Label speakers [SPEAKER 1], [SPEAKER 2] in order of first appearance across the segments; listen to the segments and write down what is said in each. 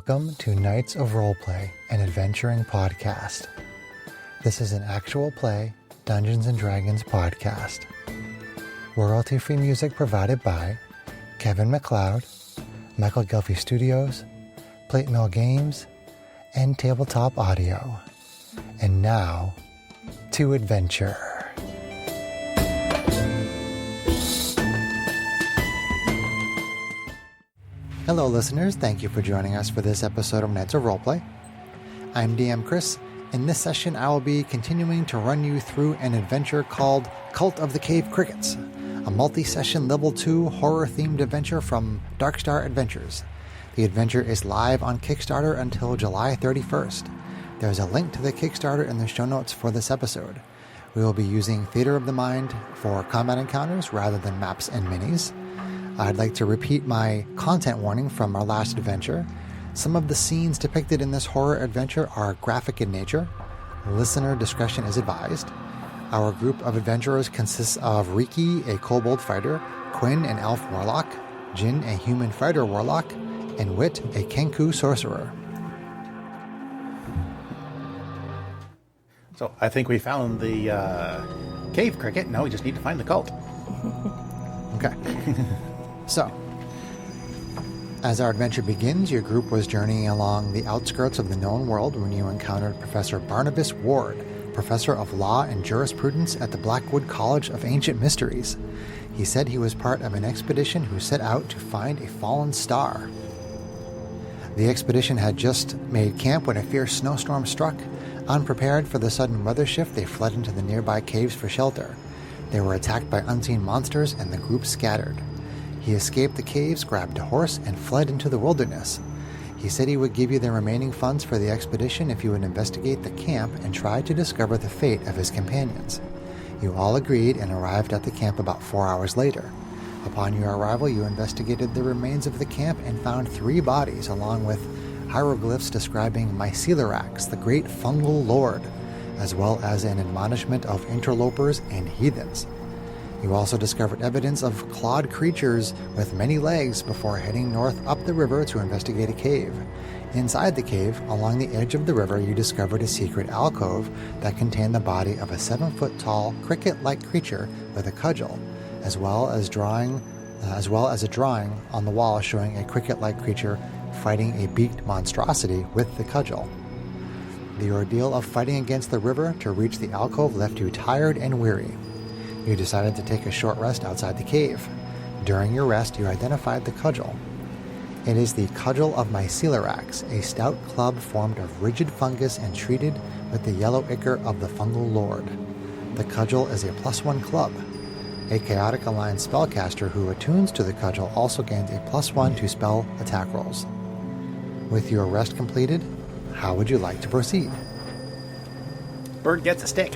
[SPEAKER 1] Welcome to Knights of Roleplay, an adventuring podcast. This is an actual play Dungeons & Dragons podcast. Royalty-free music provided by Kevin MacLeod, Michael Gelfie Studios, Plate Mill Games, and Tabletop Audio. And now, to adventure. Hello listeners, thank you for joining us for this episode of Knights of Roleplay. I'm DM Chris. In this session I will be continuing to run you through an adventure called Cult of the Cave Crickets, a multi-session level 2 horror-themed adventure from Darkstar Adventures. The adventure is live on Kickstarter until July 31st. There's a link to the Kickstarter in the show notes for this episode. We will be using Theater of the Mind for combat encounters rather than maps and minis. I'd like to repeat my content warning from our last adventure. Some of the scenes depicted in this horror adventure are graphic in nature. Listener discretion is advised. Our group of adventurers consists of Riki, a kobold fighter, Quinn, an elf warlock, Jin, a human fighter warlock, and Wit, a Kenku sorcerer.
[SPEAKER 2] So I think we found the cave cricket. Now we just need to find the cult.
[SPEAKER 1] Okay. So, as our adventure begins, your group was journeying along the outskirts of the known world when you encountered Professor Barnabas Ward, Professor of Law and Jurisprudence at the Blackwood College of Ancient Mysteries. He said he was part of an expedition who set out to find a fallen star. The expedition had just made camp when a fierce snowstorm struck. Unprepared for the sudden weather shift, they fled into the nearby caves for shelter. They were attacked by unseen monsters and the group scattered. He escaped the caves, grabbed a horse, and fled into the wilderness. He said he would give you the remaining funds for the expedition if you would investigate the camp and try to discover the fate of his companions. You all agreed and arrived at the camp about 4 hours later. Upon your arrival, you investigated the remains of the camp and found 3 bodies, along with hieroglyphs describing Myceliarax, the great fungal lord, as well as an admonishment of interlopers and heathens. You also discovered evidence of clawed creatures with many legs before heading north up the river to investigate a cave. Inside the cave, along the edge of the river, you discovered a secret alcove that contained the body of a 7-foot-tall cricket-like creature with a cudgel, as well as a drawing on the wall showing a cricket-like creature fighting a beaked monstrosity with the cudgel. The ordeal of fighting against the river to reach the alcove left you tired and weary. You decided to take a short rest outside the cave. During your rest, you identified the cudgel. It is the Cudgel of Myceliarax, a stout club formed of rigid fungus and treated with the yellow ichor of the fungal lord. The cudgel is a +1 club. A chaotic aligned spellcaster who attunes to the cudgel also gains a +1 to spell attack rolls. With your rest completed, how would you like to proceed?
[SPEAKER 2] Bird gets a stick.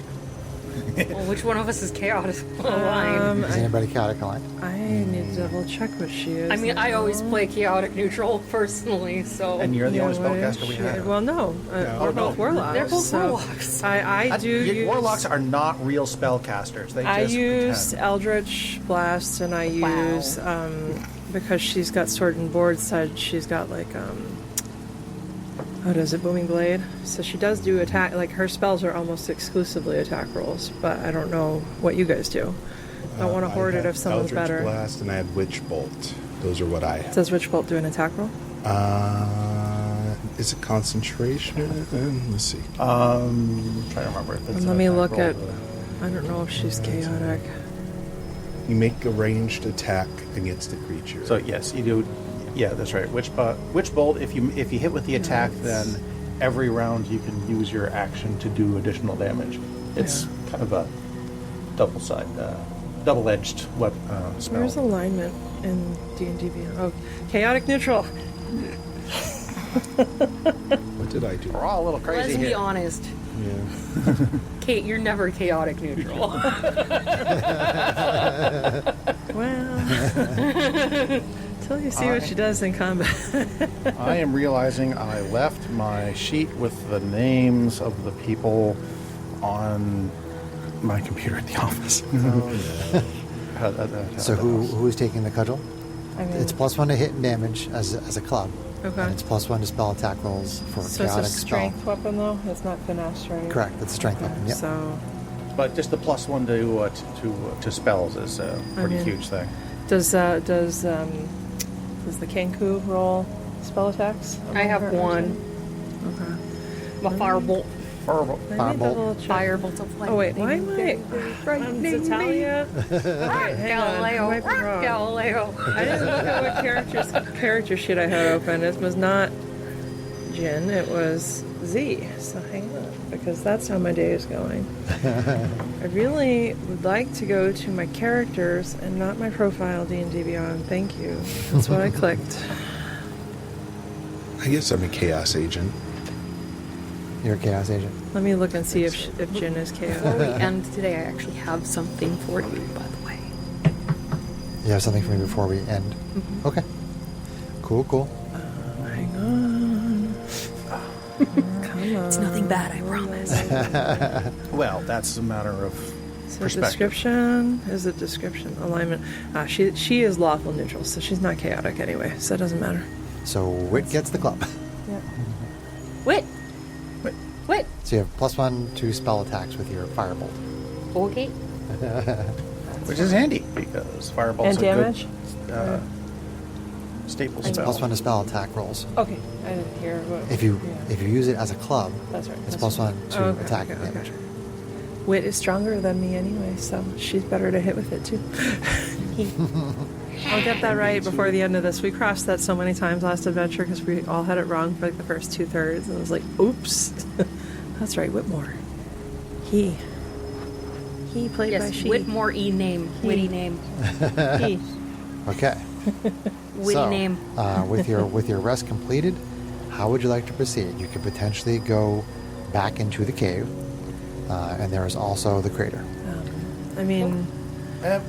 [SPEAKER 3] Well, which one of us is chaotic aligned?
[SPEAKER 1] Is anybody chaotic aligned?
[SPEAKER 4] I need to double check what she is.
[SPEAKER 3] I mean, I always play chaotic neutral personally, so
[SPEAKER 2] And you're the only
[SPEAKER 4] what is
[SPEAKER 2] spellcaster we
[SPEAKER 4] she?
[SPEAKER 2] have.
[SPEAKER 4] Well, no. We're both warlocks.
[SPEAKER 3] they're both
[SPEAKER 4] so
[SPEAKER 3] warlocks.
[SPEAKER 4] I do use...
[SPEAKER 2] Warlocks are not real spellcasters. They
[SPEAKER 4] I
[SPEAKER 2] just
[SPEAKER 4] use
[SPEAKER 2] pretend.
[SPEAKER 4] Eldritch Blast, and I use... because she's got Sword and Board side, she's got like... What is it? Booming Blade. So she does do attack. Like her spells are almost exclusively attack rolls. But I don't know what you guys do. Don't want to hoard it if someone's
[SPEAKER 5] Eldritch
[SPEAKER 4] better.
[SPEAKER 5] Blast, and I have Witch Bolt. Those are what I have.
[SPEAKER 4] Does Witch Bolt do an attack roll?
[SPEAKER 5] Is it concentration? Let's see.
[SPEAKER 2] I'm trying to remember if it's
[SPEAKER 4] Let me
[SPEAKER 2] an
[SPEAKER 4] look
[SPEAKER 2] attack
[SPEAKER 4] at.
[SPEAKER 2] roll,
[SPEAKER 4] I don't know if she's chaotic.
[SPEAKER 5] You make a ranged attack against a creature.
[SPEAKER 2] So yes, you do. Yeah, that's right. Witch Bolt. If you hit with the attack, then every round you can use your action to do additional damage. It's kind of a double-edged weapon spell.
[SPEAKER 4] Where's alignment in D&D Beyond? Oh, chaotic neutral.
[SPEAKER 5] What did I do?
[SPEAKER 2] We're all a little crazy
[SPEAKER 3] let's be
[SPEAKER 2] here.
[SPEAKER 3] honest.
[SPEAKER 5] Yeah.
[SPEAKER 3] Kate, you're never chaotic neutral.
[SPEAKER 4] Well, until you see what she does in combat.
[SPEAKER 2] I am realizing I left my sheet with the names of the people on my computer at the office.
[SPEAKER 1] So who is taking the cudgel?
[SPEAKER 4] I mean,
[SPEAKER 1] It's +1 to hit and damage as a club.
[SPEAKER 4] Okay.
[SPEAKER 1] And it's +1 to spell attack rolls for
[SPEAKER 4] So
[SPEAKER 1] chaotic
[SPEAKER 4] it's a strength weapon, though? It's not finesse, right?
[SPEAKER 1] spell. Correct. It's a strength weapon. Yep.
[SPEAKER 4] So,
[SPEAKER 2] But just the +1 to spells is a pretty
[SPEAKER 4] mean-
[SPEAKER 2] huge thing.
[SPEAKER 4] does the Kenku roll spell attacks?
[SPEAKER 3] I have one.
[SPEAKER 4] Okay.
[SPEAKER 3] A firebolt.
[SPEAKER 2] Horrible.
[SPEAKER 4] I need
[SPEAKER 1] Firebolt.
[SPEAKER 4] to double check.
[SPEAKER 3] Firebolt of lightning.
[SPEAKER 4] Oh, wait, why am I... I'm Natalia? Okay, hang on. I
[SPEAKER 3] Galileo.
[SPEAKER 4] might be wrong.
[SPEAKER 3] Galileo.
[SPEAKER 4] I didn't look at what character sheet I had open. It was not Jin, it was Z. So hang on, because that's how my day is going. I really would like to go to my characters and not my profile D&D Beyond. Thank you. That's what I clicked.
[SPEAKER 5] I guess I'm a chaos agent.
[SPEAKER 1] You're a chaos agent.
[SPEAKER 4] Let me look and see if Jin is
[SPEAKER 3] Before
[SPEAKER 4] chaos.
[SPEAKER 3] we end today, I actually have something for you, by the way.
[SPEAKER 1] You have something for me before we end? Okay. Cool, cool.
[SPEAKER 4] Hang on. Come on.
[SPEAKER 3] It's nothing bad, I promise.
[SPEAKER 2] Well, that's a matter of
[SPEAKER 4] So
[SPEAKER 2] perspective.
[SPEAKER 4] description is a description alignment. She is lawful neutral, so she's not chaotic anyway. So it doesn't matter.
[SPEAKER 1] So Wit gets the club.
[SPEAKER 3] Wait.
[SPEAKER 2] Wait.
[SPEAKER 3] Wait.
[SPEAKER 1] So you have +1 to spell attacks with your firebolt.
[SPEAKER 3] Okay.
[SPEAKER 2] Which is handy because firebolts
[SPEAKER 4] And
[SPEAKER 2] are
[SPEAKER 4] damage?
[SPEAKER 2] good staple
[SPEAKER 1] It's
[SPEAKER 2] spell.
[SPEAKER 1] +1 to spell attack rolls.
[SPEAKER 4] Okay, I didn't hear what.
[SPEAKER 1] If you
[SPEAKER 4] yeah.
[SPEAKER 1] use it as a club,
[SPEAKER 4] That's right.
[SPEAKER 1] it's
[SPEAKER 4] that's
[SPEAKER 1] +1
[SPEAKER 4] right.
[SPEAKER 1] to
[SPEAKER 4] Oh, okay,
[SPEAKER 1] attack
[SPEAKER 4] okay,
[SPEAKER 1] damage.
[SPEAKER 4] okay. Wit is stronger than me anyway, so she's better to hit with it too. I'll get that right before the end of this. We crossed that so many times last adventure because we all had it wrong for like the first 2/3, and I was like, "Oops, that's right, Whitmore. He played by
[SPEAKER 3] Yes,
[SPEAKER 4] she.
[SPEAKER 3] Whitmore E name. Witty name.
[SPEAKER 4] He.
[SPEAKER 1] Okay.
[SPEAKER 3] Witty
[SPEAKER 1] So,
[SPEAKER 3] name.
[SPEAKER 1] with your rest completed, how would you like to proceed? You could potentially go back into the cave, and there is also the crater.
[SPEAKER 4] I mean,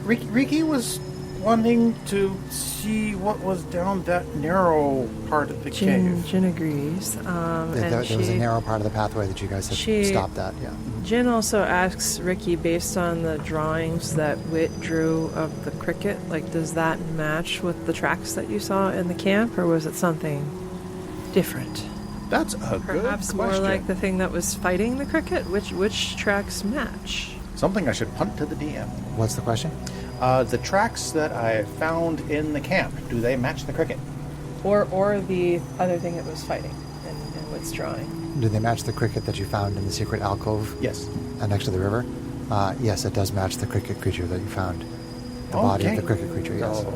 [SPEAKER 2] Riki was wanting to see what was down that narrow part of the cave.
[SPEAKER 4] Jin agrees, and
[SPEAKER 1] There was a
[SPEAKER 4] she-
[SPEAKER 1] narrow part of the pathway that you guys had
[SPEAKER 4] she-
[SPEAKER 1] stopped at. Yeah.
[SPEAKER 4] Jin also asks Ricky, based on the drawings that Wit drew of the cricket, like, does that match with the tracks that you saw in the camp, or was it something different?
[SPEAKER 2] That's a
[SPEAKER 4] Perhaps
[SPEAKER 2] good
[SPEAKER 4] more
[SPEAKER 2] question.
[SPEAKER 4] like the thing that was fighting the cricket? Which tracks match?
[SPEAKER 2] Something I should punt to the DM.
[SPEAKER 1] What's the question?
[SPEAKER 2] The tracks that I found in the camp, do they match the cricket?
[SPEAKER 4] Or the other thing that was fighting in Wit's drawing?
[SPEAKER 1] Do they match the cricket that you found in the secret alcove
[SPEAKER 2] Yes.
[SPEAKER 1] next to the river? Yes, it does match the cricket creature that you found. The body of
[SPEAKER 2] Okay.
[SPEAKER 1] the cricket creature, yes.
[SPEAKER 2] So,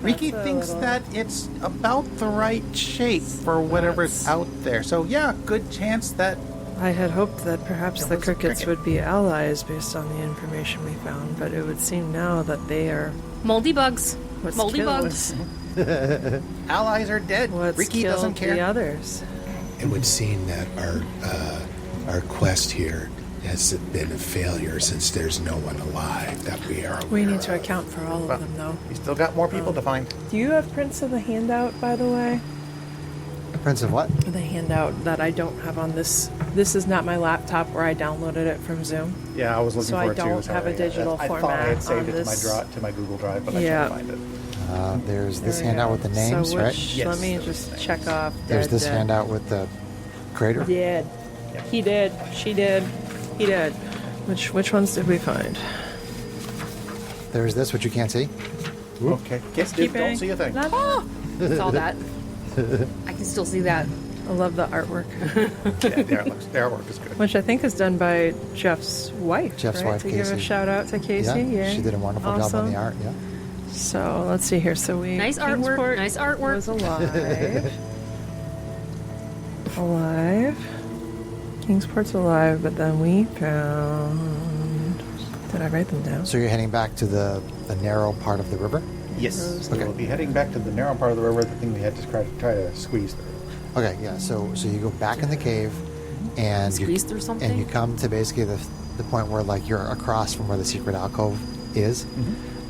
[SPEAKER 2] Riki
[SPEAKER 4] That's a
[SPEAKER 2] thinks
[SPEAKER 4] little-
[SPEAKER 2] that it's about the right shape for whatever's out there. So yeah, good chance that
[SPEAKER 4] I had hoped that perhaps
[SPEAKER 2] It
[SPEAKER 4] the
[SPEAKER 2] was a
[SPEAKER 4] crickets
[SPEAKER 2] cricket.
[SPEAKER 4] would be allies based on the information we found, but it would seem now that they are
[SPEAKER 3] Moldy bugs.
[SPEAKER 4] what's
[SPEAKER 3] Moldy
[SPEAKER 4] killed-
[SPEAKER 3] bugs.
[SPEAKER 2] allies are dead.
[SPEAKER 4] What's
[SPEAKER 2] Riki
[SPEAKER 4] killed
[SPEAKER 2] doesn't care.
[SPEAKER 4] the others.
[SPEAKER 5] It would seem that our quest here has been a failure since there's no one alive that we are aware
[SPEAKER 4] We need to
[SPEAKER 5] of.
[SPEAKER 4] account for all
[SPEAKER 2] Well,
[SPEAKER 4] of them, though.
[SPEAKER 2] We still got more people to find.
[SPEAKER 4] Do you have prints of the handout, by the way?
[SPEAKER 1] Prince of what?
[SPEAKER 4] The handout that I don't have on this. This is not my laptop where I downloaded it from Zoom.
[SPEAKER 2] Yeah, I was looking
[SPEAKER 4] So
[SPEAKER 2] for
[SPEAKER 4] I
[SPEAKER 2] it too.
[SPEAKER 4] don't have a
[SPEAKER 2] sorry.
[SPEAKER 4] digital
[SPEAKER 2] I thought I
[SPEAKER 4] format
[SPEAKER 2] had saved
[SPEAKER 4] on
[SPEAKER 2] it
[SPEAKER 4] this.
[SPEAKER 2] to my Google Drive, but
[SPEAKER 4] Yeah.
[SPEAKER 2] I can't find it.
[SPEAKER 1] There's this
[SPEAKER 4] There we
[SPEAKER 1] handout
[SPEAKER 4] go.
[SPEAKER 1] with the names,
[SPEAKER 4] so
[SPEAKER 1] right?
[SPEAKER 4] which,
[SPEAKER 2] Yes,
[SPEAKER 4] let me
[SPEAKER 2] there
[SPEAKER 4] just
[SPEAKER 2] was names.
[SPEAKER 4] check off.
[SPEAKER 1] There's
[SPEAKER 4] dead,
[SPEAKER 1] this
[SPEAKER 4] dead.
[SPEAKER 1] handout with the crater.
[SPEAKER 4] Did.
[SPEAKER 2] Yeah.
[SPEAKER 4] He did. She did. He did. Which ones did we find?
[SPEAKER 1] There's this, which you can't see.
[SPEAKER 2] Okay. Don't
[SPEAKER 4] Keeping.
[SPEAKER 2] see a thing.
[SPEAKER 3] Oh, saw that. I can still see that.
[SPEAKER 4] I love the artwork,
[SPEAKER 2] Yeah, there it looks. Their work is good.
[SPEAKER 4] which I think is done by Jeff's wife.
[SPEAKER 1] Jeff's
[SPEAKER 4] right?
[SPEAKER 1] wife,
[SPEAKER 4] To give a
[SPEAKER 1] Casey.
[SPEAKER 4] shout out to Casey. Yeah,
[SPEAKER 1] she did a wonderful job on
[SPEAKER 4] Awesome.
[SPEAKER 1] the art. Yeah.
[SPEAKER 4] So let's see here. So we
[SPEAKER 3] Nice artwork.
[SPEAKER 4] Kingsport
[SPEAKER 3] Nice artwork.
[SPEAKER 4] was alive. Alive. Kingsport's alive, but then we found. Did I write them down?
[SPEAKER 1] So you're heading back to the narrow part of the river.
[SPEAKER 2] Yes.
[SPEAKER 1] Okay.
[SPEAKER 2] We'll be heading back to the narrow part of the river, the thing we had to try to squeeze through.
[SPEAKER 1] Okay, yeah. So you go back in the cave, and
[SPEAKER 3] Squeeze through something?
[SPEAKER 1] and you come to basically the point where like you're across from where the secret alcove is,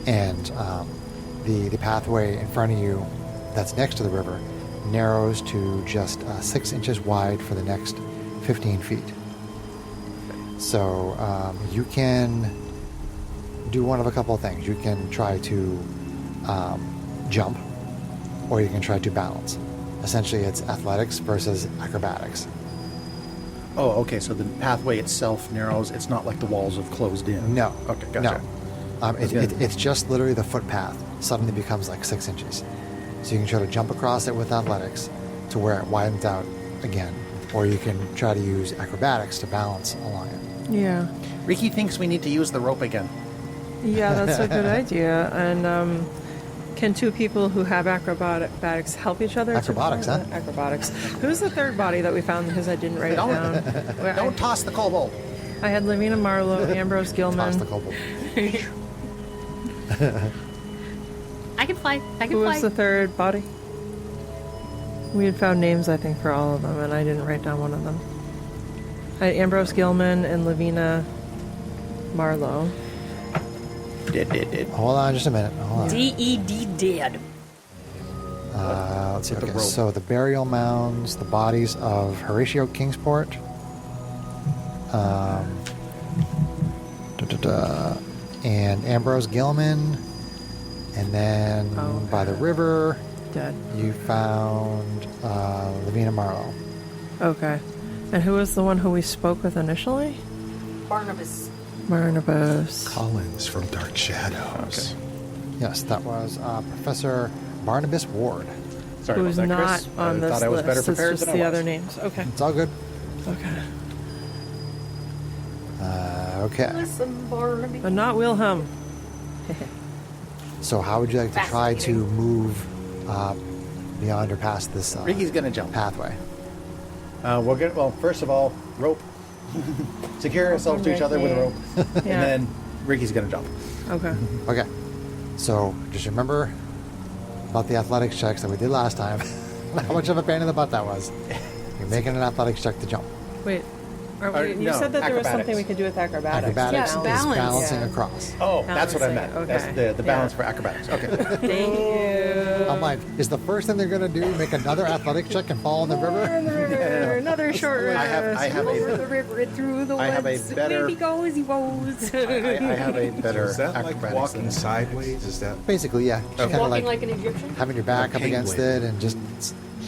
[SPEAKER 1] and the pathway in front of you, that's next to the river, narrows to just 6 inches wide for the next 15 feet. So you can do one of a couple of things. You can try to jump, or you can try to balance. Essentially, it's athletics versus acrobatics.
[SPEAKER 2] Oh, okay. So the pathway itself narrows. It's not like the walls have closed in.
[SPEAKER 1] No.
[SPEAKER 2] Okay, gotcha.
[SPEAKER 1] No. It's just literally the footpath suddenly becomes like 6 inches. So you can try to jump across it with athletics to where it widens out again. Or you can try to use acrobatics to balance along it.
[SPEAKER 4] Yeah.
[SPEAKER 2] Ricky thinks we need to use the rope again.
[SPEAKER 4] Yeah, that's a good idea. And can two people who have acrobatics help each other?
[SPEAKER 1] Acrobatics, huh?
[SPEAKER 4] Acrobatics. Who's the third body that we found because I didn't write it down? Well,
[SPEAKER 2] Don't toss the kobold.
[SPEAKER 4] I had Lavina Marlowe, Ambrose Gilman.
[SPEAKER 1] Toss the kobold.
[SPEAKER 3] I can fly. I can
[SPEAKER 4] Who
[SPEAKER 3] fly.
[SPEAKER 4] was the third body? We had found names, I think, for all of them, and I didn't write down one of them. I had Ambrose Gilman and Lavina Marlowe.
[SPEAKER 2] Did.
[SPEAKER 1] Hold on just a minute. Hold on.
[SPEAKER 3] D-E-D dead.
[SPEAKER 1] Let's see.
[SPEAKER 2] With the
[SPEAKER 1] Okay,
[SPEAKER 2] rope.
[SPEAKER 1] so the burial mounds, the bodies of Horatio Kingsport, and Ambrose Gilman, and then
[SPEAKER 4] Oh,
[SPEAKER 1] by the river,
[SPEAKER 4] Dead.
[SPEAKER 1] you found Lavina Marlowe.
[SPEAKER 4] Okay. And who was the one who we spoke with initially?
[SPEAKER 3] Barnabas.
[SPEAKER 4] Barnabas.
[SPEAKER 5] Collins from Dark Shadows.
[SPEAKER 1] Yes, that was Professor Barnabas Ward.
[SPEAKER 2] Sorry
[SPEAKER 4] Who's
[SPEAKER 2] about that,
[SPEAKER 4] not
[SPEAKER 2] Chris.
[SPEAKER 4] on
[SPEAKER 2] I
[SPEAKER 4] this
[SPEAKER 2] thought I was
[SPEAKER 4] list.
[SPEAKER 2] better
[SPEAKER 4] It's
[SPEAKER 2] prepared
[SPEAKER 4] just
[SPEAKER 2] than I
[SPEAKER 4] the
[SPEAKER 2] was.
[SPEAKER 4] other names. Okay.
[SPEAKER 1] It's all good.
[SPEAKER 4] Okay.
[SPEAKER 1] Okay.
[SPEAKER 3] Listen, Barnaby.
[SPEAKER 4] But not Wilhelm.
[SPEAKER 1] So how would you like to try to
[SPEAKER 3] Fascinating.
[SPEAKER 1] move beyond or past this
[SPEAKER 2] Ricky's gonna jump.
[SPEAKER 1] pathway?
[SPEAKER 2] We're good. Well, first of all, rope. Secure ourselves to each other with a rope, and
[SPEAKER 4] Yeah.
[SPEAKER 2] then Ricky's gonna jump.
[SPEAKER 4] Okay.
[SPEAKER 1] Okay. So just remember about the athletics checks that we did last time. How much of a pain in the butt that was. You're making an athletics check to jump.
[SPEAKER 4] Wait. You
[SPEAKER 2] no,
[SPEAKER 4] said that there was
[SPEAKER 2] acrobatics.
[SPEAKER 4] something we could do with acrobatics.
[SPEAKER 1] Acrobatics
[SPEAKER 3] Yeah,
[SPEAKER 1] is
[SPEAKER 3] balance.
[SPEAKER 1] balancing
[SPEAKER 4] Yeah.
[SPEAKER 1] across.
[SPEAKER 2] Oh, that's what I meant.
[SPEAKER 4] Balancing,
[SPEAKER 2] That's
[SPEAKER 4] okay.
[SPEAKER 2] the balance
[SPEAKER 4] Yeah.
[SPEAKER 2] for acrobatics. Okay.
[SPEAKER 4] Thank you.
[SPEAKER 1] I'm like, is the first thing they're going to do make another athletic check and fall in the river?
[SPEAKER 4] Another short rest.
[SPEAKER 2] I have
[SPEAKER 3] Over
[SPEAKER 2] a
[SPEAKER 3] the river and through the
[SPEAKER 2] I have a
[SPEAKER 3] woods.
[SPEAKER 2] better-
[SPEAKER 3] Where he goes, he goes.
[SPEAKER 2] I have a better
[SPEAKER 5] Is that like
[SPEAKER 2] acrobatics
[SPEAKER 5] walking
[SPEAKER 2] than-
[SPEAKER 5] sideways? Is that
[SPEAKER 1] Basically, yeah. Just kind of
[SPEAKER 3] Walking
[SPEAKER 1] like
[SPEAKER 3] like an Egyptian.
[SPEAKER 1] having your back up
[SPEAKER 5] Penguin.
[SPEAKER 1] against it and just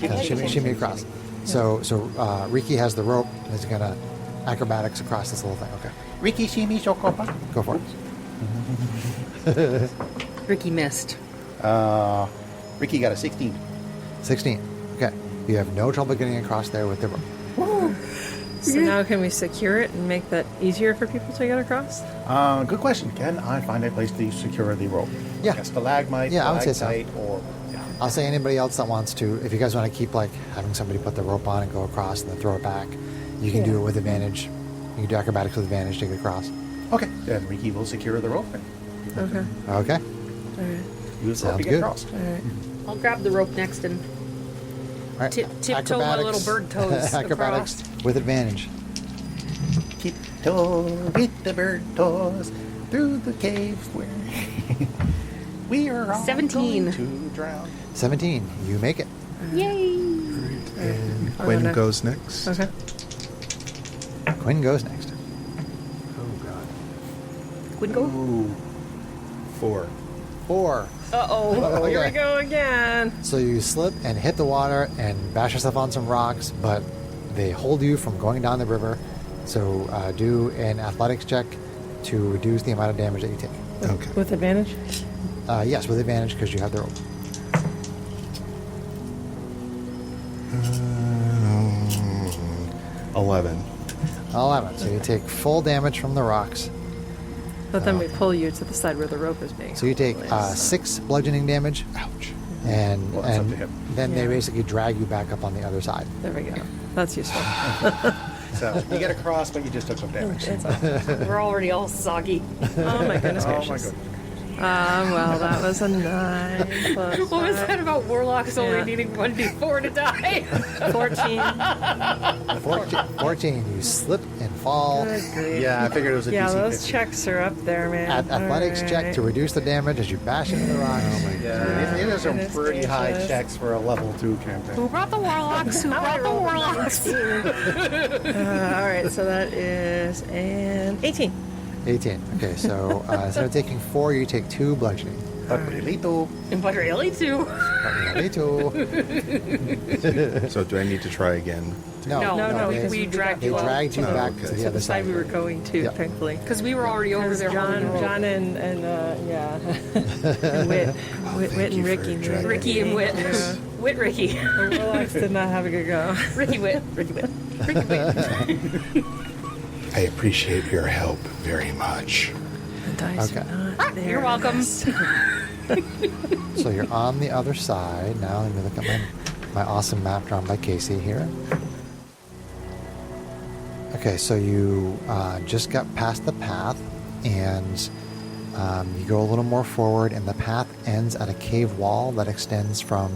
[SPEAKER 1] kind of shimmy across. So Riki has the rope and is going to acrobatics across this little thing. Okay,
[SPEAKER 2] Ricky Shimi Shokopa.
[SPEAKER 1] go for it.
[SPEAKER 3] Ricky missed.
[SPEAKER 2] Ricky got a 16.
[SPEAKER 1] 16. Okay. You have no trouble getting across there with the rope.
[SPEAKER 4] So now can we secure it and make that easier for people to get across?
[SPEAKER 2] Good question. Can I find a place to secure the rope?
[SPEAKER 1] Yeah.
[SPEAKER 2] Like a stalagmite,
[SPEAKER 1] Yeah, I would say so.
[SPEAKER 2] stalactite, or yeah.
[SPEAKER 1] I'll say anybody else that wants to, if you guys want to keep like having somebody put the rope on and go across and then throw it back, you can do it with advantage. You can do acrobatics with advantage to get across.
[SPEAKER 2] Okay, then Ricky will secure the rope and
[SPEAKER 4] Okay.
[SPEAKER 1] Okay.
[SPEAKER 4] All right.
[SPEAKER 2] use the rope
[SPEAKER 1] Sounds
[SPEAKER 2] to get
[SPEAKER 1] good.
[SPEAKER 2] across.
[SPEAKER 4] All right.
[SPEAKER 3] I'll grab the rope next and
[SPEAKER 1] All right.
[SPEAKER 3] tiptoe my little bird toes
[SPEAKER 1] acrobatics
[SPEAKER 3] across.
[SPEAKER 1] with advantage.
[SPEAKER 2] Tiptoe with the bird toes through the cave where we are all
[SPEAKER 3] 17.
[SPEAKER 2] going to drown.
[SPEAKER 1] 17. You make it.
[SPEAKER 3] Yay!
[SPEAKER 5] and
[SPEAKER 4] Oh,
[SPEAKER 5] Quinn
[SPEAKER 4] no.
[SPEAKER 5] goes next?
[SPEAKER 4] Okay.
[SPEAKER 1] Quinn goes next.
[SPEAKER 5] Oh god.
[SPEAKER 3] Would go.
[SPEAKER 2] Ooh.
[SPEAKER 5] 4.
[SPEAKER 1] 4.
[SPEAKER 3] Uh-oh.
[SPEAKER 4] Here we
[SPEAKER 1] Okay.
[SPEAKER 4] go again.
[SPEAKER 1] So you slip and hit the water and bash yourself on some rocks, but they hold you from going down the river. So do an athletics check to reduce the amount of damage that you take.
[SPEAKER 5] Okay.
[SPEAKER 4] With advantage?
[SPEAKER 1] Yes, with advantage because you have the rope.
[SPEAKER 5] 11.
[SPEAKER 1] 11. So you take full damage from the rocks.
[SPEAKER 4] But then we pull you to the side where the rope is being.
[SPEAKER 1] So you take 6 bludgeoning damage,
[SPEAKER 5] Ouch.
[SPEAKER 1] and
[SPEAKER 2] Well, that's up to
[SPEAKER 1] and
[SPEAKER 2] him.
[SPEAKER 1] then they
[SPEAKER 4] Yeah.
[SPEAKER 1] basically drag you back up on the other side.
[SPEAKER 4] There we go. That's useful.
[SPEAKER 2] So you get across, but you just took some damage.
[SPEAKER 3] We're already all soggy.
[SPEAKER 4] Oh my goodness
[SPEAKER 2] Oh my
[SPEAKER 4] gracious.
[SPEAKER 2] goodness.
[SPEAKER 4] Well, that was a 9 plus
[SPEAKER 3] What was that about warlocks only
[SPEAKER 4] Yeah.
[SPEAKER 3] needing 1d4 to die?
[SPEAKER 4] 14.
[SPEAKER 1] 14. You slip and fall.
[SPEAKER 4] Good grief.
[SPEAKER 2] Yeah, I figured it was a
[SPEAKER 4] Yeah,
[SPEAKER 2] DC
[SPEAKER 4] those
[SPEAKER 2] 50.
[SPEAKER 4] checks are up there, man.
[SPEAKER 1] Athletics
[SPEAKER 4] All
[SPEAKER 1] check
[SPEAKER 4] right.
[SPEAKER 1] to reduce the damage as you bash into the rocks.
[SPEAKER 2] Yeah, it is some
[SPEAKER 4] Goodness
[SPEAKER 2] pretty high
[SPEAKER 4] gracious.
[SPEAKER 2] checks for a level 2 campaign.
[SPEAKER 3] Who brought the warlocks? Who brought the warlocks?
[SPEAKER 4] All right, so that is an 18.
[SPEAKER 1] 18. Okay, so instead of taking 4, you take 2 bludgeoning.
[SPEAKER 2] Barrilito.
[SPEAKER 3] But really, too.
[SPEAKER 1] Me too.
[SPEAKER 6] So do I need to try again?
[SPEAKER 4] No,
[SPEAKER 1] they,
[SPEAKER 4] because
[SPEAKER 3] we dragged
[SPEAKER 1] they
[SPEAKER 3] you out.
[SPEAKER 1] dragged you
[SPEAKER 6] Oh,
[SPEAKER 1] back
[SPEAKER 6] okay.
[SPEAKER 1] to the
[SPEAKER 4] the
[SPEAKER 1] other
[SPEAKER 4] side
[SPEAKER 1] side.
[SPEAKER 4] we were going to,
[SPEAKER 1] Yeah.
[SPEAKER 4] thankfully.
[SPEAKER 3] Because we were already over there.
[SPEAKER 4] John
[SPEAKER 3] holding the rope.
[SPEAKER 4] and Whit
[SPEAKER 5] thank
[SPEAKER 4] and
[SPEAKER 5] you for
[SPEAKER 4] Ricky.
[SPEAKER 5] dragging
[SPEAKER 3] Ricky and Whit.
[SPEAKER 4] Yeah.
[SPEAKER 3] Whit Ricky.
[SPEAKER 4] The Warlocks did not have a good go.
[SPEAKER 3] Ricky Whit. Ricky Whit. Ricky Whit.
[SPEAKER 5] I appreciate your help very much.
[SPEAKER 4] The dice
[SPEAKER 1] Okay.
[SPEAKER 4] are not there.
[SPEAKER 3] You're welcome.
[SPEAKER 1] So you're on the other side. Now let me look at my awesome map drawn by Casey here. Okay, so you just got past the path, and you go a little more forward, and the path ends at a cave wall that extends from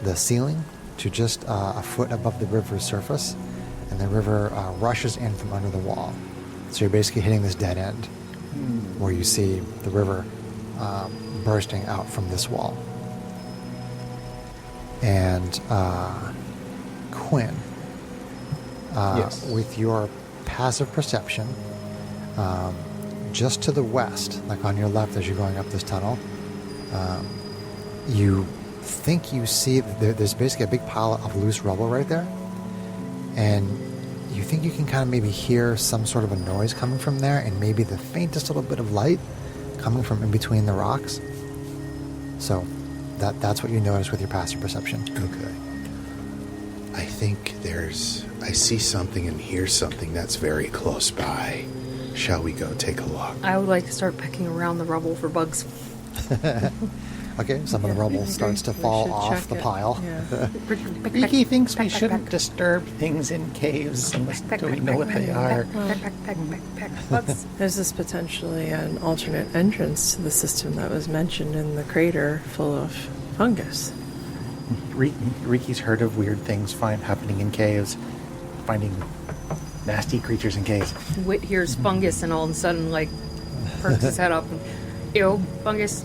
[SPEAKER 1] the ceiling to just a foot above the river's surface, and the river rushes in from under the wall. So you're basically hitting this dead end where you see the river bursting out from this wall. And Quinn,
[SPEAKER 2] Yes.
[SPEAKER 1] with your passive perception, just to the west, like on your left as you're going up this tunnel, you think you see there's basically a big pile of loose rubble right there, and you think you can kind of maybe hear some sort of a noise coming from there, and maybe the faintest little bit of light coming from in between the rocks. So that's what you notice with your passive perception.
[SPEAKER 5] Okay. I think I see something and hear something that's very close by. Shall we go take a look?
[SPEAKER 3] I would like to start pecking around the rubble for bugs.
[SPEAKER 1] Okay, some of the rubble starts to fall
[SPEAKER 4] should
[SPEAKER 1] off
[SPEAKER 4] check
[SPEAKER 1] the
[SPEAKER 4] it.
[SPEAKER 1] pile.
[SPEAKER 4] Yeah.
[SPEAKER 2] Ricky thinks we shouldn't disturb things in caves unless we know what they are.
[SPEAKER 4] Is this potentially an alternate entrance to the system that was mentioned in the crater full of fungus?
[SPEAKER 2] Ricky's heard of weird things happening in caves, finding nasty creatures in caves.
[SPEAKER 3] Whit hears fungus and all of a sudden, like, perks his head up. And, ew, fungus.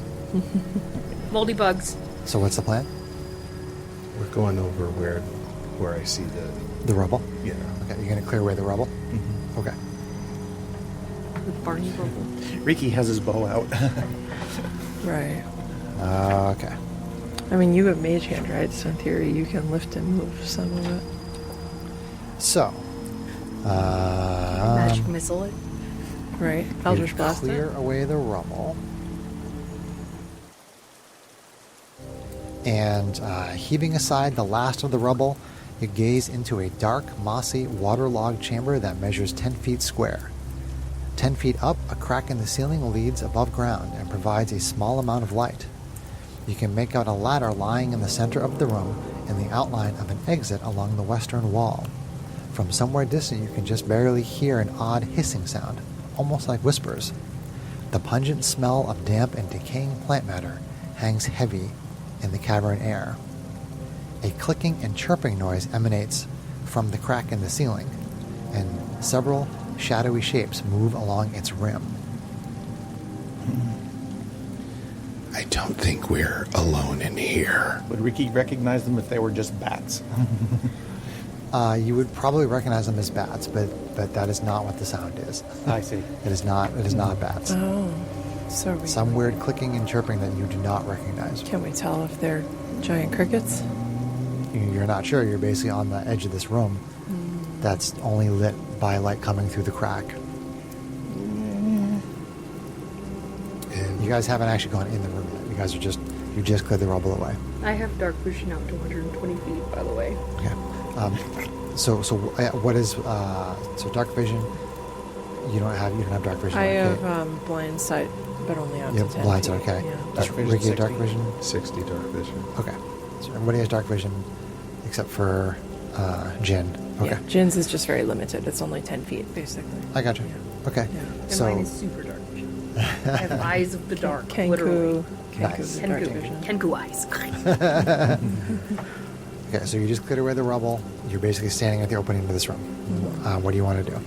[SPEAKER 3] Moldy bugs.
[SPEAKER 1] So what's the plan?
[SPEAKER 6] We're going over where I see
[SPEAKER 1] The rubble?
[SPEAKER 6] yeah.
[SPEAKER 1] Okay, you're going to clear away the rubble? Okay.
[SPEAKER 3] With Barney rubble.
[SPEAKER 2] Ricky has his bow out.
[SPEAKER 4] Right.
[SPEAKER 1] Okay.
[SPEAKER 4] I mean, you have mage hand, right? So in theory, you can lift and move some of it.
[SPEAKER 1] So,
[SPEAKER 3] Magic missile it.
[SPEAKER 4] Right.
[SPEAKER 1] you
[SPEAKER 4] Eldritch Blast it.
[SPEAKER 1] clear away the rubble. And heaving aside the last of the rubble, you gaze into a dark, mossy, waterlogged chamber that measures 10 feet square. 10 feet up, a crack in the ceiling leads above ground and provides a small amount of light. You can make out a ladder lying in the center of the room and the outline of an exit along the western wall. From somewhere distant, you can just barely hear an odd hissing sound, almost like whispers. The pungent smell of damp and decaying plant matter hangs heavy in the cavern air. A clicking and chirping noise emanates from the crack in the ceiling, and several shadowy shapes move along its rim.
[SPEAKER 5] I don't think we're alone in here.
[SPEAKER 2] Would Ricky recognize them if they were just bats?
[SPEAKER 1] You would probably recognize them as bats, but that is not what the sound is.
[SPEAKER 2] I see.
[SPEAKER 1] It is not bats.
[SPEAKER 4] Oh. So we,
[SPEAKER 1] Some weird clicking and chirping that you do not recognize.
[SPEAKER 4] can we tell if they're giant crickets?
[SPEAKER 1] You're not sure. You're basically on the edge of this room that's only lit by light coming through the crack.
[SPEAKER 5] And
[SPEAKER 1] You guys haven't actually gone in the room yet. You guys are you just cleared the rubble away.
[SPEAKER 3] I have dark vision out to 120 feet, by the way.
[SPEAKER 1] Okay. What is so dark vision? You don't have dark vision.
[SPEAKER 4] I
[SPEAKER 1] right?
[SPEAKER 4] have blind sight, but only out
[SPEAKER 1] You
[SPEAKER 4] to
[SPEAKER 1] have
[SPEAKER 4] 10
[SPEAKER 1] blind
[SPEAKER 4] feet.
[SPEAKER 1] sight. Okay.
[SPEAKER 4] Yeah.
[SPEAKER 1] Does
[SPEAKER 2] Dark vision,
[SPEAKER 1] Ricky have dark
[SPEAKER 2] 60.
[SPEAKER 1] vision?
[SPEAKER 6] 60 dark vision.
[SPEAKER 1] Okay. So everybody has dark vision except for Jin. Okay.
[SPEAKER 4] Yeah, Jin's is just very limited. It's only 10 feet, basically.
[SPEAKER 1] I got you. Okay.
[SPEAKER 4] Yeah.
[SPEAKER 3] And
[SPEAKER 1] So
[SPEAKER 3] mine is super dark vision. I have eyes of the dark, literally.
[SPEAKER 4] Kenku.
[SPEAKER 1] Nice.
[SPEAKER 4] Kenku dark
[SPEAKER 3] Kenku.
[SPEAKER 4] vision.
[SPEAKER 3] Kenku eyes.
[SPEAKER 1] okay, so you just cleared away the rubble. You're basically standing at the opening to this room. What do you want to do?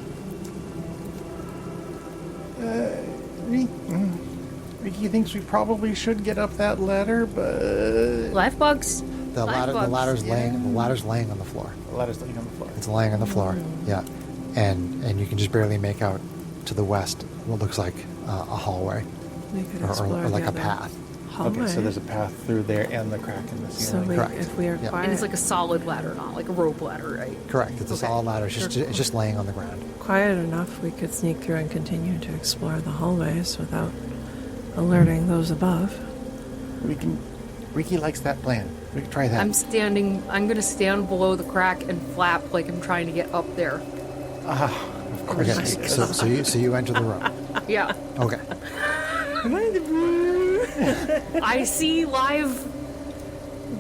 [SPEAKER 2] Ricky thinks we probably should get up that ladder, but
[SPEAKER 3] Live bugs.
[SPEAKER 1] The
[SPEAKER 3] Live
[SPEAKER 1] ladder. The
[SPEAKER 3] bugs.
[SPEAKER 1] ladder's laying. The ladder's laying on the floor.
[SPEAKER 2] the ladder's laying on the floor.
[SPEAKER 1] It's laying on the floor. Yeah, and you can just barely make out to the west what looks like a hallway
[SPEAKER 4] We could
[SPEAKER 1] or
[SPEAKER 4] explore
[SPEAKER 1] like
[SPEAKER 4] the
[SPEAKER 1] a
[SPEAKER 4] other
[SPEAKER 1] path.
[SPEAKER 4] hallway.
[SPEAKER 2] Okay, so there's a path through there and the crack in the
[SPEAKER 4] So
[SPEAKER 2] ceiling.
[SPEAKER 1] Correct.
[SPEAKER 4] if we are
[SPEAKER 1] Yep.
[SPEAKER 4] quiet,
[SPEAKER 3] And it's like a solid ladder, not like a rope ladder, right?
[SPEAKER 1] Correct. It's a
[SPEAKER 3] Okay.
[SPEAKER 1] solid ladder. It's just laying on the ground.
[SPEAKER 4] quiet enough, we could sneak through and continue to explore the hallways without alerting those above.
[SPEAKER 2] We can. Ricky likes that plan. We can try that.
[SPEAKER 3] I'm gonna stand below the crack and flap like I'm trying to get up there.
[SPEAKER 2] Of course.
[SPEAKER 1] Okay. So you enter the room.
[SPEAKER 3] Yeah.
[SPEAKER 1] Okay.
[SPEAKER 3] I see live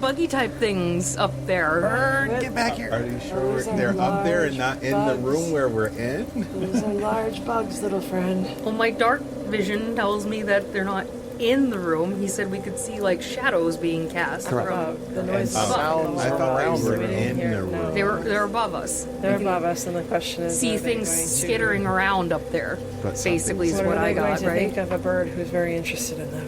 [SPEAKER 3] buggy type things up there.
[SPEAKER 2] Get back here.
[SPEAKER 6] Are you sure
[SPEAKER 4] Those are
[SPEAKER 6] they're up there and
[SPEAKER 4] large
[SPEAKER 6] not in the
[SPEAKER 4] bugs.
[SPEAKER 6] room where we're in?
[SPEAKER 4] Those are large bugs, little friend.
[SPEAKER 3] Well, my dark vision tells me that they're not in the room. He said we could see like shadows being cast.
[SPEAKER 1] Correct.
[SPEAKER 3] from-
[SPEAKER 4] The noise
[SPEAKER 2] And sounds
[SPEAKER 6] I thought
[SPEAKER 2] around
[SPEAKER 6] they were
[SPEAKER 4] we didn't
[SPEAKER 6] in
[SPEAKER 4] hear-
[SPEAKER 6] the room.
[SPEAKER 4] no.
[SPEAKER 3] They're above us.
[SPEAKER 4] They're
[SPEAKER 3] We can
[SPEAKER 4] above us, and the question is,
[SPEAKER 3] See
[SPEAKER 4] are they
[SPEAKER 3] things
[SPEAKER 4] going to-
[SPEAKER 3] skittering around up there.
[SPEAKER 6] But
[SPEAKER 3] Basically, is
[SPEAKER 4] What
[SPEAKER 3] what
[SPEAKER 4] are
[SPEAKER 3] I
[SPEAKER 4] they going
[SPEAKER 3] got,
[SPEAKER 4] to
[SPEAKER 3] right?
[SPEAKER 4] think of a bird who's very interested in them?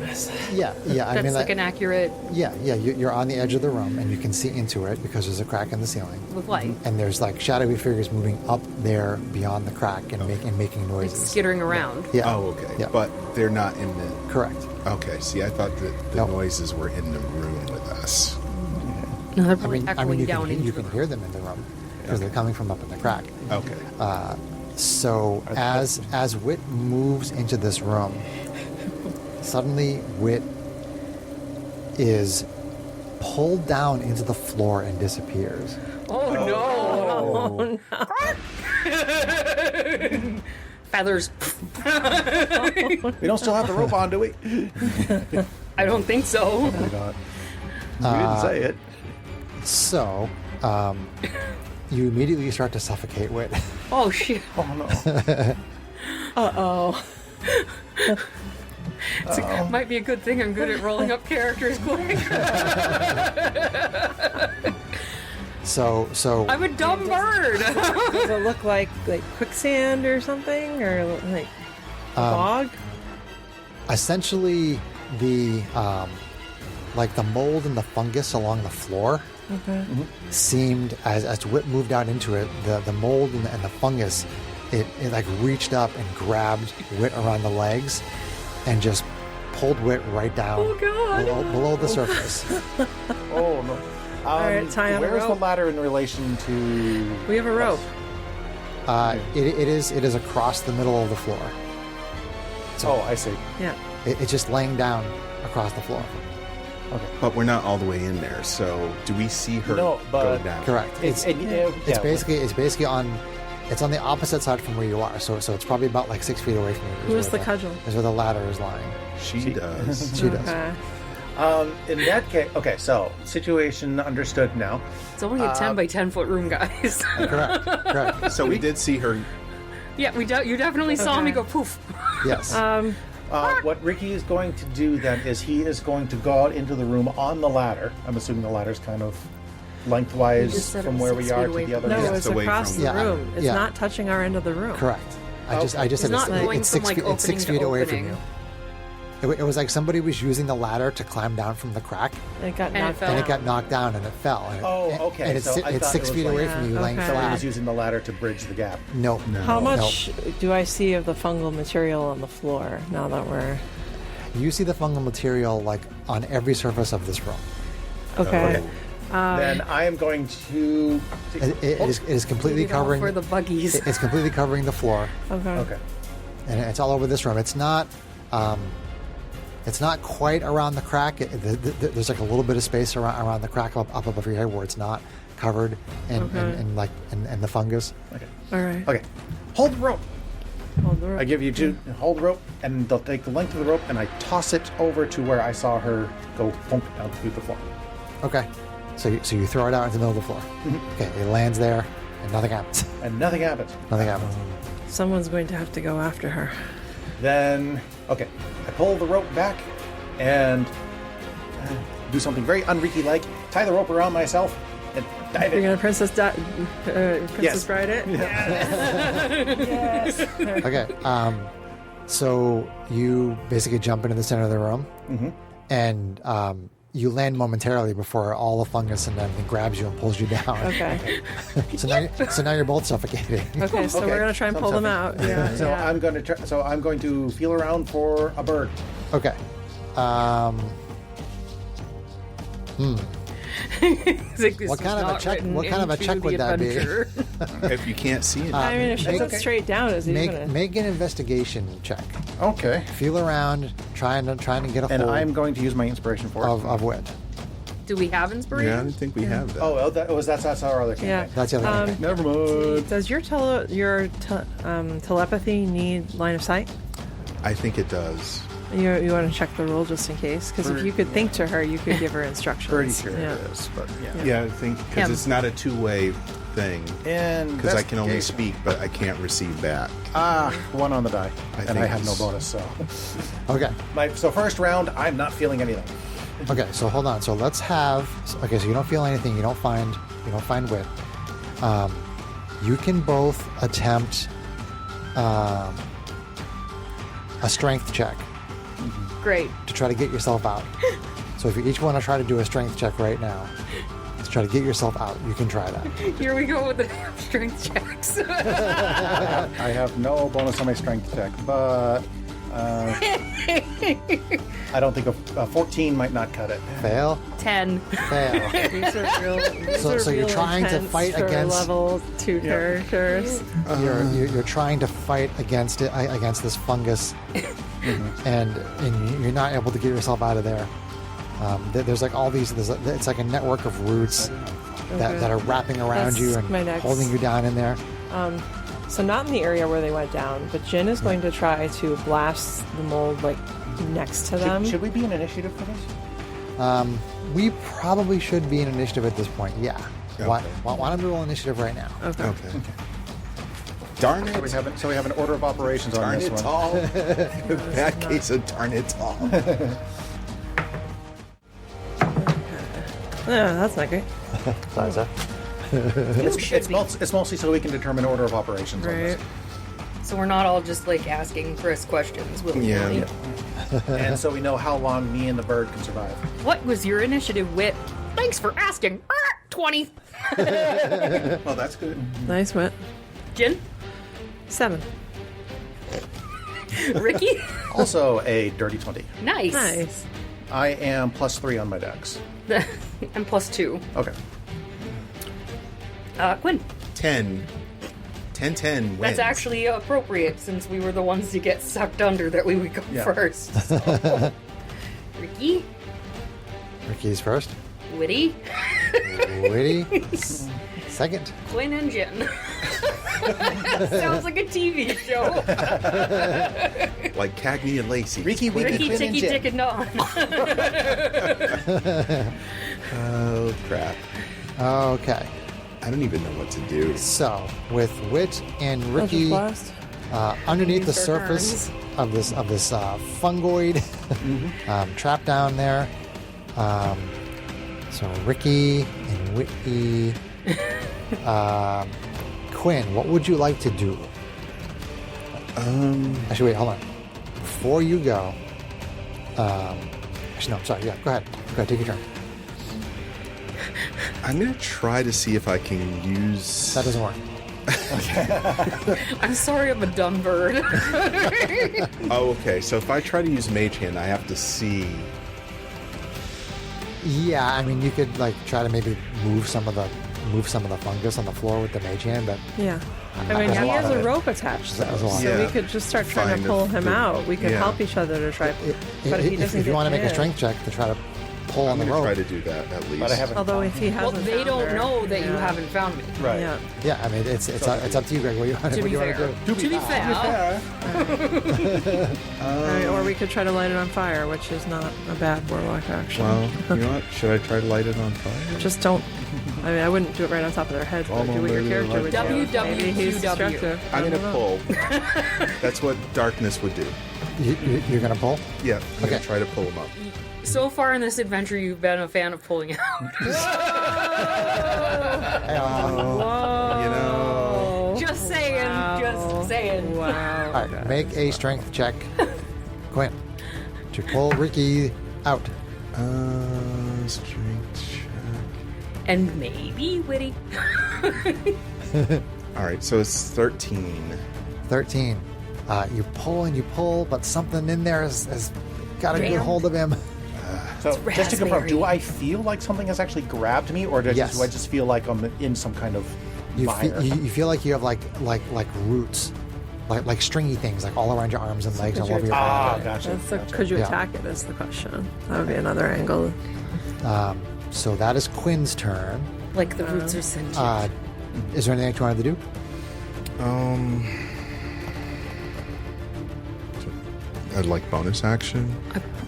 [SPEAKER 1] Yeah. I
[SPEAKER 3] That's
[SPEAKER 1] mean,
[SPEAKER 3] like an accurate
[SPEAKER 1] yeah. You're on the edge of the room and you can see into it because there's a crack in the ceiling.
[SPEAKER 3] with light,
[SPEAKER 1] And there's like shadowy figures moving up there beyond the crack and making
[SPEAKER 3] like
[SPEAKER 1] noises.
[SPEAKER 3] skittering around.
[SPEAKER 1] Yeah.
[SPEAKER 6] Oh, okay.
[SPEAKER 1] Yeah.
[SPEAKER 6] But they're not in the.
[SPEAKER 1] Correct.
[SPEAKER 6] Okay. See, I thought that the
[SPEAKER 1] Nope.
[SPEAKER 6] noises were in the room with us.
[SPEAKER 3] No, they're
[SPEAKER 1] I
[SPEAKER 3] probably
[SPEAKER 1] mean,
[SPEAKER 3] echoing
[SPEAKER 1] you
[SPEAKER 3] down
[SPEAKER 1] can
[SPEAKER 3] into
[SPEAKER 1] you can hear them in the room because they're coming from up in the crack.
[SPEAKER 6] Okay.
[SPEAKER 1] So as Wit moves into this room, suddenly Wit is pulled down into the floor and disappears.
[SPEAKER 3] Oh no! Feathers.
[SPEAKER 2] We don't still have the rope on, do we?
[SPEAKER 3] I don't think so.
[SPEAKER 2] We don't. We didn't say it.
[SPEAKER 1] So you immediately start to suffocate Wit.
[SPEAKER 3] Oh shit!
[SPEAKER 2] Oh no.
[SPEAKER 3] Might be a good thing I'm good at rolling up characters quick.
[SPEAKER 1] So
[SPEAKER 3] I'm a dumb bird.
[SPEAKER 4] Does it look like quicksand or something, or like a bog?
[SPEAKER 1] essentially the like the mold and the fungus along the floor
[SPEAKER 4] Okay.
[SPEAKER 1] seemed as Whit moved out into it, the mold and the fungus, it like reached up and grabbed Whit around the legs and just pulled Whit right down
[SPEAKER 3] Oh, God.
[SPEAKER 1] below the surface.
[SPEAKER 2] Oh no.
[SPEAKER 4] right, tie on a
[SPEAKER 2] where's the
[SPEAKER 4] rope.
[SPEAKER 2] ladder in relation to?
[SPEAKER 4] We have a rope.
[SPEAKER 1] It is across the middle of the floor.
[SPEAKER 2] Oh, I see.
[SPEAKER 4] Yeah.
[SPEAKER 1] It's just laying down across the floor.
[SPEAKER 6] But we're not all the way in there, so do we see her
[SPEAKER 2] No, but-
[SPEAKER 6] go down?
[SPEAKER 1] Correct.
[SPEAKER 2] It's
[SPEAKER 1] It's basically on the opposite side from where you are. So it's probably about like 6 feet away from you.
[SPEAKER 4] Who is
[SPEAKER 1] where
[SPEAKER 4] the cudgel?
[SPEAKER 1] Is where the ladder is lying.
[SPEAKER 6] She does.
[SPEAKER 1] She does.
[SPEAKER 4] Okay.
[SPEAKER 2] In that case, okay. So situation understood now.
[SPEAKER 3] It's only a 10 by 10 foot room, guys.
[SPEAKER 1] Correct.
[SPEAKER 6] So we did see her.
[SPEAKER 3] Yeah, you definitely saw me
[SPEAKER 4] Okay.
[SPEAKER 3] go poof.
[SPEAKER 1] Yes.
[SPEAKER 2] What Ricky is going to do then is he is going to go out into the room on the ladder. I'm assuming the ladder's kind of
[SPEAKER 3] You
[SPEAKER 2] lengthwise
[SPEAKER 3] just said it
[SPEAKER 2] from
[SPEAKER 3] was
[SPEAKER 2] where
[SPEAKER 3] 6
[SPEAKER 2] we
[SPEAKER 3] feet
[SPEAKER 2] are
[SPEAKER 3] away
[SPEAKER 2] to the
[SPEAKER 3] from
[SPEAKER 2] other.
[SPEAKER 4] No,
[SPEAKER 6] Yeah,
[SPEAKER 4] it's
[SPEAKER 6] it's away
[SPEAKER 4] across
[SPEAKER 6] from-
[SPEAKER 4] the
[SPEAKER 1] Yeah,
[SPEAKER 4] room. It's
[SPEAKER 1] yeah.
[SPEAKER 4] not touching our end of the room.
[SPEAKER 1] Correct. I just
[SPEAKER 3] It's
[SPEAKER 1] said
[SPEAKER 3] not going
[SPEAKER 1] it's
[SPEAKER 3] from,
[SPEAKER 1] 6
[SPEAKER 3] like,
[SPEAKER 1] feet. It's 6
[SPEAKER 3] opening
[SPEAKER 1] feet
[SPEAKER 3] to
[SPEAKER 1] away from
[SPEAKER 3] opening.
[SPEAKER 1] you. It was like somebody was using the ladder to climb down from the crack,
[SPEAKER 4] It got
[SPEAKER 3] And it
[SPEAKER 4] knocked
[SPEAKER 3] fell.
[SPEAKER 1] and
[SPEAKER 4] down.
[SPEAKER 1] it got knocked down and it fell. And
[SPEAKER 2] Okay,
[SPEAKER 1] And it's,
[SPEAKER 2] so I
[SPEAKER 1] it's
[SPEAKER 2] thought
[SPEAKER 1] 6
[SPEAKER 2] it was
[SPEAKER 1] feet
[SPEAKER 2] like-
[SPEAKER 1] away from you, laying
[SPEAKER 4] Okay.
[SPEAKER 2] Somebody was
[SPEAKER 1] flat.
[SPEAKER 2] using the ladder to bridge the gap.
[SPEAKER 1] No.
[SPEAKER 4] How
[SPEAKER 1] no.
[SPEAKER 4] much do I see of the fungal material on the floor now that we're
[SPEAKER 1] You see the fungal material like on every surface of this room.
[SPEAKER 4] okay?
[SPEAKER 2] Then I am going to.
[SPEAKER 1] It is completely
[SPEAKER 3] Leave it all
[SPEAKER 1] covering.
[SPEAKER 3] for the buggies.
[SPEAKER 1] It's completely covering the floor,
[SPEAKER 4] Okay.
[SPEAKER 2] Okay.
[SPEAKER 1] and it's all over this room. It's not quite around the crack. There's like a little bit of space around the crack up above your head where it's not covered in the fungus.
[SPEAKER 2] Okay.
[SPEAKER 4] All right.
[SPEAKER 2] Okay. Hold the rope.
[SPEAKER 4] Hold the rope.
[SPEAKER 2] I give you two. Hold the rope, and they'll take the length of the rope, and I toss it over to where I saw her go thump down through the floor.
[SPEAKER 1] Okay, so you throw it out into the middle of the floor. Okay, it lands there, and nothing happens.
[SPEAKER 2] And nothing happens.
[SPEAKER 1] Nothing happens.
[SPEAKER 4] Someone's going to have to go after her.
[SPEAKER 2] Then, okay, I pull the rope back and do something very un-Ricky-like. Tie the rope around myself and dive
[SPEAKER 4] You're
[SPEAKER 2] in.
[SPEAKER 4] gonna Princess
[SPEAKER 2] Yes.
[SPEAKER 4] Bride it? Yes.
[SPEAKER 1] Okay, so you basically jump into the center of the room, and you land momentarily before all the fungus and everything grabs you and pulls you down.
[SPEAKER 4] Okay.
[SPEAKER 1] So now you're both suffocating.
[SPEAKER 4] Okay, so we're gonna try and pull them out. Yeah.
[SPEAKER 2] So
[SPEAKER 4] yeah.
[SPEAKER 2] I'm going to try, so I'm going to feel around for a bird.
[SPEAKER 1] Okay.
[SPEAKER 3] It's like, this
[SPEAKER 1] What
[SPEAKER 3] was
[SPEAKER 1] kind of a
[SPEAKER 3] not
[SPEAKER 1] check-
[SPEAKER 3] written
[SPEAKER 1] what kind of a
[SPEAKER 3] into
[SPEAKER 1] check
[SPEAKER 3] the
[SPEAKER 1] would that be?
[SPEAKER 3] adventure.
[SPEAKER 5] If you can't see it,
[SPEAKER 4] I mean, if she
[SPEAKER 1] Make-
[SPEAKER 4] looks straight down, is he gonna?
[SPEAKER 1] Make an investigation check.
[SPEAKER 2] Okay.
[SPEAKER 1] Feel around, trying to get a
[SPEAKER 2] And
[SPEAKER 1] hold
[SPEAKER 2] I'm going to use my inspiration for it.
[SPEAKER 1] of wit.
[SPEAKER 3] Do we have
[SPEAKER 5] yeah, I
[SPEAKER 3] inspiration?
[SPEAKER 5] don't think we have that.
[SPEAKER 2] Oh, that's our other
[SPEAKER 4] Yeah.
[SPEAKER 2] campaign.
[SPEAKER 1] That's the other thing.
[SPEAKER 2] Never mind.
[SPEAKER 4] Does your telepathy need line of sight?
[SPEAKER 5] I think it does.
[SPEAKER 4] You want to check the rule just in case? Because if you could think to her, you could give her instructions.
[SPEAKER 2] Pretty sure
[SPEAKER 4] Yeah.
[SPEAKER 2] it is, but yeah.
[SPEAKER 5] Yeah, I think because
[SPEAKER 3] Him.
[SPEAKER 5] it's not a two-way thing.
[SPEAKER 2] And
[SPEAKER 5] Because I can only speak, but I can't receive back.
[SPEAKER 2] One on the die, and
[SPEAKER 5] think
[SPEAKER 2] I have no
[SPEAKER 5] it's-
[SPEAKER 2] bonus. So,
[SPEAKER 1] Okay.
[SPEAKER 2] so first round, I'm not feeling anything.
[SPEAKER 1] Okay, so hold on. So let's have. Okay, so you don't feel anything. You don't find wit. You can both attempt a strength check
[SPEAKER 3] Great.
[SPEAKER 1] to try to get yourself out. So if you each want to try to do a strength check right now to try to get yourself out, you can try that.
[SPEAKER 3] Here we go with the strength checks.
[SPEAKER 2] I have no bonus on my strength check, but I don't think a 14 might not cut it.
[SPEAKER 1] Fail.
[SPEAKER 3] 10.
[SPEAKER 1] Fail.
[SPEAKER 4] These are real. These
[SPEAKER 1] So-
[SPEAKER 4] are
[SPEAKER 1] so you're
[SPEAKER 4] real
[SPEAKER 1] trying to
[SPEAKER 4] intense
[SPEAKER 1] fight
[SPEAKER 4] for
[SPEAKER 1] against-
[SPEAKER 4] level 2 characters.
[SPEAKER 1] You're trying to fight against this fungus, and you're not able to get yourself out of there. There's like all these. It's like a network of roots that are wrapping around
[SPEAKER 4] That's
[SPEAKER 1] you and
[SPEAKER 4] my next-
[SPEAKER 1] holding you down in there.
[SPEAKER 4] So not in the area where they went down, but Jin is going to try to blast the mold like next to them.
[SPEAKER 2] Should we be in initiative for this?
[SPEAKER 1] We probably should be in initiative at this point. Yeah. Why don't we roll initiative right now?
[SPEAKER 4] Okay.
[SPEAKER 5] Okay. Darn it.
[SPEAKER 2] So we have an order of operations on
[SPEAKER 5] Darn
[SPEAKER 2] this
[SPEAKER 5] it
[SPEAKER 2] one.
[SPEAKER 5] all. That case of darn it all.
[SPEAKER 4] Yeah, that's not great.
[SPEAKER 1] Sorry, sir.
[SPEAKER 2] It's mostly so we can determine order of operations on
[SPEAKER 4] Right.
[SPEAKER 2] this.
[SPEAKER 3] So we're not all just like asking Chris questions.
[SPEAKER 5] Yeah.
[SPEAKER 2] And so we know how long me and the bird can survive.
[SPEAKER 3] What was your initiative wit? Thanks for asking. 20.
[SPEAKER 5] Oh, that's good.
[SPEAKER 4] Nice wit.
[SPEAKER 3] Jin?
[SPEAKER 4] 7.
[SPEAKER 3] Ricky?
[SPEAKER 2] Also a dirty 20.
[SPEAKER 3] Nice.
[SPEAKER 4] Nice.
[SPEAKER 2] I am +3 on my dex.
[SPEAKER 3] I'm +2.
[SPEAKER 2] Okay.
[SPEAKER 3] Quinn.
[SPEAKER 5] 10 wins.
[SPEAKER 3] That's actually appropriate since we were the ones to get sucked under that we would go
[SPEAKER 2] Yeah.
[SPEAKER 3] first. So. Ricky?
[SPEAKER 1] Ricky's first.
[SPEAKER 3] Witty?
[SPEAKER 1] Witty. Second.
[SPEAKER 3] Quinn and Jin. Sounds like a TV show.
[SPEAKER 5] like Cagney and Lacey.
[SPEAKER 2] Ricky,
[SPEAKER 3] Ricky, Ticky, Dick, and Dawn.
[SPEAKER 5] Oh, crap.
[SPEAKER 1] Okay.
[SPEAKER 5] I don't even know what to do.
[SPEAKER 1] So with Wit and
[SPEAKER 4] Eldritch
[SPEAKER 1] Ricky
[SPEAKER 4] Blast.
[SPEAKER 1] underneath the
[SPEAKER 3] Use our
[SPEAKER 1] surface of this fungoid trapped down there. So Ricky and Whitney, Quinn, what would you like to do? Actually, wait, hold on. Before you go, actually, no, sorry. Yeah, go ahead. Take your turn.
[SPEAKER 5] I'm going to try to see if I can use...
[SPEAKER 1] That doesn't work.
[SPEAKER 3] I'm sorry I'm a dumb bird.
[SPEAKER 5] Oh, okay. So if I try to use Mage Hand, I have to see...
[SPEAKER 1] Yeah, I mean, you could like try to maybe move some of the fungus on the floor with the mage hand, but
[SPEAKER 4] Yeah. I
[SPEAKER 1] There's
[SPEAKER 4] mean,
[SPEAKER 1] a
[SPEAKER 4] he
[SPEAKER 1] lot
[SPEAKER 4] has
[SPEAKER 1] of
[SPEAKER 4] a
[SPEAKER 1] it.
[SPEAKER 4] rope attached, though,
[SPEAKER 1] There's a lot
[SPEAKER 4] so
[SPEAKER 5] of
[SPEAKER 4] we
[SPEAKER 5] it.
[SPEAKER 4] could just start trying
[SPEAKER 5] Find
[SPEAKER 4] to pull
[SPEAKER 5] the-
[SPEAKER 4] him out. We could
[SPEAKER 5] yeah.
[SPEAKER 4] help each other to try. But if he doesn't
[SPEAKER 1] if you
[SPEAKER 4] get
[SPEAKER 1] want to make a
[SPEAKER 4] hit-
[SPEAKER 1] strength check to try to pull
[SPEAKER 5] I'm
[SPEAKER 1] on the
[SPEAKER 5] going to try
[SPEAKER 1] rope,
[SPEAKER 5] to do that, at least.
[SPEAKER 2] But I haven't.
[SPEAKER 4] Although if he
[SPEAKER 3] well,
[SPEAKER 4] hasn't,
[SPEAKER 3] they
[SPEAKER 4] found
[SPEAKER 3] don't
[SPEAKER 4] her-
[SPEAKER 3] know that you
[SPEAKER 4] yeah.
[SPEAKER 3] haven't found me.
[SPEAKER 2] Right.
[SPEAKER 4] Yeah.
[SPEAKER 1] yeah, I mean, it's up to you, Greg. What you want
[SPEAKER 3] To
[SPEAKER 1] to
[SPEAKER 3] be
[SPEAKER 1] do?
[SPEAKER 3] fair. To be fair.
[SPEAKER 4] Or we could try to light it on fire, which is not a bad warlock action.
[SPEAKER 5] Well, you know what? Should I try to light it on fire?
[SPEAKER 4] Just don't. I mean, I wouldn't do it right on top of their heads. But
[SPEAKER 5] Come
[SPEAKER 4] do
[SPEAKER 5] on,
[SPEAKER 4] what your
[SPEAKER 5] baby,
[SPEAKER 4] character
[SPEAKER 5] light
[SPEAKER 4] would
[SPEAKER 5] it
[SPEAKER 4] do.
[SPEAKER 3] on.
[SPEAKER 4] Maybe he's
[SPEAKER 3] WWW.
[SPEAKER 4] destructive. I
[SPEAKER 5] I'm
[SPEAKER 4] don't
[SPEAKER 5] going to
[SPEAKER 4] know.
[SPEAKER 5] pull. That's what darkness would do.
[SPEAKER 1] You're gonna pull.
[SPEAKER 5] Yeah, I'm going
[SPEAKER 1] Okay.
[SPEAKER 5] to try to pull him up.
[SPEAKER 3] So far in this adventure, you've been a fan of pulling out.
[SPEAKER 5] You know...
[SPEAKER 3] Just saying. Just saying.
[SPEAKER 4] Wow.
[SPEAKER 1] All right, make a strength check, Quinn, to pull Ricky out.
[SPEAKER 6] Strength check.
[SPEAKER 3] And maybe witty.
[SPEAKER 6] All right, so it's 13.
[SPEAKER 1] 13. You pull and you pull, but something in there has got a good
[SPEAKER 3] Jammed.
[SPEAKER 1] hold of him.
[SPEAKER 2] So just to confirm,
[SPEAKER 3] raspberry.
[SPEAKER 2] do I feel like something has actually grabbed me, or
[SPEAKER 1] Yes.
[SPEAKER 2] do I just feel like I'm in some kind of
[SPEAKER 1] You
[SPEAKER 2] fire?
[SPEAKER 1] you feel like you have like roots, like stringy things, like all around your arms and legs, all over your body.
[SPEAKER 2] Gotcha.
[SPEAKER 4] Could you
[SPEAKER 1] Yeah.
[SPEAKER 4] attack it is the question. That would be another angle.
[SPEAKER 1] So that is Quinn's turn.
[SPEAKER 3] Like the roots are sentient.
[SPEAKER 1] Is there anything that you wanted to do?
[SPEAKER 6] I'd like bonus action.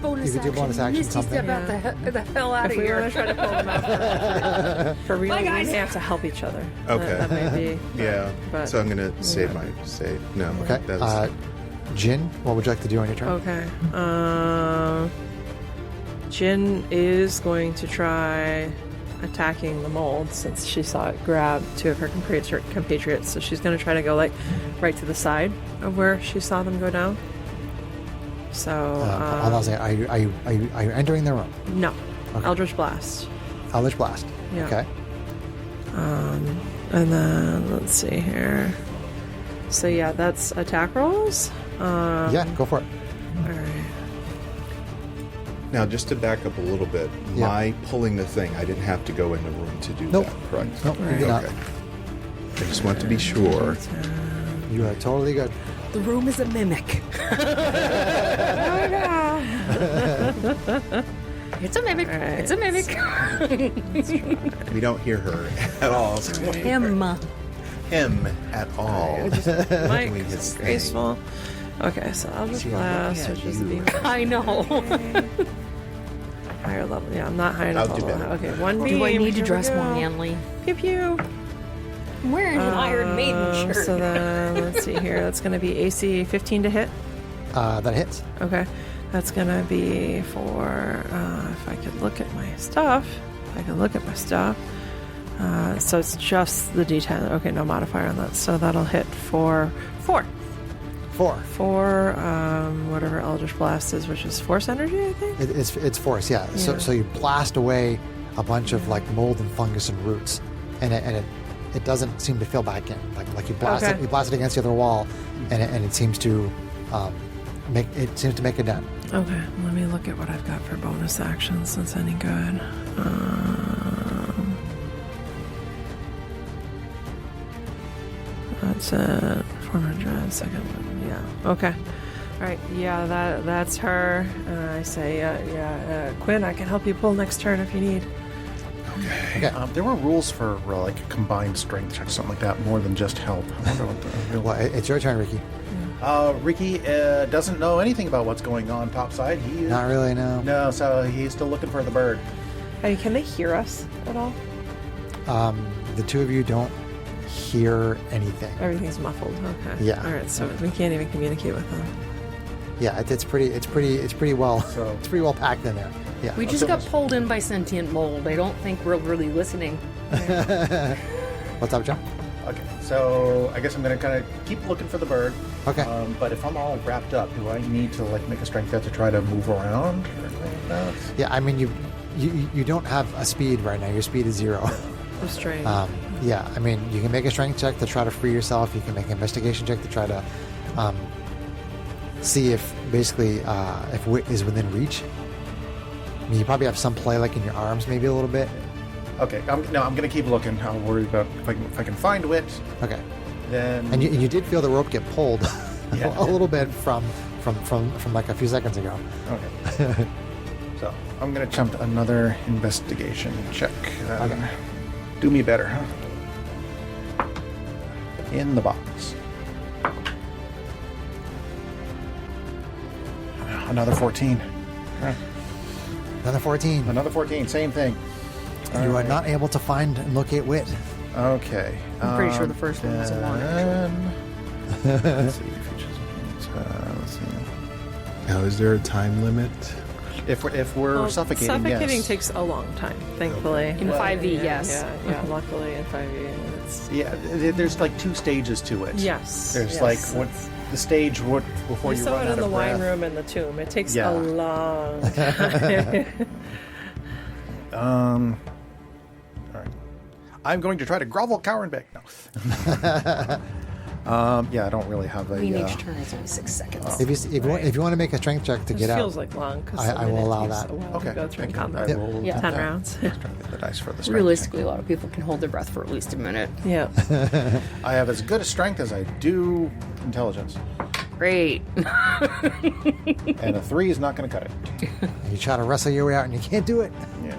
[SPEAKER 3] bonus
[SPEAKER 1] you could do
[SPEAKER 3] action.
[SPEAKER 1] bonus action
[SPEAKER 3] Misty
[SPEAKER 1] something.
[SPEAKER 3] step out the hell out
[SPEAKER 4] If
[SPEAKER 3] of
[SPEAKER 4] we
[SPEAKER 3] here.
[SPEAKER 4] want to try to pull them out for real,
[SPEAKER 3] Bye,
[SPEAKER 4] we
[SPEAKER 3] guys.
[SPEAKER 4] may have to help each other.
[SPEAKER 6] Okay.
[SPEAKER 4] That may be.
[SPEAKER 6] Yeah.
[SPEAKER 4] But-
[SPEAKER 6] So I'm gonna save my save. No.
[SPEAKER 1] Okay.
[SPEAKER 6] That's,
[SPEAKER 1] Jin, what would you like to do on your turn?
[SPEAKER 4] Okay. Jin is going to try attacking the mold since she saw it grab two of her compatriots. So she's going to try to go like right to the side of where she saw them go down. So
[SPEAKER 1] Hold on a second. Are you entering the room?
[SPEAKER 4] no,
[SPEAKER 1] Okay.
[SPEAKER 4] Eldritch Blast.
[SPEAKER 1] Eldritch Blast.
[SPEAKER 4] Yeah.
[SPEAKER 1] Okay.
[SPEAKER 4] And then let's see here. So yeah, that's attack rolls.
[SPEAKER 1] Yeah, go for it.
[SPEAKER 4] All right.
[SPEAKER 6] now, just to back up a little bit,
[SPEAKER 1] Yeah.
[SPEAKER 6] my pulling the thing, I didn't have to go in the room to do
[SPEAKER 1] Nope.
[SPEAKER 6] that, correct?
[SPEAKER 1] Nope, you
[SPEAKER 6] Okay.
[SPEAKER 1] did not.
[SPEAKER 6] I just want to be sure.
[SPEAKER 1] You are totally good.
[SPEAKER 3] The room is a mimic. It's a mimic.
[SPEAKER 4] All right.
[SPEAKER 3] It's a mimic.
[SPEAKER 6] We don't hear her at all.
[SPEAKER 3] Him.
[SPEAKER 6] Him at all.
[SPEAKER 4] Mike,
[SPEAKER 6] Doing his
[SPEAKER 4] so
[SPEAKER 6] thing.
[SPEAKER 4] graceful. Okay, so Eldritch
[SPEAKER 6] See, I'm
[SPEAKER 4] Blast,
[SPEAKER 6] looking
[SPEAKER 4] which
[SPEAKER 6] at
[SPEAKER 4] is the
[SPEAKER 6] you.
[SPEAKER 3] I know.
[SPEAKER 4] higher level. Yeah, I'm not high enough
[SPEAKER 6] I'll do
[SPEAKER 4] level.
[SPEAKER 6] better.
[SPEAKER 4] Okay, one beam.
[SPEAKER 3] Do I need to
[SPEAKER 4] here we
[SPEAKER 3] dress more
[SPEAKER 4] go.
[SPEAKER 3] manly?
[SPEAKER 4] Pew pew.
[SPEAKER 3] I'm wearing an Iron Maiden shirt.
[SPEAKER 4] So then, let's see here. That's going to be AC 15 to hit.
[SPEAKER 1] That hits.
[SPEAKER 4] Okay. That's going to be for, if I could look at my stuff. So it's just the D10. Okay, no modifier on that. So that'll hit for 4.
[SPEAKER 1] 4.
[SPEAKER 4] Whatever Eldritch Blast is, which is Force Energy, I think?
[SPEAKER 1] It's force, yeah.
[SPEAKER 4] Yeah.
[SPEAKER 1] So you blast away a bunch of like mold and fungus and roots, and it doesn't seem to fill back in. Like you blast
[SPEAKER 4] Okay.
[SPEAKER 1] it against the other wall, and it seems to make a dent.
[SPEAKER 4] Okay, let me look at what I've got for bonus actions since any good. That's it. 400, second one. Yeah. Okay. All right. Yeah, that's her. I say, Quinn, I can help you pull next turn if you need.
[SPEAKER 1] Okay.
[SPEAKER 2] There were rules for like a combined strength check, something like that, more than just help. I wonder what the real.
[SPEAKER 1] Well, it's your turn, Ricky.
[SPEAKER 2] Ricky doesn't know anything about what's going on topside. He
[SPEAKER 1] Not really, no.
[SPEAKER 2] No, so he's still looking for the bird.
[SPEAKER 4] Hey, can they hear us at all?
[SPEAKER 1] The two of you don't hear anything.
[SPEAKER 4] Everything's muffled. Okay.
[SPEAKER 1] Yeah.
[SPEAKER 4] All right. So we can't even communicate with them.
[SPEAKER 1] Yeah, it's pretty well
[SPEAKER 2] So-
[SPEAKER 1] it's pretty well packed in there. Yeah.
[SPEAKER 3] We just got pulled in by sentient mold. I don't think we're really listening.
[SPEAKER 1] What's up, John?
[SPEAKER 2] Okay, so I guess I'm gonna kind of keep looking for the bird.
[SPEAKER 1] Okay.
[SPEAKER 2] But if I'm all wrapped up, do I need to like make a strength check to try to move around or anything like that?
[SPEAKER 1] Yeah, I mean you don't have a speed right now. Your speed is 0.
[SPEAKER 4] Restrained.
[SPEAKER 1] Yeah, I mean you can make a strength check to try to free yourself. You can make an investigation check to try to see if basically if wit is within reach. I mean, you probably have some play like in your arms, maybe a little bit.
[SPEAKER 2] Okay, I'm gonna keep looking. I'll worry about if I can find wit.
[SPEAKER 1] Okay.
[SPEAKER 2] Then
[SPEAKER 1] And you did feel the rope get pulled
[SPEAKER 2] Yeah.
[SPEAKER 1] a little bit from like a few seconds ago.
[SPEAKER 2] Okay. So I'm gonna attempt another investigation check.
[SPEAKER 1] Okay.
[SPEAKER 2] Do me better, huh? In the box. Another 14.
[SPEAKER 1] Another 14.
[SPEAKER 2] Another 14. Same thing.
[SPEAKER 1] You are not able to find and locate wit.
[SPEAKER 2] Okay.
[SPEAKER 3] I'm pretty sure the first one was a long
[SPEAKER 2] Let's see. Let's see.
[SPEAKER 6] Now, is there a time limit?
[SPEAKER 2] If we're
[SPEAKER 4] Well,
[SPEAKER 2] suffocating,
[SPEAKER 4] suffocating
[SPEAKER 2] yes.
[SPEAKER 4] takes a long time, thankfully.
[SPEAKER 3] In 5e, yes.
[SPEAKER 4] Yeah, luckily in 5e. It's,
[SPEAKER 2] Yeah, there's like 2 stages to it.
[SPEAKER 4] yes.
[SPEAKER 2] There's
[SPEAKER 4] yes.
[SPEAKER 2] like what the stage before
[SPEAKER 4] You
[SPEAKER 2] you
[SPEAKER 4] saw
[SPEAKER 2] run
[SPEAKER 4] it
[SPEAKER 2] out
[SPEAKER 4] in the
[SPEAKER 2] of
[SPEAKER 4] wine
[SPEAKER 2] breath.
[SPEAKER 4] room and the tomb. It takes
[SPEAKER 2] Yeah.
[SPEAKER 4] a long time.
[SPEAKER 2] All right. I'm going to try to grovel, cower, and beg. No. Yeah, I don't really have a.
[SPEAKER 3] I mean, each turn is only 6 seconds.
[SPEAKER 1] If you want to make a strength check to
[SPEAKER 4] It
[SPEAKER 1] get out,
[SPEAKER 4] feels like long because
[SPEAKER 1] I will allow that.
[SPEAKER 2] Okay.
[SPEAKER 4] Go through
[SPEAKER 2] Thank you.
[SPEAKER 4] combat.
[SPEAKER 2] I will
[SPEAKER 3] Yeah.
[SPEAKER 4] 10 rounds.
[SPEAKER 2] try to get the dice for the strength
[SPEAKER 3] Realistically, a lot of people can hold their breath for at least a minute.
[SPEAKER 4] Yeah.
[SPEAKER 2] check. I have as good a strength as I do intelligence,
[SPEAKER 3] Great.
[SPEAKER 2] and a 3 is not going to cut it.
[SPEAKER 1] you try to wrestle your way out and you can't do it.
[SPEAKER 2] Yeah.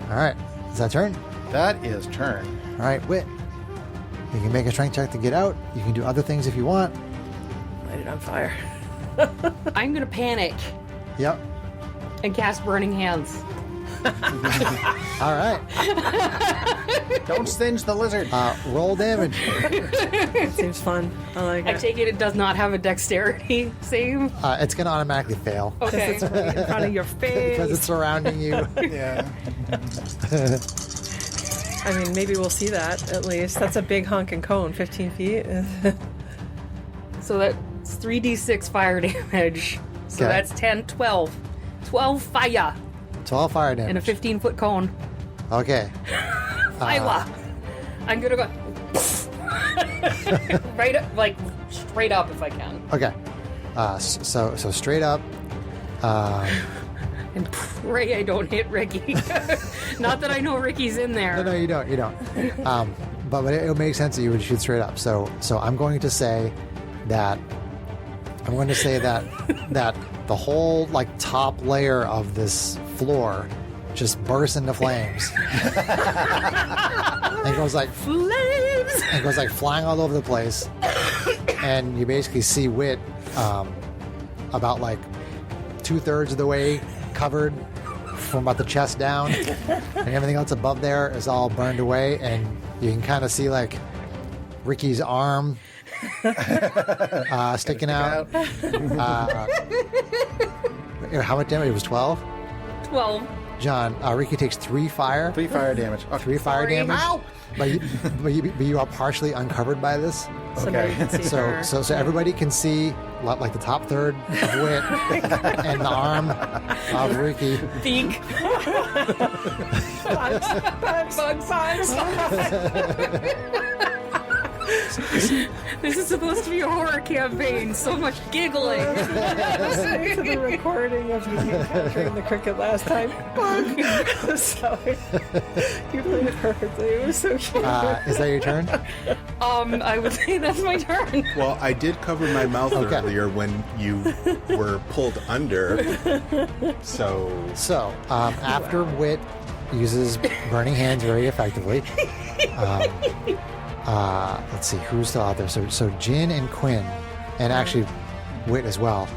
[SPEAKER 1] All right, is that turn?
[SPEAKER 2] That is turn.
[SPEAKER 1] All right, Wit. You can make a strength check to get out. You can do other things if you want.
[SPEAKER 4] Light it on fire.
[SPEAKER 3] I'm going to panic
[SPEAKER 1] Yep.
[SPEAKER 3] and cast Burning Hands.
[SPEAKER 1] All right.
[SPEAKER 2] Don't singe the lizard.
[SPEAKER 1] Roll damage.
[SPEAKER 4] Seems fun. I like
[SPEAKER 3] I
[SPEAKER 4] it.
[SPEAKER 3] take it does not have a dexterity save.
[SPEAKER 1] It's going to automatically fail
[SPEAKER 3] Okay.
[SPEAKER 4] It's right in front of your face.
[SPEAKER 1] because it's surrounding you.
[SPEAKER 2] Yeah.
[SPEAKER 4] I mean, maybe we'll see that at least. That's a big honking cone, 15 feet.
[SPEAKER 3] So that's 3d6 fire damage. So
[SPEAKER 1] Okay.
[SPEAKER 3] that's 10, 12. 12 fire
[SPEAKER 1] 12 fire
[SPEAKER 3] in a
[SPEAKER 1] damage.
[SPEAKER 3] 15-foot cone.
[SPEAKER 1] Okay.
[SPEAKER 3] Fire. I'm gonna go right up, like straight up if I can,
[SPEAKER 1] Okay. So straight up.
[SPEAKER 3] and pray I don't hit Ricky. Not that I know Ricky's in there.
[SPEAKER 1] No, you don't. You don't. But it makes sense that you would shoot straight up. So I'm going to say that that the whole like top layer of this floor just bursts into flames and goes like
[SPEAKER 3] Flames.
[SPEAKER 1] and goes like flying all over the place. And you basically see Wit about like 2/3 of the way covered from about the chest down, and everything else above there is all burned away, and you can kind of see like Ricky's arm sticking out. How much damage? It was 12.
[SPEAKER 3] 12.
[SPEAKER 1] John, Ricky takes 3 fire.
[SPEAKER 2] 3 fire damage. Okay.
[SPEAKER 1] 3 fire
[SPEAKER 3] Sorry.
[SPEAKER 1] damage.
[SPEAKER 3] Ow!
[SPEAKER 1] But you are partially uncovered by this.
[SPEAKER 4] So now you can see her.
[SPEAKER 1] So everybody can see like the top third of Wit and the arm of Ricky.
[SPEAKER 3] Think. This is supposed to be a horror campaign. So much giggling.
[SPEAKER 4] Listening to the recording of you encountering the cricket last time. So you played it perfectly. It was so cute.
[SPEAKER 1] Is that your turn?
[SPEAKER 3] I would say that's my turn.
[SPEAKER 5] Well, I did cover my mouth
[SPEAKER 1] Okay.
[SPEAKER 5] earlier when you were pulled under. So
[SPEAKER 1] After Wit uses Burning Hands very effectively, let's see who's still out there. So Jin and Quinn, and actually Wit as well.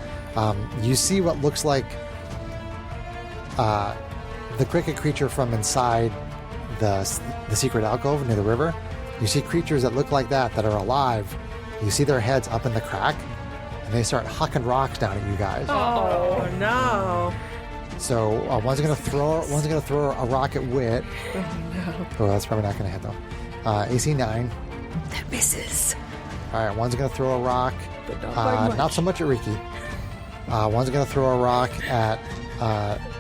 [SPEAKER 1] You see what looks like the cricket creature from inside the secret alcove near the river. You see creatures that look like that are alive. You see their heads up in the crack, and they start hucking rocks down at you guys.
[SPEAKER 4] Oh no!
[SPEAKER 1] So one's gonna throw a rock at Wit. Oh, that's probably not gonna hit though. AC 9.
[SPEAKER 3] That misses.
[SPEAKER 1] All right, one's gonna throw a rock.
[SPEAKER 3] But not by much.
[SPEAKER 1] Not so much at Ricky. One's gonna throw a rock at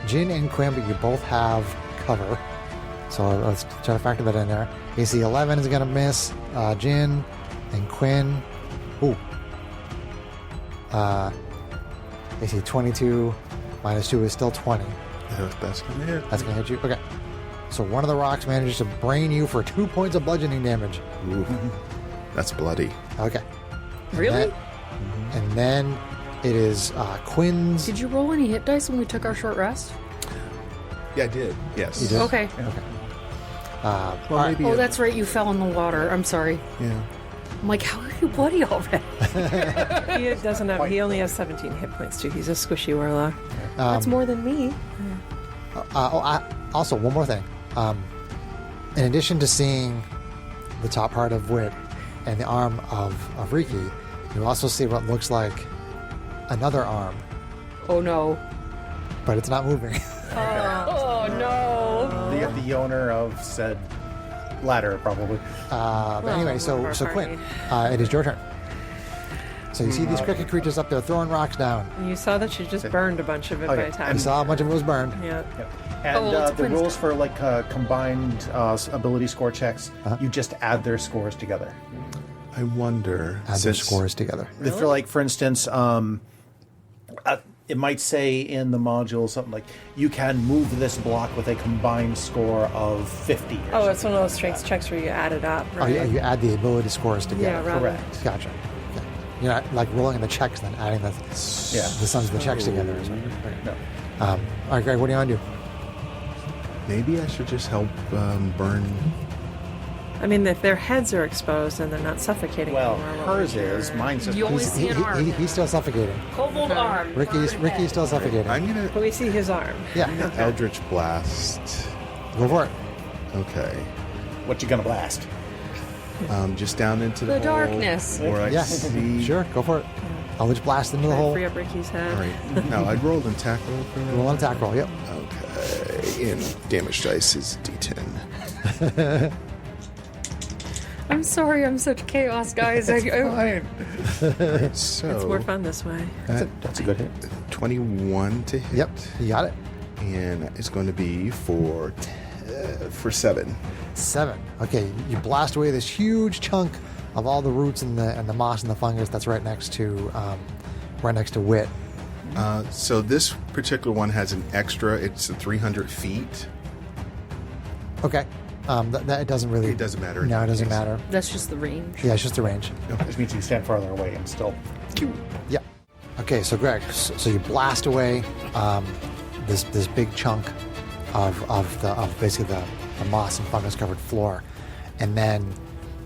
[SPEAKER 1] Jin and Quinn, but you both have cover. So let's try to factor that in there. AC 11 is gonna miss Jin and Quinn. Ooh. AC 22 minus 2 is still 20.
[SPEAKER 5] that's gonna hit.
[SPEAKER 1] That's gonna hit you. Okay. So one of the rocks manages to brain you for 2 points of bludgeoning damage.
[SPEAKER 5] Ooh, that's bloody.
[SPEAKER 1] Okay.
[SPEAKER 3] Really?
[SPEAKER 1] And then it is Quinn's.
[SPEAKER 3] Did you roll any hit dice when we took our short rest?
[SPEAKER 5] Yeah, I did. Yes.
[SPEAKER 1] You did?
[SPEAKER 3] Okay.
[SPEAKER 5] Well, maybe.
[SPEAKER 3] Oh, that's right. You fell in the water. I'm sorry.
[SPEAKER 5] Yeah.
[SPEAKER 3] I'm like, how are you bloody already?
[SPEAKER 4] He doesn't have. He only has 17 hit points too. He's a squishy warlock.
[SPEAKER 3] That's more than me.
[SPEAKER 1] Also, one more thing. In addition to seeing the top part of Wit and the arm of Riki, you also see what looks like another arm,
[SPEAKER 3] Oh no.
[SPEAKER 1] but it's not moving.
[SPEAKER 3] Oh no.
[SPEAKER 2] The owner of said ladder, probably.
[SPEAKER 1] But anyway, so
[SPEAKER 4] our
[SPEAKER 1] Quinn,
[SPEAKER 4] party.
[SPEAKER 1] it is your turn. So you see these cricket creatures up there throwing rocks down.
[SPEAKER 4] And you saw that she just burned a bunch of it
[SPEAKER 2] Oh,
[SPEAKER 4] by
[SPEAKER 2] yeah.
[SPEAKER 4] the time.
[SPEAKER 1] You saw a bunch of it was burned.
[SPEAKER 4] Yeah.
[SPEAKER 2] And
[SPEAKER 3] Oh, well, it's
[SPEAKER 2] the
[SPEAKER 3] Quinn's
[SPEAKER 2] rules
[SPEAKER 3] turn.
[SPEAKER 2] for like combined ability score checks, you just add their scores together.
[SPEAKER 5] I wonder.
[SPEAKER 1] Add their scores together.
[SPEAKER 2] For like, for instance, it might say in the module something like you can move this block with a combined score of 50. Or
[SPEAKER 4] Oh, it's
[SPEAKER 2] something
[SPEAKER 4] one of those
[SPEAKER 2] like
[SPEAKER 4] strengths
[SPEAKER 2] that.
[SPEAKER 4] checks where you add it up,
[SPEAKER 1] Oh,
[SPEAKER 4] right?
[SPEAKER 1] yeah, you add the ability scores together.
[SPEAKER 4] Yeah, rather.
[SPEAKER 2] Correct.
[SPEAKER 1] Gotcha. Okay. You're not like rolling the checks and then adding the sums of the checks together or something. Okay.
[SPEAKER 2] No.
[SPEAKER 1] All right, Greg, what do you want to do?
[SPEAKER 5] Maybe I should just help burn.
[SPEAKER 4] I mean, if their heads are exposed and they're not suffocating
[SPEAKER 2] Well,
[SPEAKER 4] anymore, what
[SPEAKER 2] hers
[SPEAKER 4] would you-
[SPEAKER 2] is. Mine's just.
[SPEAKER 3] You only see an arm.
[SPEAKER 1] He's still suffocating.
[SPEAKER 3] Kobold arm.
[SPEAKER 1] Ricky's still suffocating.
[SPEAKER 5] I'm gonna
[SPEAKER 4] But we see his arm.
[SPEAKER 1] Yeah,
[SPEAKER 5] Eldritch Blast.
[SPEAKER 1] go for it.
[SPEAKER 5] Okay.
[SPEAKER 2] What you gonna blast?
[SPEAKER 5] Just down into the
[SPEAKER 3] The
[SPEAKER 5] hole
[SPEAKER 3] darkness.
[SPEAKER 5] Where I
[SPEAKER 1] Yeah,
[SPEAKER 5] see.
[SPEAKER 1] sure, go for it. Eldritch blast into the hole.
[SPEAKER 4] Free up Ricky's head.
[SPEAKER 5] All right. Now I'd roll an attack roll for that.
[SPEAKER 1] Roll an attack roll. Yep.
[SPEAKER 5] Okay. And damage dice is D10.
[SPEAKER 3] I'm sorry, I'm such chaos, guys.
[SPEAKER 5] So
[SPEAKER 4] It's more fun this way.
[SPEAKER 2] That's a good hit.
[SPEAKER 5] 21 to hit.
[SPEAKER 1] Yep. You got it.
[SPEAKER 5] And it's going to be for 7.
[SPEAKER 1] 7. Okay, you blast away this huge chunk of all the roots and the moss and the fungus that's right next to Wit.
[SPEAKER 5] So this particular one has an extra. It's 300 feet.
[SPEAKER 1] Okay. That it doesn't really.
[SPEAKER 5] It doesn't matter.
[SPEAKER 1] No, it doesn't matter.
[SPEAKER 3] That's just the range.
[SPEAKER 1] Yeah, it's just the range.
[SPEAKER 2] Which means you can stand farther away and still.
[SPEAKER 1] Yeah. Okay, so Greg, so you blast away this big chunk of basically the moss and fungus covered floor, and then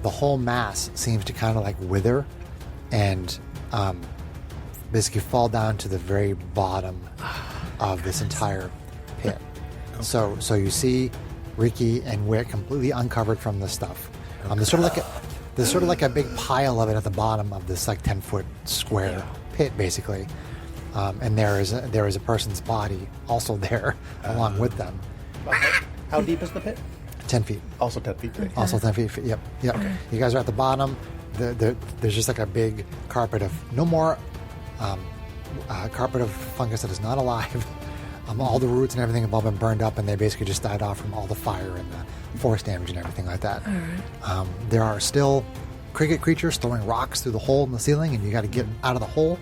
[SPEAKER 1] the whole mass seems to kind of like wither and basically fall down to the very bottom of this entire pit. So you see Ricky and Wit completely uncovered from this stuff. There's sort of like a big pile of it at the bottom of this like 10-foot square pit, basically. And there is a person's body also there along with them.
[SPEAKER 2] How deep is the pit?
[SPEAKER 1] 10 feet.
[SPEAKER 2] Also 10 feet. Right?
[SPEAKER 1] Also 10 feet. Yep. You guys are at the bottom. There's just like a big carpet of carpet of fungus that is not alive. All the roots and everything have all been burned up, and they basically just died off from all the fire and the force damage and everything like that. There are still cricket creatures throwing rocks through the hole in the ceiling, and you got to get out of the hole.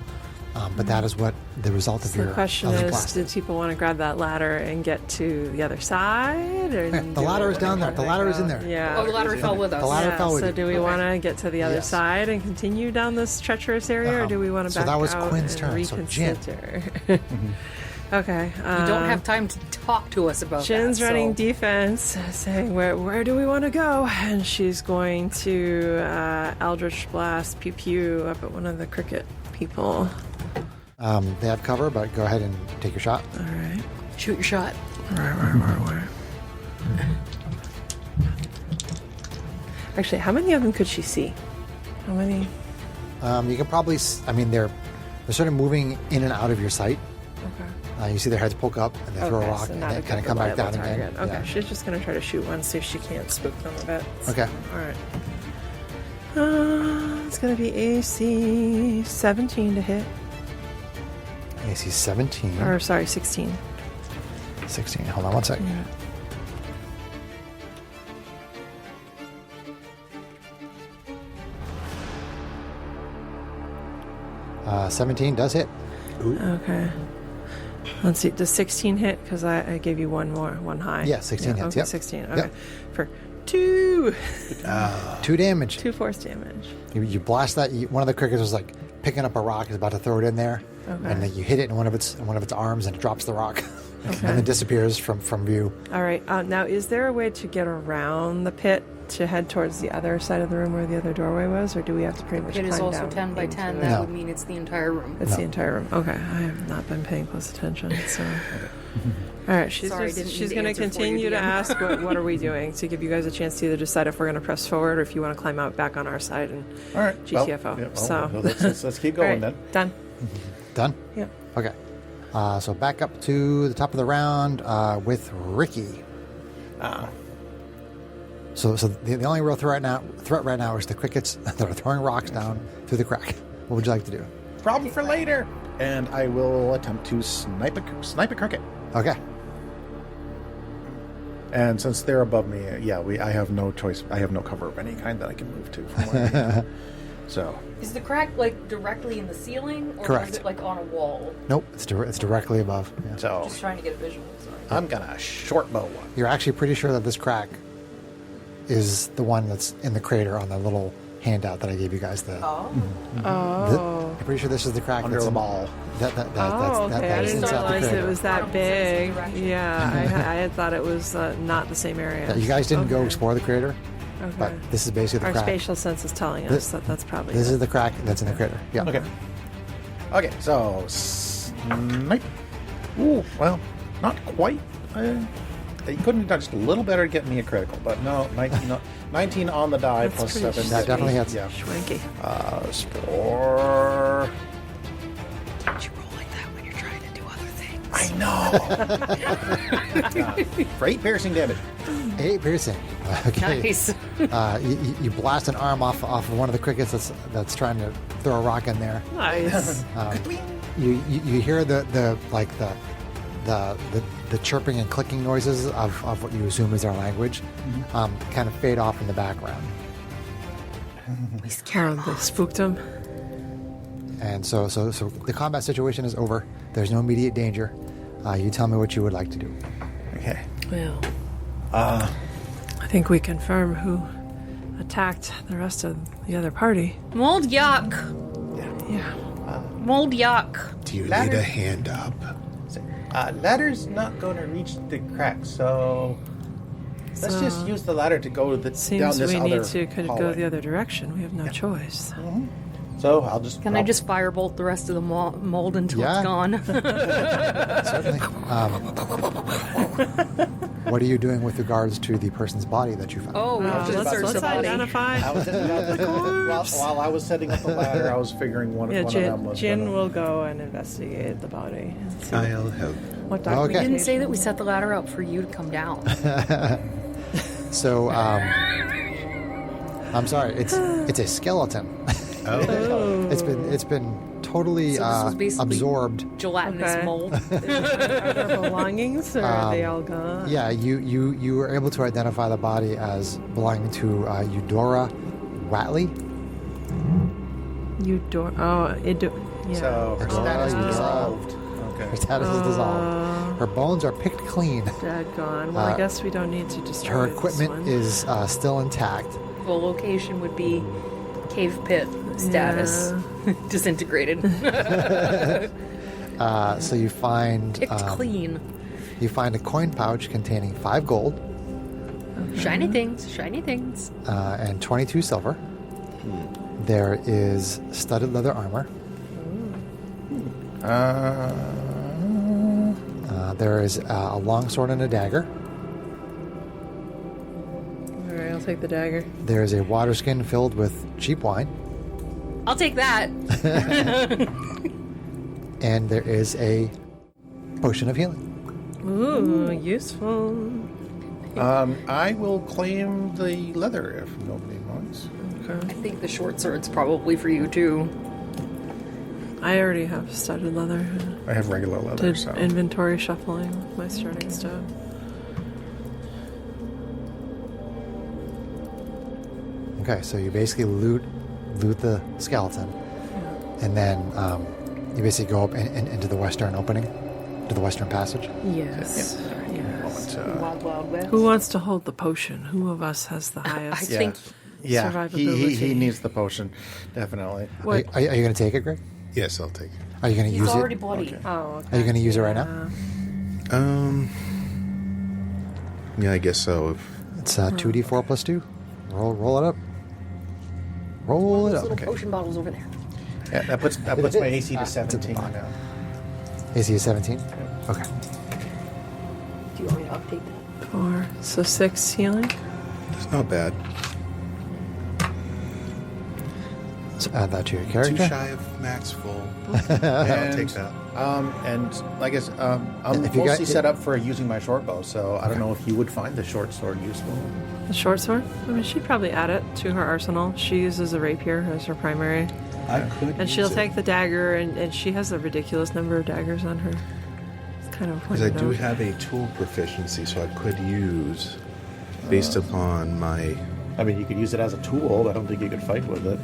[SPEAKER 1] But that is what the result of
[SPEAKER 4] So
[SPEAKER 1] your
[SPEAKER 4] the question
[SPEAKER 1] Eldritch
[SPEAKER 4] is,
[SPEAKER 1] blast
[SPEAKER 4] did people want to grab that ladder and get to the other side? Or
[SPEAKER 1] The
[SPEAKER 4] do we
[SPEAKER 1] ladder is
[SPEAKER 4] wanna
[SPEAKER 1] down there.
[SPEAKER 4] let
[SPEAKER 1] The
[SPEAKER 4] it
[SPEAKER 1] ladder is
[SPEAKER 4] go?
[SPEAKER 1] in there.
[SPEAKER 4] Yeah.
[SPEAKER 3] Oh, the ladder fell with us.
[SPEAKER 1] The ladder fell with
[SPEAKER 4] so
[SPEAKER 1] you.
[SPEAKER 4] do we want to get to the other
[SPEAKER 1] Yes.
[SPEAKER 4] side and continue down this treacherous area, or do we want to
[SPEAKER 1] So
[SPEAKER 4] back
[SPEAKER 1] that was
[SPEAKER 4] out
[SPEAKER 1] Quinn's
[SPEAKER 4] and
[SPEAKER 1] turn, so Jin.
[SPEAKER 4] reconsider? Okay.
[SPEAKER 3] You don't have time to talk to us about
[SPEAKER 4] Jin's
[SPEAKER 3] that.
[SPEAKER 4] running
[SPEAKER 3] so-
[SPEAKER 4] defense, saying, where do we want to go? And she's going to Eldritch Blast Pew Pew up at one of the cricket people.
[SPEAKER 1] They have cover, but go ahead and take your shot.
[SPEAKER 4] All right.
[SPEAKER 3] Shoot your shot.
[SPEAKER 4] Where? Actually, how many of them could she see? How many?
[SPEAKER 1] You can probably, they're sort of moving in and out of your sight.
[SPEAKER 4] Okay.
[SPEAKER 1] You see their heads poke up and they throw a rock and
[SPEAKER 4] not
[SPEAKER 1] then
[SPEAKER 4] a
[SPEAKER 1] kind of
[SPEAKER 4] good
[SPEAKER 1] come back
[SPEAKER 4] reliable
[SPEAKER 1] down again.
[SPEAKER 4] target. Okay,
[SPEAKER 1] Yeah.
[SPEAKER 4] she's just going to try to shoot one, see if she can't spook them a bit.
[SPEAKER 1] Okay.
[SPEAKER 4] All right. It's going to be AC 17 to hit.
[SPEAKER 1] AC 17.
[SPEAKER 4] Or, sorry, 16.
[SPEAKER 1] 16. Hold on one second.
[SPEAKER 4] Yeah.
[SPEAKER 1] Yeah. 17 does hit.
[SPEAKER 4] Okay. Let's see. Does 16 hit? Because I gave you one high.
[SPEAKER 1] Yeah, 16 hits,
[SPEAKER 4] Okay,
[SPEAKER 1] yep.
[SPEAKER 4] 16. Okay.
[SPEAKER 1] Yep.
[SPEAKER 4] For 2
[SPEAKER 1] 2 damage.
[SPEAKER 4] force damage.
[SPEAKER 1] You blast that. One of the crickets was like picking up a rock, is about to throw it in there,
[SPEAKER 4] Okay.
[SPEAKER 1] and then you hit it in one of its arms, and it drops the rock, and then disappears from view.
[SPEAKER 4] All right. Now, is there a way to get around the pit to head towards the other side of the room where the other doorway was, or do we have to pretty much
[SPEAKER 3] It is
[SPEAKER 4] climb
[SPEAKER 3] also
[SPEAKER 4] down
[SPEAKER 3] 10 by
[SPEAKER 4] into
[SPEAKER 3] 10.
[SPEAKER 4] it?
[SPEAKER 3] That
[SPEAKER 1] No.
[SPEAKER 3] would mean it's the entire room.
[SPEAKER 4] It's
[SPEAKER 1] No.
[SPEAKER 4] the entire room. Okay, I have not been paying close attention. So, all right, she's
[SPEAKER 3] Sorry, didn't mean
[SPEAKER 4] she's
[SPEAKER 3] to
[SPEAKER 4] going to
[SPEAKER 3] answer for you,
[SPEAKER 4] continue to
[SPEAKER 3] DM.
[SPEAKER 4] ask what are we doing to give you guys a chance to either decide if we're going to press forward or if you want to climb out back on our side and
[SPEAKER 2] All right.
[SPEAKER 4] GTFO. So,
[SPEAKER 2] let's keep
[SPEAKER 4] all
[SPEAKER 2] going
[SPEAKER 4] right,
[SPEAKER 2] then.
[SPEAKER 4] done.
[SPEAKER 1] Done.
[SPEAKER 4] Yep.
[SPEAKER 1] Okay. So back up to the top of the round with Ricky. So the only real threat right now is the crickets that are throwing rocks down through the crack. What would you like to do?
[SPEAKER 2] Problem for later. And I will attempt to snipe a cricket.
[SPEAKER 1] Okay.
[SPEAKER 2] And since they're above me, I have no choice. I have no cover of any kind that I can move to from where I am. So
[SPEAKER 3] Is the crack like directly in the ceiling, or
[SPEAKER 1] Correct.
[SPEAKER 3] is it like on a wall?
[SPEAKER 1] Nope, it's directly above. Yeah.
[SPEAKER 2] so
[SPEAKER 3] Just trying to get a visual. Sorry.
[SPEAKER 2] I'm gonna short bow one.
[SPEAKER 1] You're actually pretty sure that this crack is the one that's in the crater on the little handout that I gave you guys.
[SPEAKER 3] Oh.
[SPEAKER 4] Oh.
[SPEAKER 1] I'm pretty sure this is the crack
[SPEAKER 2] Under
[SPEAKER 1] that's
[SPEAKER 2] the
[SPEAKER 1] in-
[SPEAKER 2] ball.
[SPEAKER 1] That
[SPEAKER 4] Oh, okay. I
[SPEAKER 1] is
[SPEAKER 4] didn't
[SPEAKER 1] inside the
[SPEAKER 4] realize
[SPEAKER 1] crater.
[SPEAKER 4] it was
[SPEAKER 3] Bottom
[SPEAKER 4] that
[SPEAKER 3] sense
[SPEAKER 4] big.
[SPEAKER 3] of direction.
[SPEAKER 4] Yeah, I had thought it was not the same area.
[SPEAKER 1] Yeah, you guys didn't go
[SPEAKER 4] Okay.
[SPEAKER 1] explore the crater,
[SPEAKER 4] Okay.
[SPEAKER 1] but this is basically the
[SPEAKER 4] Our
[SPEAKER 1] crack.
[SPEAKER 4] spatial sense is telling
[SPEAKER 1] This-
[SPEAKER 4] us that that's probably
[SPEAKER 1] This
[SPEAKER 4] it.
[SPEAKER 1] is the crack that's in the crater. Yeah.
[SPEAKER 2] Okay. Okay, so snipe. Ooh, well, not quite. You couldn't have done just a little better to get me a critical, but no, 19 on the die
[SPEAKER 4] That's
[SPEAKER 2] plus
[SPEAKER 4] pretty
[SPEAKER 2] 7.
[SPEAKER 1] That definitely hits.
[SPEAKER 2] Yeah.
[SPEAKER 4] Schwanky.
[SPEAKER 2] Spore.
[SPEAKER 3] Don't you roll like that when you're trying to do other things?
[SPEAKER 2] I know. For 8 piercing damage.
[SPEAKER 1] 8 piercing. Okay.
[SPEAKER 3] Nice.
[SPEAKER 1] You blast an arm off of one of the crickets that's trying to throw a rock in there.
[SPEAKER 4] Nice.
[SPEAKER 1] You hear the chirping and clicking noises of what you assume is their language, kind of fade off in the background.
[SPEAKER 3] We scared
[SPEAKER 4] They spooked him.
[SPEAKER 1] And so the combat situation is over. There's no immediate danger. You tell me what you would like to do.
[SPEAKER 2] Okay.
[SPEAKER 4] Well, I think we confirm who attacked the rest of the other party.
[SPEAKER 3] Mold yuck.
[SPEAKER 4] Yeah.
[SPEAKER 3] Mold yuck.
[SPEAKER 5] Do you
[SPEAKER 2] Ladder.
[SPEAKER 5] need a hand up?
[SPEAKER 2] Ladder's not going to reach the crack, so let's just use the ladder to go down
[SPEAKER 4] Seems
[SPEAKER 2] this
[SPEAKER 4] we
[SPEAKER 2] other
[SPEAKER 4] need to go
[SPEAKER 2] hallway.
[SPEAKER 4] the other direction. We have no choice.
[SPEAKER 2] So I'll just.
[SPEAKER 3] Can I just firebolt the rest of the mold until
[SPEAKER 1] Yeah.
[SPEAKER 3] it's gone?
[SPEAKER 1] Certainly. What are you doing with regards to the person's body that you found?
[SPEAKER 3] Oh, we have to
[SPEAKER 4] Let's
[SPEAKER 3] search the body.
[SPEAKER 4] identify.
[SPEAKER 2] I was while I was setting up the ladder, I was figuring one
[SPEAKER 4] Yeah,
[SPEAKER 2] of them was.
[SPEAKER 4] Jin
[SPEAKER 2] gonna-
[SPEAKER 4] will go and investigate the body. And see
[SPEAKER 5] I'll help.
[SPEAKER 4] what
[SPEAKER 1] Okay.
[SPEAKER 3] We didn't say
[SPEAKER 4] documentation-
[SPEAKER 3] that we set the ladder up for you to come down.
[SPEAKER 1] So, I'm sorry. It's a skeleton.
[SPEAKER 5] Oh,
[SPEAKER 1] It's been totally
[SPEAKER 3] So this was basically-
[SPEAKER 1] absorbed.
[SPEAKER 3] Gelatinous
[SPEAKER 4] Okay.
[SPEAKER 3] mold.
[SPEAKER 4] Are there belongings, or are they all gone?
[SPEAKER 1] Yeah, you were able to identify the body as belonging to Eudora Watley.
[SPEAKER 4] Yeah.
[SPEAKER 2] So her status
[SPEAKER 1] you
[SPEAKER 2] dissolved.
[SPEAKER 1] Her
[SPEAKER 2] Okay.
[SPEAKER 1] status is dissolved. Her bones are picked clean.
[SPEAKER 4] Dead gone. Well, I guess we don't need to destroy
[SPEAKER 1] Her
[SPEAKER 4] this
[SPEAKER 1] equipment
[SPEAKER 4] one.
[SPEAKER 1] is still intact.
[SPEAKER 3] The location would be cave pit status. Disintegrated.
[SPEAKER 1] So you find
[SPEAKER 3] Picked clean.
[SPEAKER 1] you find a coin pouch containing 5 gold
[SPEAKER 3] Shiny things. Shiny things.
[SPEAKER 1] and 22 silver. There is studded leather armor. There is a long sword and a dagger.
[SPEAKER 4] All right, I'll take the dagger.
[SPEAKER 1] There is a water skin filled with cheap wine.
[SPEAKER 3] I'll take that.
[SPEAKER 1] And there is a potion of healing.
[SPEAKER 4] Ooh, useful.
[SPEAKER 2] I will claim the leather if nobody wants.
[SPEAKER 3] I think the short sword's probably for you too.
[SPEAKER 4] I already have studded leather.
[SPEAKER 2] I have regular leather,
[SPEAKER 4] Did
[SPEAKER 2] so.
[SPEAKER 4] inventory shuffling with my starting stuff.
[SPEAKER 1] Okay, so you basically loot the skeleton, and then you basically go up into the western opening, to the western passage.
[SPEAKER 4] Yes. Yes.
[SPEAKER 3] Wild, wild west.
[SPEAKER 4] Who wants to hold the potion? Who of us has the
[SPEAKER 3] I
[SPEAKER 4] highest?
[SPEAKER 3] think
[SPEAKER 2] Yeah, he
[SPEAKER 4] survivability?
[SPEAKER 2] needs the potion, definitely.
[SPEAKER 4] What?
[SPEAKER 1] Are you going to take it, Greg?
[SPEAKER 5] yes, I'll take it.
[SPEAKER 1] Are you going to
[SPEAKER 3] he's
[SPEAKER 1] use
[SPEAKER 3] already
[SPEAKER 1] it?
[SPEAKER 3] bloody.
[SPEAKER 4] Oh, okay.
[SPEAKER 1] Are you going to use it right now?
[SPEAKER 5] Yeah, I guess so. If
[SPEAKER 1] It's 2d4 plus 2. Roll it up. Roll it
[SPEAKER 3] Those
[SPEAKER 1] up.
[SPEAKER 3] little
[SPEAKER 1] Okay.
[SPEAKER 3] potion bottles over there.
[SPEAKER 2] Yeah, that puts my AC to 17 now.
[SPEAKER 1] AC is 17. Okay.
[SPEAKER 3] Do you want me to update that?
[SPEAKER 4] 4. So 6 healing.
[SPEAKER 5] it's not bad.
[SPEAKER 1] So add that to your
[SPEAKER 5] Too
[SPEAKER 1] character.
[SPEAKER 5] shy of max full. Yeah, I'll take that.
[SPEAKER 2] And I guess I'm
[SPEAKER 1] If you
[SPEAKER 2] mostly
[SPEAKER 1] got-
[SPEAKER 2] set up for using my short bow, so I don't know if you would find the short sword useful.
[SPEAKER 4] The short sword? I mean, she'd probably add it to her arsenal. She uses a rapier as her primary
[SPEAKER 6] I could.
[SPEAKER 4] And she'll
[SPEAKER 6] use it,
[SPEAKER 4] take the dagger, and she has a ridiculous number of daggers on her. It's kind of
[SPEAKER 6] because I do
[SPEAKER 4] pointed out.
[SPEAKER 6] have a tool proficiency, so I could use based upon my.
[SPEAKER 2] I mean, you could use it as a tool. I don't think you could fight with it.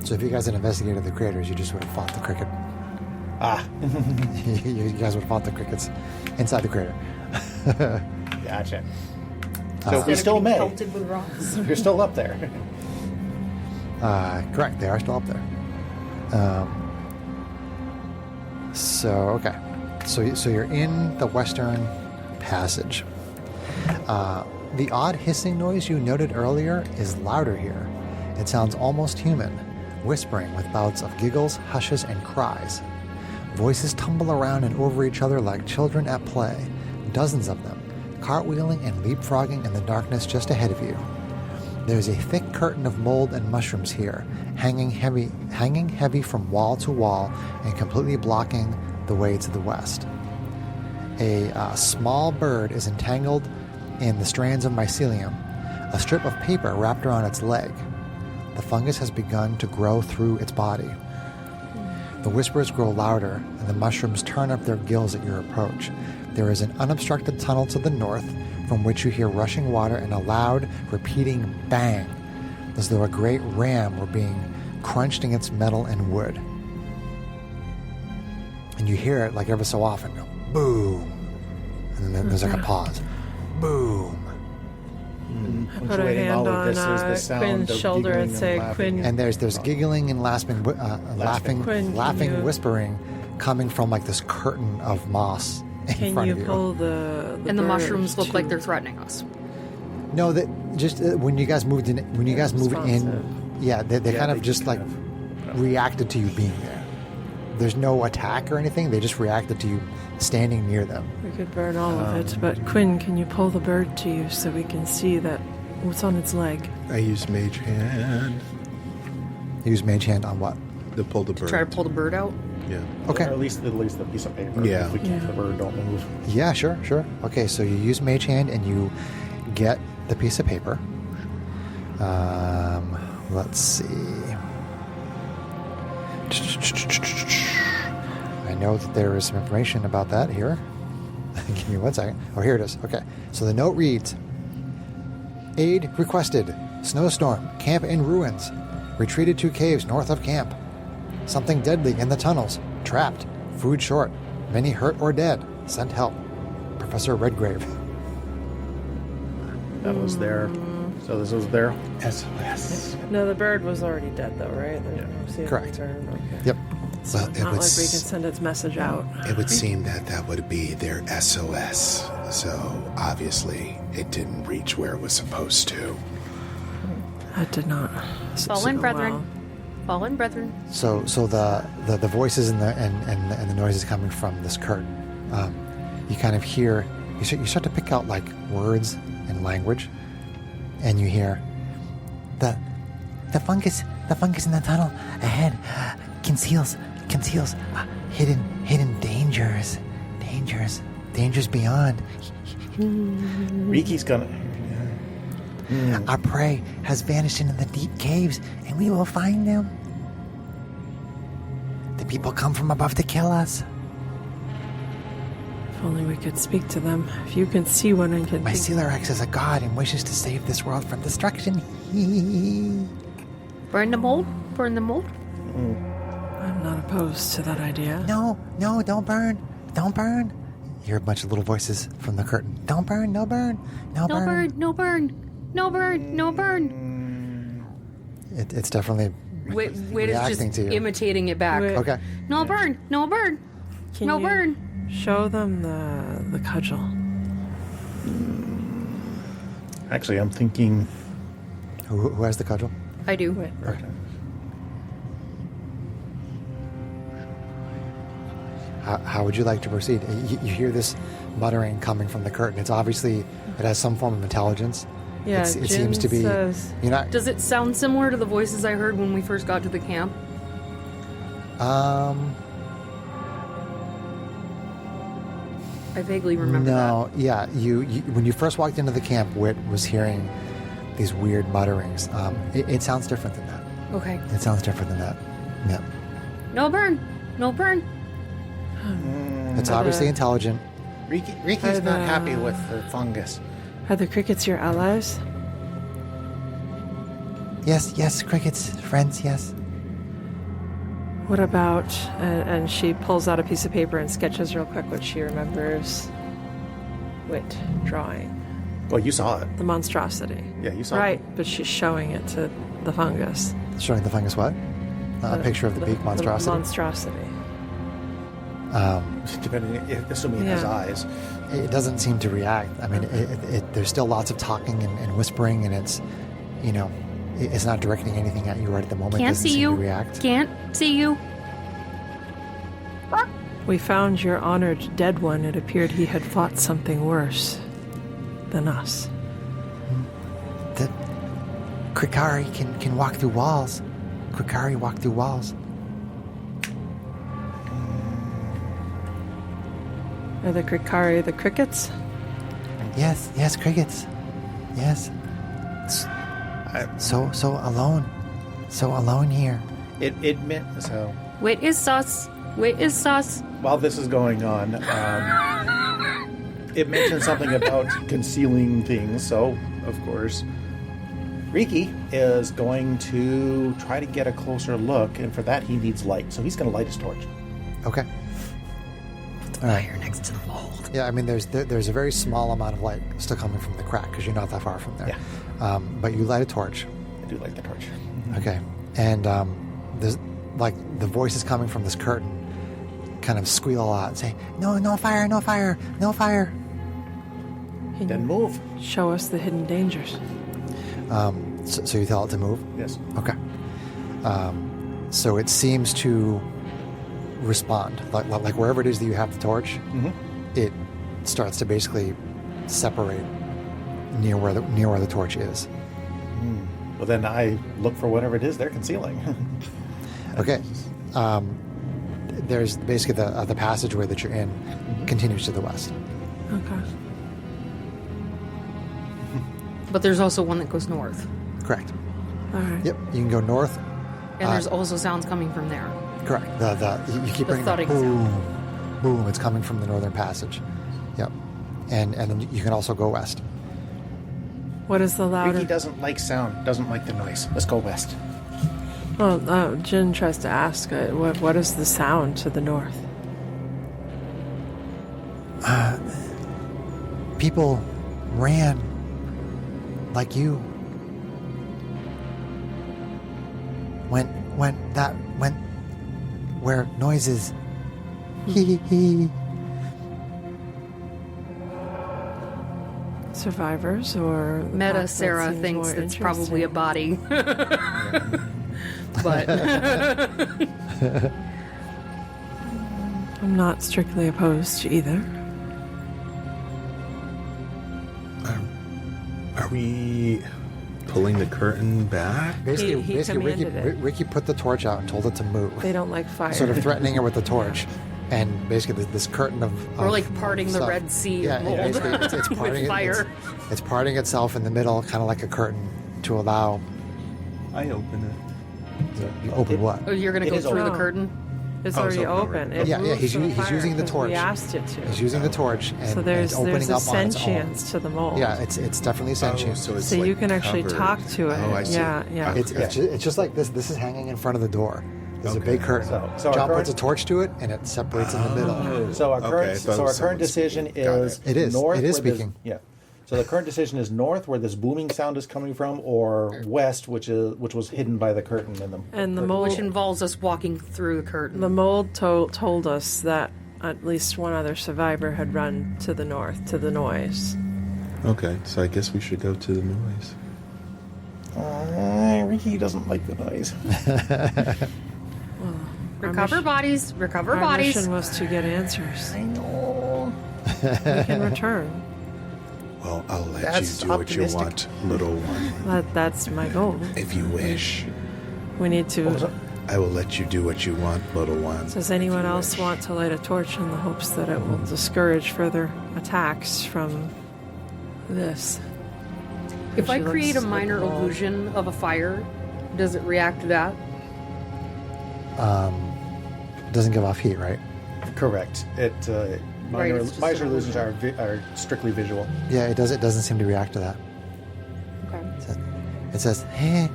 [SPEAKER 1] So if you guys had investigated the craters, you just would have fought the cricket.
[SPEAKER 2] Ah,
[SPEAKER 1] You guys would have fought the crickets inside the crater.
[SPEAKER 2] gotcha.
[SPEAKER 1] Uh,
[SPEAKER 2] So we
[SPEAKER 3] Instead of
[SPEAKER 2] still
[SPEAKER 3] getting
[SPEAKER 2] may.
[SPEAKER 3] pelted with rocks.
[SPEAKER 2] You're still up there.
[SPEAKER 1] Correct, they are still up there. Okay. So you're in the western passage. The odd hissing noise you noted earlier is louder here. It sounds almost human, whispering with bouts of giggles, hushes, and cries. Voices tumble around and over each other like children at play, dozens of them, cartwheeling and leapfrogging in the darkness just ahead of you. There's a thick curtain of mold and mushrooms here, hanging heavy from wall to wall and completely blocking the way to the west. A small bird is entangled in the strands of mycelium, a strip of paper wrapped around its leg. The fungus has begun to grow through its body. The whispers grow louder, and the mushrooms turn up their gills at your approach. There is an unobstructed tunnel to the north, from which you hear rushing water and a loud, repeating bang, as though a great ram were being crunched against metal and wood. And you hear it like ever so often, go, boom, and then there's like a pause, boom.
[SPEAKER 4] Put a hand on Quinn's shoulder and say, Quinn,
[SPEAKER 1] And there's giggling and laughing, laughing,
[SPEAKER 4] Quinn,
[SPEAKER 1] laughing,
[SPEAKER 4] can you-
[SPEAKER 1] whispering, coming from like this curtain of moss in
[SPEAKER 4] can
[SPEAKER 1] front
[SPEAKER 4] you
[SPEAKER 1] of you.
[SPEAKER 4] pull the
[SPEAKER 3] And the
[SPEAKER 4] bird
[SPEAKER 3] mushrooms look like
[SPEAKER 4] to-
[SPEAKER 3] they're threatening us.
[SPEAKER 1] No, that just when you guys moved in, when you guys moved in,
[SPEAKER 4] responsive.
[SPEAKER 1] yeah, they kind of
[SPEAKER 2] they
[SPEAKER 1] just like reacted to you being there. There's no attack or anything. They just reacted to you standing near them.
[SPEAKER 4] We could burn all of it, but Quinn, can you pull the bird to you so we can see that what's on its leg?
[SPEAKER 6] I use Mage Hand
[SPEAKER 1] Use mage hand on what?
[SPEAKER 6] to pull the bird.
[SPEAKER 3] Try to pull the bird out.
[SPEAKER 6] Yeah.
[SPEAKER 1] Okay.
[SPEAKER 2] Or at least the piece of paper.
[SPEAKER 6] Yeah.
[SPEAKER 2] If we keep
[SPEAKER 4] Yeah.
[SPEAKER 2] the bird, don't move.
[SPEAKER 1] Yeah, sure. Okay, so you use mage hand and you get the piece of paper. Let's see. I know that there is some information about that here. Give me 1 second. Oh, here it is. Okay. So the note reads, aid requested. Snowstorm. Camp in ruins. Retreated to caves north of camp. Something deadly in the tunnels. Trapped. Food short. Many hurt or dead. Sent help. Professor Redgrave.
[SPEAKER 2] That was their. So this was their.
[SPEAKER 6] SOS.
[SPEAKER 4] No, the bird was already dead, though, right? There's
[SPEAKER 2] Yeah.
[SPEAKER 4] no seeing
[SPEAKER 1] Correct.
[SPEAKER 4] the bird, okay.
[SPEAKER 1] Yep.
[SPEAKER 4] So
[SPEAKER 5] Well,
[SPEAKER 4] it's
[SPEAKER 5] it
[SPEAKER 4] not like
[SPEAKER 5] was-
[SPEAKER 4] we can send its message out.
[SPEAKER 5] It would seem that would be their SOS. So obviously, it didn't reach where it was supposed to.
[SPEAKER 4] It did not.
[SPEAKER 3] Fallen
[SPEAKER 4] Oh,
[SPEAKER 3] brethren.
[SPEAKER 4] wow.
[SPEAKER 3] Fallen brethren.
[SPEAKER 1] So the voices and the noises coming from this curtain, you kind of hear, you start to pick out like words and language, and you hear the fungus in the tunnel ahead conceals hidden dangers beyond.
[SPEAKER 2] Riki's gonna.
[SPEAKER 1] Our prey has vanished into the deep caves, and we will find them. The people come from above to kill us.
[SPEAKER 4] If only we could speak to them. If you can see one and can
[SPEAKER 1] My
[SPEAKER 4] think-
[SPEAKER 1] Sealarex is a god and wishes to save this world from destruction.
[SPEAKER 3] Burn the mold. Burn the mold.
[SPEAKER 4] I'm not opposed to that idea.
[SPEAKER 1] No, don't burn. Don't burn. You hear a bunch of little voices from the curtain. Don't burn, no burn, no
[SPEAKER 3] No
[SPEAKER 1] burn.
[SPEAKER 3] burn. No burn. No burn. No burn.
[SPEAKER 1] It's definitely
[SPEAKER 3] Wait, it's
[SPEAKER 1] reacting
[SPEAKER 3] just
[SPEAKER 1] to you.
[SPEAKER 3] imitating it back.
[SPEAKER 4] Wait.
[SPEAKER 1] Okay.
[SPEAKER 3] No burn. No burn.
[SPEAKER 4] Can
[SPEAKER 3] No
[SPEAKER 4] you
[SPEAKER 3] burn.
[SPEAKER 4] Show them the cudgel.
[SPEAKER 2] Actually, I'm thinking.
[SPEAKER 1] Who has the cudgel?
[SPEAKER 3] I do.
[SPEAKER 4] Wait.
[SPEAKER 1] How would you like to proceed? You hear this muttering coming from the curtain. It's obviously, it has some form of intelligence.
[SPEAKER 4] Yeah,
[SPEAKER 1] it
[SPEAKER 4] Jin
[SPEAKER 1] seems to be.
[SPEAKER 4] says-
[SPEAKER 1] You're not.
[SPEAKER 3] Does it sound similar to the voices I heard when we first got to the camp? I vaguely remember
[SPEAKER 1] No, yeah. You when you first walked into the camp, Wit was hearing these weird mutterings. It sounds different than that.
[SPEAKER 3] Okay.
[SPEAKER 1] It sounds different than that. Yeah.
[SPEAKER 3] No burn. No burn.
[SPEAKER 1] It's obviously intelligent.
[SPEAKER 2] Riki's not happy with the fungus.
[SPEAKER 4] Are the crickets your allies?
[SPEAKER 1] Yes, crickets, friends, yes.
[SPEAKER 4] What about, and she pulls out a piece of paper and sketches real quick what she remembers. Wit, drawing.
[SPEAKER 2] Well, you saw it.
[SPEAKER 4] The monstrosity.
[SPEAKER 2] Yeah, you saw
[SPEAKER 4] Right,
[SPEAKER 2] it.
[SPEAKER 4] but she's showing it to the fungus.
[SPEAKER 1] Showing the fungus what? A picture of the beak monstrosity.
[SPEAKER 4] The monstrosity.
[SPEAKER 2] Depending, assuming it has
[SPEAKER 4] Yeah.
[SPEAKER 2] eyes.
[SPEAKER 1] It doesn't seem to react. I mean, there's still lots of talking and whispering, and it's, it's not directing anything at you right at the moment. It
[SPEAKER 3] Can't
[SPEAKER 1] doesn't
[SPEAKER 3] see
[SPEAKER 1] seem
[SPEAKER 3] you.
[SPEAKER 1] to react.
[SPEAKER 3] Can't see you.
[SPEAKER 4] We found your honored dead one. It appeared he had fought something worse than us.
[SPEAKER 1] The Krikari can walk through walls. Krikari walk through walls.
[SPEAKER 4] Are the Krikari the crickets?
[SPEAKER 1] Yes, crickets. Yes. So alone. So alone here.
[SPEAKER 2] It meant so.
[SPEAKER 3] Wit is sus. Wit is sus.
[SPEAKER 2] While this is going on, it mentioned something about concealing things. So, of course, Riki is going to try to get a closer look, and for that he needs light. So he's going to light his torch.
[SPEAKER 1] Okay. All right.
[SPEAKER 3] Fire next to the mold.
[SPEAKER 1] Yeah, I mean, there's a very small amount of light still coming from the crack because you're not that far from there.
[SPEAKER 2] Yeah.
[SPEAKER 1] But you light a torch.
[SPEAKER 2] I do light the torch.
[SPEAKER 1] Okay. And there's like the voices coming from this curtain kind of squeal a lot and say, no fire, no fire, no fire.
[SPEAKER 4] Can
[SPEAKER 2] Then
[SPEAKER 4] you
[SPEAKER 2] move.
[SPEAKER 4] show us the hidden dangers?
[SPEAKER 1] So you tell it to move?
[SPEAKER 2] Yes.
[SPEAKER 1] Okay. So it seems to respond. Like wherever it is that you have the torch, it starts to basically separate near where the torch is.
[SPEAKER 2] Well, then I look for whatever it is they're concealing.
[SPEAKER 1] Okay. There's basically the passageway that you're in continues to the west.
[SPEAKER 4] Okay.
[SPEAKER 3] But there's also one that goes north.
[SPEAKER 1] Correct.
[SPEAKER 4] All right.
[SPEAKER 1] Yep. You can go north.
[SPEAKER 3] And there's also sounds coming from there.
[SPEAKER 1] Correct. You keep
[SPEAKER 3] The
[SPEAKER 1] bringing
[SPEAKER 3] thudding
[SPEAKER 1] boom, boom. It's coming from the northern passage. Yep. And then you can also go west.
[SPEAKER 4] What is the louder?
[SPEAKER 2] Riki doesn't like sound, doesn't like the noise. Let's go west.
[SPEAKER 4] Well, Jin tries to ask, what is the sound to the north?
[SPEAKER 1] People ran like you. Went where noises. Hee hee.
[SPEAKER 4] Survivors or the
[SPEAKER 3] Meta
[SPEAKER 4] path that
[SPEAKER 3] Sarah
[SPEAKER 4] seems
[SPEAKER 3] thinks
[SPEAKER 4] more
[SPEAKER 3] it's probably a
[SPEAKER 4] interesting?
[SPEAKER 3] body. But
[SPEAKER 4] I'm not strictly opposed to either.
[SPEAKER 6] Are we pulling the curtain back?
[SPEAKER 1] Basically,
[SPEAKER 4] He commanded it.
[SPEAKER 1] Ricky put the torch out and told it to move,
[SPEAKER 4] They don't like fire.
[SPEAKER 1] sort of threatening her with the torch, and basically this curtain of
[SPEAKER 3] we're like parting the
[SPEAKER 1] stuff.
[SPEAKER 3] Red Sea
[SPEAKER 1] Yeah,
[SPEAKER 3] of mold
[SPEAKER 1] basically it's
[SPEAKER 3] with
[SPEAKER 1] parting
[SPEAKER 3] fire.
[SPEAKER 1] It's parting itself in the middle, kind of like a curtain, to allow.
[SPEAKER 6] I open it.
[SPEAKER 1] You open what?
[SPEAKER 3] Oh, you're gonna
[SPEAKER 2] It
[SPEAKER 3] go
[SPEAKER 2] is
[SPEAKER 3] through the
[SPEAKER 4] open.
[SPEAKER 3] curtain?
[SPEAKER 4] It's
[SPEAKER 6] Oh,
[SPEAKER 4] already
[SPEAKER 6] so it's
[SPEAKER 4] open.
[SPEAKER 6] already-
[SPEAKER 4] It
[SPEAKER 1] Yeah,
[SPEAKER 4] moves
[SPEAKER 1] he's
[SPEAKER 4] from
[SPEAKER 1] u- he's
[SPEAKER 4] fire
[SPEAKER 1] using the
[SPEAKER 4] 'cause
[SPEAKER 1] torch.
[SPEAKER 4] We asked it to.
[SPEAKER 1] He's using the torch, and,
[SPEAKER 4] So
[SPEAKER 1] and
[SPEAKER 4] there's
[SPEAKER 1] it's opening
[SPEAKER 4] a
[SPEAKER 1] up on its own.
[SPEAKER 4] sentience to the mold.
[SPEAKER 1] Yeah, it's definitely sentient.
[SPEAKER 6] so it's
[SPEAKER 4] So you
[SPEAKER 6] like
[SPEAKER 4] can actually
[SPEAKER 6] covered.
[SPEAKER 4] talk to it.
[SPEAKER 6] Oh, I see.
[SPEAKER 4] Yeah, yeah.
[SPEAKER 1] It's just like this. This is hanging in front of the door. There's a
[SPEAKER 6] Okay.
[SPEAKER 1] big curtain.
[SPEAKER 2] So our
[SPEAKER 1] John
[SPEAKER 2] current-
[SPEAKER 1] puts a torch to it, and it separates in the middle.
[SPEAKER 2] So our
[SPEAKER 6] Okay, I
[SPEAKER 2] current,
[SPEAKER 6] thought it
[SPEAKER 2] so our
[SPEAKER 6] was
[SPEAKER 2] current
[SPEAKER 6] someone
[SPEAKER 2] decision
[SPEAKER 6] speaking. Got
[SPEAKER 2] is
[SPEAKER 1] It is.
[SPEAKER 2] north.
[SPEAKER 1] It is
[SPEAKER 2] where this-
[SPEAKER 1] speaking.
[SPEAKER 2] Yeah. So the current decision is north, where this booming sound is coming from, or west, which was hidden by the curtain in them.
[SPEAKER 4] And the
[SPEAKER 3] Which
[SPEAKER 4] mold,
[SPEAKER 3] involves us walking through the curtain.
[SPEAKER 4] the mold told us that at least one other survivor had run to the north, to the noise.
[SPEAKER 6] Okay, so I guess we should go to the noise.
[SPEAKER 2] Riki doesn't like the noise.
[SPEAKER 3] Recover bodies. Recover
[SPEAKER 4] Our
[SPEAKER 3] bodies.
[SPEAKER 4] mission was to get answers.
[SPEAKER 2] I know.
[SPEAKER 4] We can return.
[SPEAKER 5] Well, I'll let
[SPEAKER 2] That's
[SPEAKER 5] you do what you
[SPEAKER 2] optimistic.
[SPEAKER 5] want, little one.
[SPEAKER 4] That's my goal.
[SPEAKER 5] If you wish,
[SPEAKER 4] We need to.
[SPEAKER 5] I will let you do what you want, little one.
[SPEAKER 4] Does anyone
[SPEAKER 5] if you
[SPEAKER 4] else
[SPEAKER 5] wish.
[SPEAKER 4] want to light a torch in the hopes that it will discourage further attacks from this?
[SPEAKER 3] If I
[SPEAKER 4] She
[SPEAKER 3] create a
[SPEAKER 4] looks like
[SPEAKER 3] minor
[SPEAKER 4] a wall.
[SPEAKER 3] illusion of a fire, Does it react to that?
[SPEAKER 1] Doesn't give off heat, right?
[SPEAKER 2] Correct. It
[SPEAKER 3] Right,
[SPEAKER 2] minor,
[SPEAKER 3] it's just
[SPEAKER 2] minor
[SPEAKER 3] an
[SPEAKER 2] illusions are strictly visual.
[SPEAKER 1] Yeah, it does. It doesn't seem to react to that.
[SPEAKER 3] Okay.
[SPEAKER 1] It says, "Hey,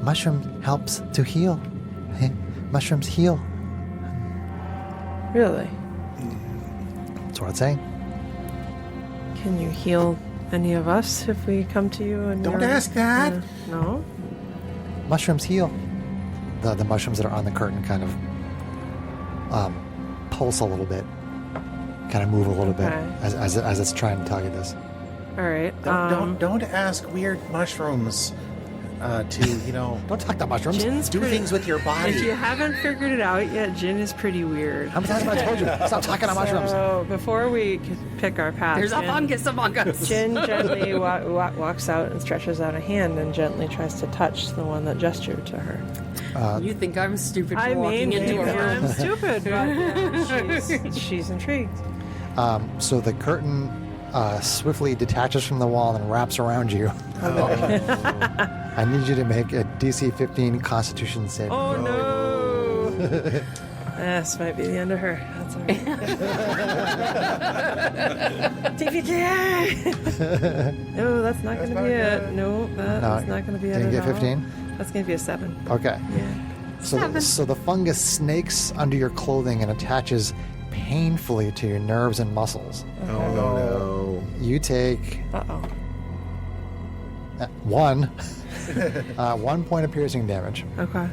[SPEAKER 1] mushroom helps to heal. Hey, mushrooms heal."
[SPEAKER 4] Really?
[SPEAKER 1] That's what it's saying.
[SPEAKER 4] Can you heal any of us if we come to you? And
[SPEAKER 2] Don't
[SPEAKER 4] you're-
[SPEAKER 2] ask that.
[SPEAKER 4] No?
[SPEAKER 1] Mushrooms heal. The mushrooms that are on the curtain kind of pulse a little bit, kind of move a little bit
[SPEAKER 4] Okay.
[SPEAKER 1] as it's trying to tell you this.
[SPEAKER 4] All right.
[SPEAKER 2] Don't ask weird mushrooms to
[SPEAKER 1] Don't talk to mushrooms.
[SPEAKER 4] Jin's
[SPEAKER 2] do
[SPEAKER 4] pretty-
[SPEAKER 2] things with your body.
[SPEAKER 4] If you haven't figured it out yet, Jin is pretty weird.
[SPEAKER 1] How many times have I told you? Stop talking to mushrooms.
[SPEAKER 4] So before we pick our path,
[SPEAKER 3] There's a
[SPEAKER 4] Jin-
[SPEAKER 3] fungus among us.
[SPEAKER 4] Jin gently walks out and stretches out a hand and gently tries to touch the one that gestured to her.
[SPEAKER 3] You think I'm stupid for
[SPEAKER 4] I
[SPEAKER 3] walking
[SPEAKER 4] mean,
[SPEAKER 3] into a
[SPEAKER 4] maybe I'm
[SPEAKER 3] room?
[SPEAKER 4] stupid, but she's intrigued.
[SPEAKER 1] So the curtain swiftly detaches from the wall and wraps around you. I need you to make a DC 15 Constitution save.
[SPEAKER 4] Oh no! This might be the end of her. That's all right. TPK! No, that's not going to be it. No, that's not going to be it.
[SPEAKER 1] Didn't
[SPEAKER 4] at
[SPEAKER 1] get
[SPEAKER 4] all.
[SPEAKER 1] 15?
[SPEAKER 4] That's going to be a 7.
[SPEAKER 1] Okay.
[SPEAKER 4] Yeah.
[SPEAKER 1] So the fungus snakes under your clothing and attaches painfully to your nerves and muscles.
[SPEAKER 6] Oh no.
[SPEAKER 1] You take
[SPEAKER 4] Uh-oh.
[SPEAKER 1] 1 point of piercing damage.
[SPEAKER 4] Okay.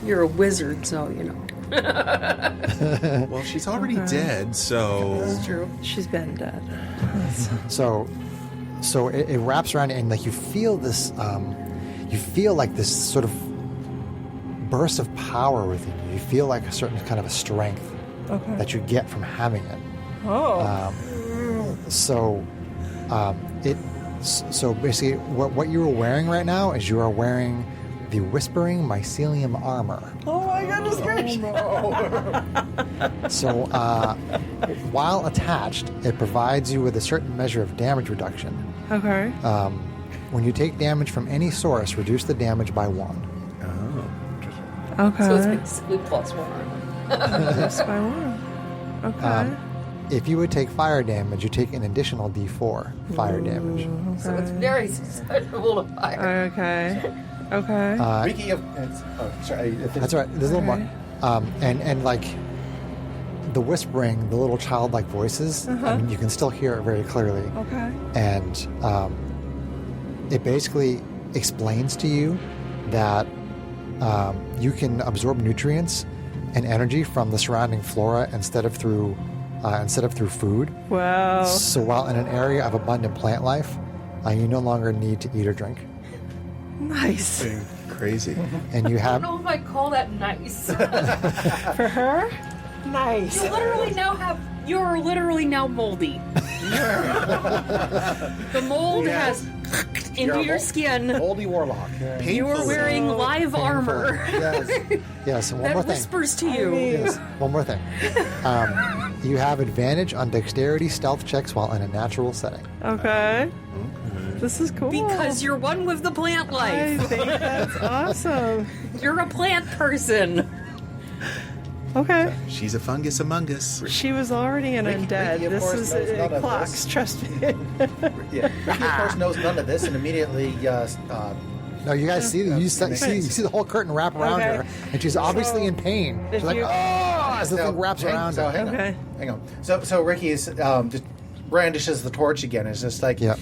[SPEAKER 3] You're a wizard, so you know.
[SPEAKER 6] Well, she's already dead, so
[SPEAKER 3] That's true.
[SPEAKER 4] She's been dead.
[SPEAKER 1] So it wraps around and like you feel this, you feel like this sort of burst of power within you. You feel like a certain kind of a strength
[SPEAKER 4] Okay.
[SPEAKER 1] that you get from having it.
[SPEAKER 4] Oh.
[SPEAKER 1] So basically, what you are wearing right now is you are wearing the Whispering Mycelium armor.
[SPEAKER 4] Oh my goodness gracious.
[SPEAKER 1] So while attached, it provides you with a certain measure of damage reduction.
[SPEAKER 4] Okay.
[SPEAKER 1] When you take damage from any source, reduce the damage by 1.
[SPEAKER 4] Okay.
[SPEAKER 3] So it's basically +1.
[SPEAKER 4] Just by 1. Okay.
[SPEAKER 1] If you would take fire damage, you take an additional D4 fire damage.
[SPEAKER 3] So it's very susceptible to fire.
[SPEAKER 4] Okay. Okay.
[SPEAKER 2] Speaking of, sorry.
[SPEAKER 1] That's right. There's a little more. And like the whispering, the little childlike voices, I mean, you can still hear it very clearly.
[SPEAKER 4] Okay.
[SPEAKER 1] And it basically explains to you that you can absorb nutrients and energy from the surrounding flora instead of through food.
[SPEAKER 4] Well.
[SPEAKER 1] So while in an area of abundant plant life, you no longer need to eat or drink,
[SPEAKER 4] Nice.
[SPEAKER 6] crazy.
[SPEAKER 1] and you
[SPEAKER 3] I
[SPEAKER 1] have
[SPEAKER 3] don't know if I call that nice.
[SPEAKER 4] For her? Nice.
[SPEAKER 3] You're literally now moldy. The mold has into your skin.
[SPEAKER 2] Moldy Warlock.
[SPEAKER 3] You are wearing live armor
[SPEAKER 1] yes, yes. And one more
[SPEAKER 3] that
[SPEAKER 1] thing.
[SPEAKER 3] whispers to you.
[SPEAKER 1] Yes, one more thing. You have advantage on dexterity stealth checks while in a natural setting.
[SPEAKER 4] Okay. This is cool.
[SPEAKER 3] Because you're one with the plant
[SPEAKER 4] I
[SPEAKER 3] life.
[SPEAKER 4] think that's awesome.
[SPEAKER 3] You're a plant person.
[SPEAKER 4] Okay.
[SPEAKER 6] She's a fungus among us.
[SPEAKER 4] She was already an undead.
[SPEAKER 2] Ricky, of
[SPEAKER 4] this
[SPEAKER 2] course,
[SPEAKER 4] is
[SPEAKER 2] knows none of
[SPEAKER 4] clocks,
[SPEAKER 2] this.
[SPEAKER 4] trust me.
[SPEAKER 2] Yeah. Ricky, of course, knows none of this and immediately
[SPEAKER 1] No, you guys see you see the whole curtain wrap around
[SPEAKER 4] Okay.
[SPEAKER 1] her, and she's obviously in pain.
[SPEAKER 4] if
[SPEAKER 1] She's like,
[SPEAKER 4] you-
[SPEAKER 1] oh, as the thing wraps around her.
[SPEAKER 4] Okay.
[SPEAKER 2] Hang on. So Ricky is just brandishes the torch again. It's just like,
[SPEAKER 1] Yep.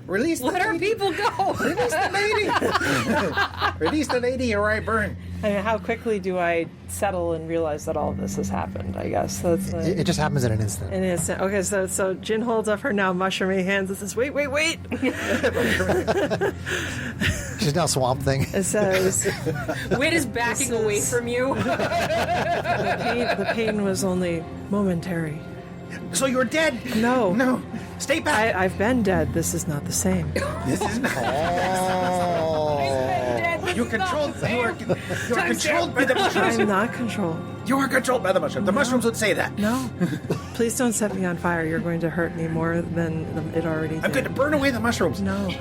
[SPEAKER 2] release
[SPEAKER 3] Let
[SPEAKER 2] the
[SPEAKER 3] our
[SPEAKER 2] lady.
[SPEAKER 3] people go.
[SPEAKER 2] Release the lady. Release the lady, or I burn.
[SPEAKER 4] I mean, how quickly do I settle and realize that all of this has happened? I guess that's
[SPEAKER 1] It just happens in an instant.
[SPEAKER 4] an instant. Okay, so Jin holds up her now mushroomy hands and says, "Wait, wait, wait!"
[SPEAKER 1] She's now Swamp Thing.
[SPEAKER 4] It says,
[SPEAKER 3] Wit is backing away from you.
[SPEAKER 4] the pain was only momentary.
[SPEAKER 2] So you're dead.
[SPEAKER 4] No,
[SPEAKER 2] No. Stay back.
[SPEAKER 4] I've been dead. This is not the same.
[SPEAKER 2] This is not.
[SPEAKER 1] Oh.
[SPEAKER 3] This
[SPEAKER 2] You controlled. You are controlled by the mushrooms.
[SPEAKER 4] I'm not controlled.
[SPEAKER 2] You are controlled by the mushrooms. The mushrooms would say that.
[SPEAKER 4] No. Please don't set me on fire. You're going to hurt me more than it already did.
[SPEAKER 2] I'm going to burn away the mushrooms.
[SPEAKER 4] No.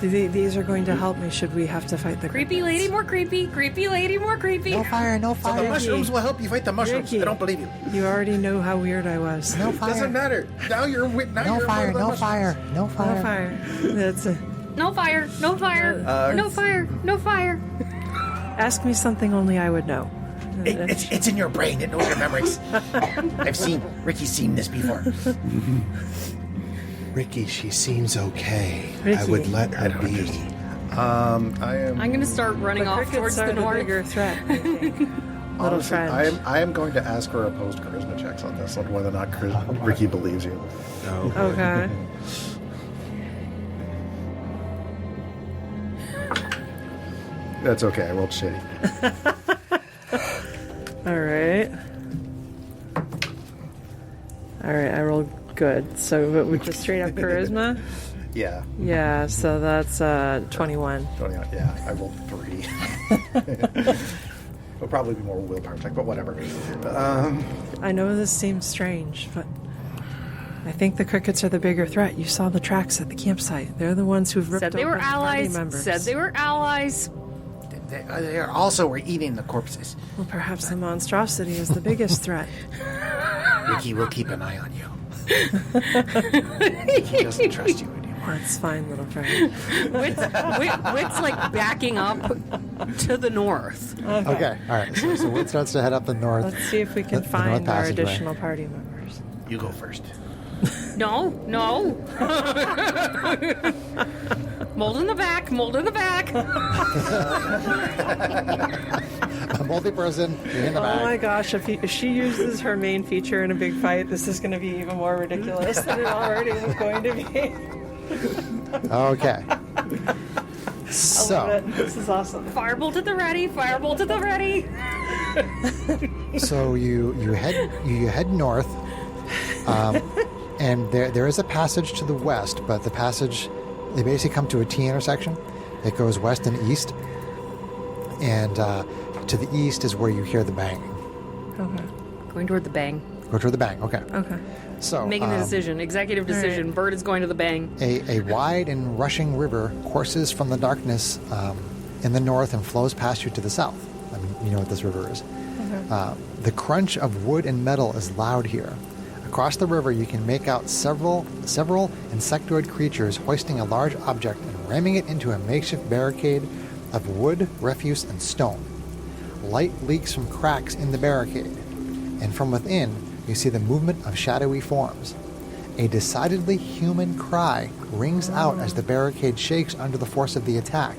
[SPEAKER 4] These are going to help me should we have to fight the
[SPEAKER 3] Creepy
[SPEAKER 4] crickets.
[SPEAKER 3] lady, more creepy. Creepy lady, more creepy.
[SPEAKER 1] No fire, no
[SPEAKER 2] The
[SPEAKER 1] fire.
[SPEAKER 2] mushrooms will help you fight the mushrooms.
[SPEAKER 4] Ricky.
[SPEAKER 2] I don't believe you.
[SPEAKER 4] You already know how weird I was.
[SPEAKER 1] No
[SPEAKER 2] Doesn't
[SPEAKER 1] fire.
[SPEAKER 2] matter. Now you're now
[SPEAKER 1] No
[SPEAKER 2] you're
[SPEAKER 1] fire,
[SPEAKER 2] one of the
[SPEAKER 1] no
[SPEAKER 2] mushrooms.
[SPEAKER 1] fire, no
[SPEAKER 4] No
[SPEAKER 1] fire.
[SPEAKER 4] fire. That's it.
[SPEAKER 3] No fire, no fire, no fire, no fire.
[SPEAKER 4] Ask me something only I would know.
[SPEAKER 2] It's in your brain. It knows your memories. Ricky's seen this before.
[SPEAKER 5] Ricky, she seems okay. I
[SPEAKER 4] Ricky.
[SPEAKER 5] would let her be.
[SPEAKER 2] I am.
[SPEAKER 3] I'm gonna start running
[SPEAKER 4] The
[SPEAKER 3] off
[SPEAKER 4] crickets
[SPEAKER 3] towards
[SPEAKER 4] are
[SPEAKER 3] the north.
[SPEAKER 4] bigger threat, I think. Little
[SPEAKER 2] Honestly,
[SPEAKER 4] friend.
[SPEAKER 2] I am going to ask her opposed charisma checks on this, on whether or not Ricky believes you.
[SPEAKER 6] No.
[SPEAKER 4] Okay.
[SPEAKER 2] That's okay. I rolled shitty.
[SPEAKER 4] All right. All right, I rolled good. So with just straight up charisma?
[SPEAKER 2] Yeah.
[SPEAKER 4] Yeah, so that's 21.
[SPEAKER 2] 29. Yeah, I rolled 3. It'll probably be more willpower check, but whatever.
[SPEAKER 4] I know this seems strange, but I think the crickets are the bigger threat. You saw the tracks at the campsite. They're the ones who've ripped
[SPEAKER 3] Said they
[SPEAKER 4] over
[SPEAKER 3] were
[SPEAKER 4] party
[SPEAKER 3] allies.
[SPEAKER 4] members.
[SPEAKER 3] Said they were allies.
[SPEAKER 2] They also were eating the corpses.
[SPEAKER 4] Well, perhaps the monstrosity is the biggest threat.
[SPEAKER 2] Ricky will keep an eye on you. He doesn't trust you anymore.
[SPEAKER 4] That's fine, little friend.
[SPEAKER 3] Wit's like backing up to the north.
[SPEAKER 1] Okay, all right. So Wood starts to head up the north.
[SPEAKER 4] Let's see if we can
[SPEAKER 1] The north
[SPEAKER 4] find our
[SPEAKER 1] passageway.
[SPEAKER 4] additional party members.
[SPEAKER 2] You go first.
[SPEAKER 3] No, no. Mold in the back, mold in the back.
[SPEAKER 1] A multi-person, you're in the
[SPEAKER 4] Oh my
[SPEAKER 1] back.
[SPEAKER 4] gosh, if she uses her main feature in a big fight, this is going to be even more ridiculous than it already was going to be.
[SPEAKER 1] Okay.
[SPEAKER 4] I love
[SPEAKER 1] So,
[SPEAKER 4] it. This is awesome.
[SPEAKER 3] Firebolt at the ready, firebolt at the ready.
[SPEAKER 1] so you head north, and there is a passage to the west, but the passage, they basically come to a T intersection. It goes west and east, and to the east is where you hear the banging.
[SPEAKER 4] Okay.
[SPEAKER 3] Going toward the bang.
[SPEAKER 1] Go toward the bang. Okay.
[SPEAKER 4] Okay.
[SPEAKER 1] So
[SPEAKER 3] Making the decision. Executive decision.
[SPEAKER 4] right.
[SPEAKER 3] Bird is going to the bang.
[SPEAKER 1] A wide and rushing river courses from the darkness in the north and flows past you to the south. I mean, you know what this river is. The crunch of wood and metal is loud here. Across the river, you can make out several insectoid creatures hoisting a large object and ramming it into a makeshift barricade of wood, refuse, and stone. Light leaks from cracks in the barricade, and from within, you see the movement of shadowy forms. A decidedly human cry rings out as the barricade shakes under the force of the attack.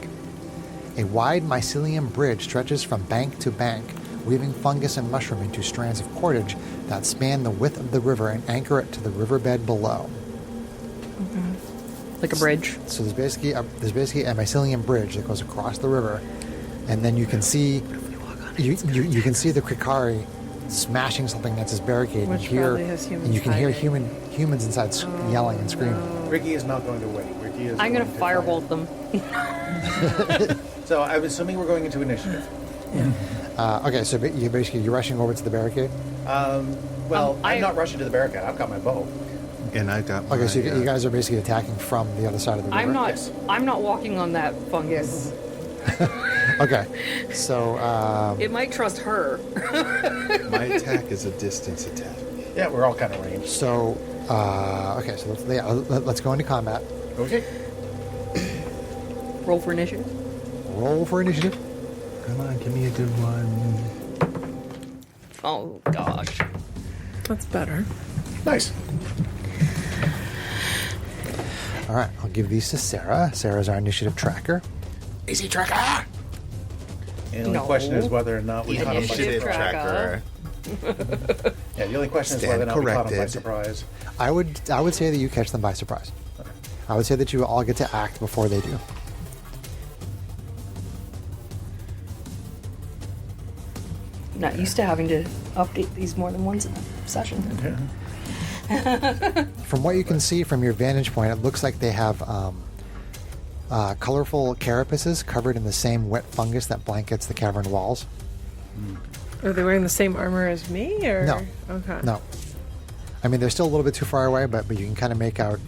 [SPEAKER 1] A wide mycelium bridge stretches from bank to bank, weaving fungus and mushroom into strands of cordage that span the width of the river and anchor it to the riverbed below.
[SPEAKER 3] Like a bridge.
[SPEAKER 1] So there's basically a mycelium bridge that goes across the river, and then you can see you can see the Krikari smashing something against this barricade,
[SPEAKER 4] Which
[SPEAKER 1] and hear
[SPEAKER 4] probably has humans
[SPEAKER 1] and you can hear
[SPEAKER 4] hiding.
[SPEAKER 1] humans inside yelling and screaming.
[SPEAKER 2] Ricky is not going to wait. Ricky is
[SPEAKER 3] I'm going
[SPEAKER 2] going
[SPEAKER 3] to firebolt them.
[SPEAKER 2] So I'm assuming we're going into initiative.
[SPEAKER 1] Okay, so you're rushing over to the barricade.
[SPEAKER 2] Well, I'm
[SPEAKER 3] I-
[SPEAKER 2] not rushing to the barricade. I've got my bow.
[SPEAKER 6] And I got
[SPEAKER 1] Okay,
[SPEAKER 6] my,
[SPEAKER 1] so you guys are basically attacking from the other side of the river.
[SPEAKER 3] I'm not walking on that fungus.
[SPEAKER 1] Okay, so
[SPEAKER 3] It might trust her.
[SPEAKER 6] my attack is a distance attack.
[SPEAKER 2] Yeah, we're all kind of ranged.
[SPEAKER 1] so let's go into combat.
[SPEAKER 2] Okay.
[SPEAKER 3] Roll for initiative.
[SPEAKER 1] Roll for initiative.
[SPEAKER 6] Come on, give me a good one.
[SPEAKER 3] Oh gosh.
[SPEAKER 4] That's better.
[SPEAKER 2] Nice.
[SPEAKER 1] All right, I'll give these to Sarah. Sarah's our initiative tracker.
[SPEAKER 2] Easy tracker. And the only
[SPEAKER 3] No.
[SPEAKER 2] question is whether or not we caught him by
[SPEAKER 3] Initiative
[SPEAKER 2] surprise.
[SPEAKER 3] tracker.
[SPEAKER 2] Yeah, the only question is
[SPEAKER 6] Stand
[SPEAKER 2] whether or not we caught him by
[SPEAKER 6] corrected.
[SPEAKER 2] surprise.
[SPEAKER 1] I would say that you catch them by surprise. I would say that you all get to act before they do.
[SPEAKER 3] Not used to having to update these more than once in a session.
[SPEAKER 1] From what you can see from your vantage point, it looks like they have colorful carapaces covered in the same wet fungus that blankets the cavern walls.
[SPEAKER 4] Are they wearing the same armor as me, or
[SPEAKER 1] No.
[SPEAKER 4] Okay.
[SPEAKER 1] No. I mean, they're still a little bit too far away, but you can kind of make out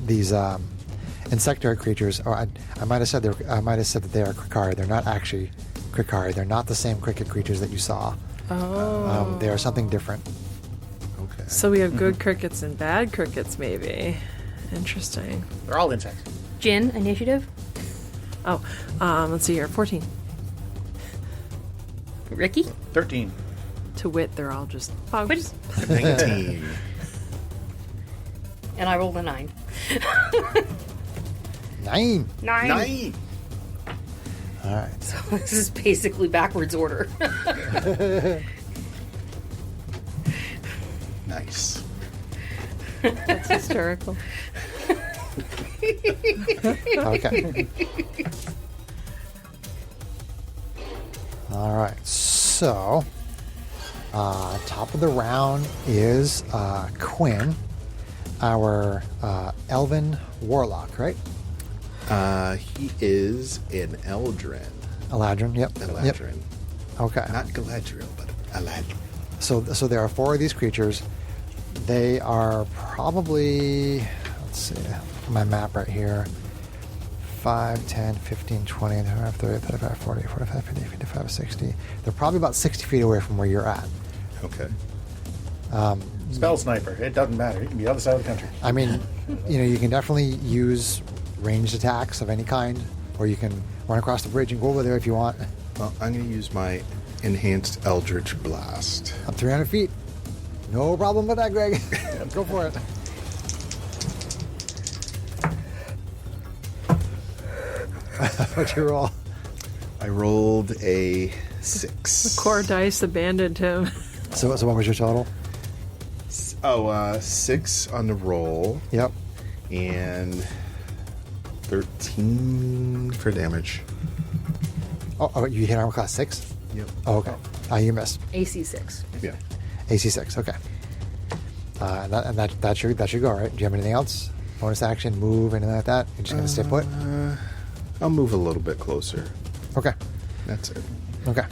[SPEAKER 1] these insectoid creatures. Or I might have said that they are Krikari. They're not actually Krikari. They're not the same cricket creatures that you saw.
[SPEAKER 4] Oh.
[SPEAKER 1] They are something different.
[SPEAKER 6] Okay.
[SPEAKER 4] So we have good crickets and bad crickets, maybe. Interesting.
[SPEAKER 2] They're all insects.
[SPEAKER 3] Jin, initiative.
[SPEAKER 4] Oh, let's see here. 14.
[SPEAKER 3] Ricky.
[SPEAKER 2] 13.
[SPEAKER 4] To wit, they're all just bugs.
[SPEAKER 6] 19.
[SPEAKER 3] And I rolled a 9.
[SPEAKER 1] 9.
[SPEAKER 3] 9.
[SPEAKER 1] All right.
[SPEAKER 3] This is basically backwards order.
[SPEAKER 6] Nice.
[SPEAKER 4] That's hysterical.
[SPEAKER 1] Okay. All right. So, top of the round is Quinn, our elven warlock, right?
[SPEAKER 6] He is an Eldrin.
[SPEAKER 1] Eladrin. Yep.
[SPEAKER 6] Eladrin.
[SPEAKER 1] Yep. Okay.
[SPEAKER 6] Not Galadriel, but Eladrin.
[SPEAKER 1] So there are 4 of these creatures. They are probably, let's see, my map right here. 5, 10, 15, 20, 25, 30, 35, 40, 45, 50, 55, 60. They're probably about 60 feet away from where you're at.
[SPEAKER 6] Okay.
[SPEAKER 2] Spell sniper. It doesn't matter. He can be the other side of the country.
[SPEAKER 1] I mean, you can definitely use ranged attacks of any kind, or you can run across the bridge and go over there if you want.
[SPEAKER 6] Well, I'm going to use my enhanced Eldritch Blast.
[SPEAKER 1] Up 300 feet. No problem with that, Greg. Go for it. What'd you roll?
[SPEAKER 6] I rolled a 6.
[SPEAKER 4] Core dice abandoned him.
[SPEAKER 1] So what was your total?
[SPEAKER 6] 6 on the roll
[SPEAKER 1] Yep.
[SPEAKER 6] and 13 for damage.
[SPEAKER 1] Oh, you hit armor class 6?
[SPEAKER 6] Yep.
[SPEAKER 1] Oh, okay. You missed.
[SPEAKER 3] AC 6.
[SPEAKER 6] Yeah.
[SPEAKER 1] AC 6, okay. And that should go, right? Do you have anything else? Bonus action, move, anything like that? You're just going to stay put?
[SPEAKER 6] I'll move a little bit closer.
[SPEAKER 1] Okay.
[SPEAKER 6] That's it.
[SPEAKER 1] Okay.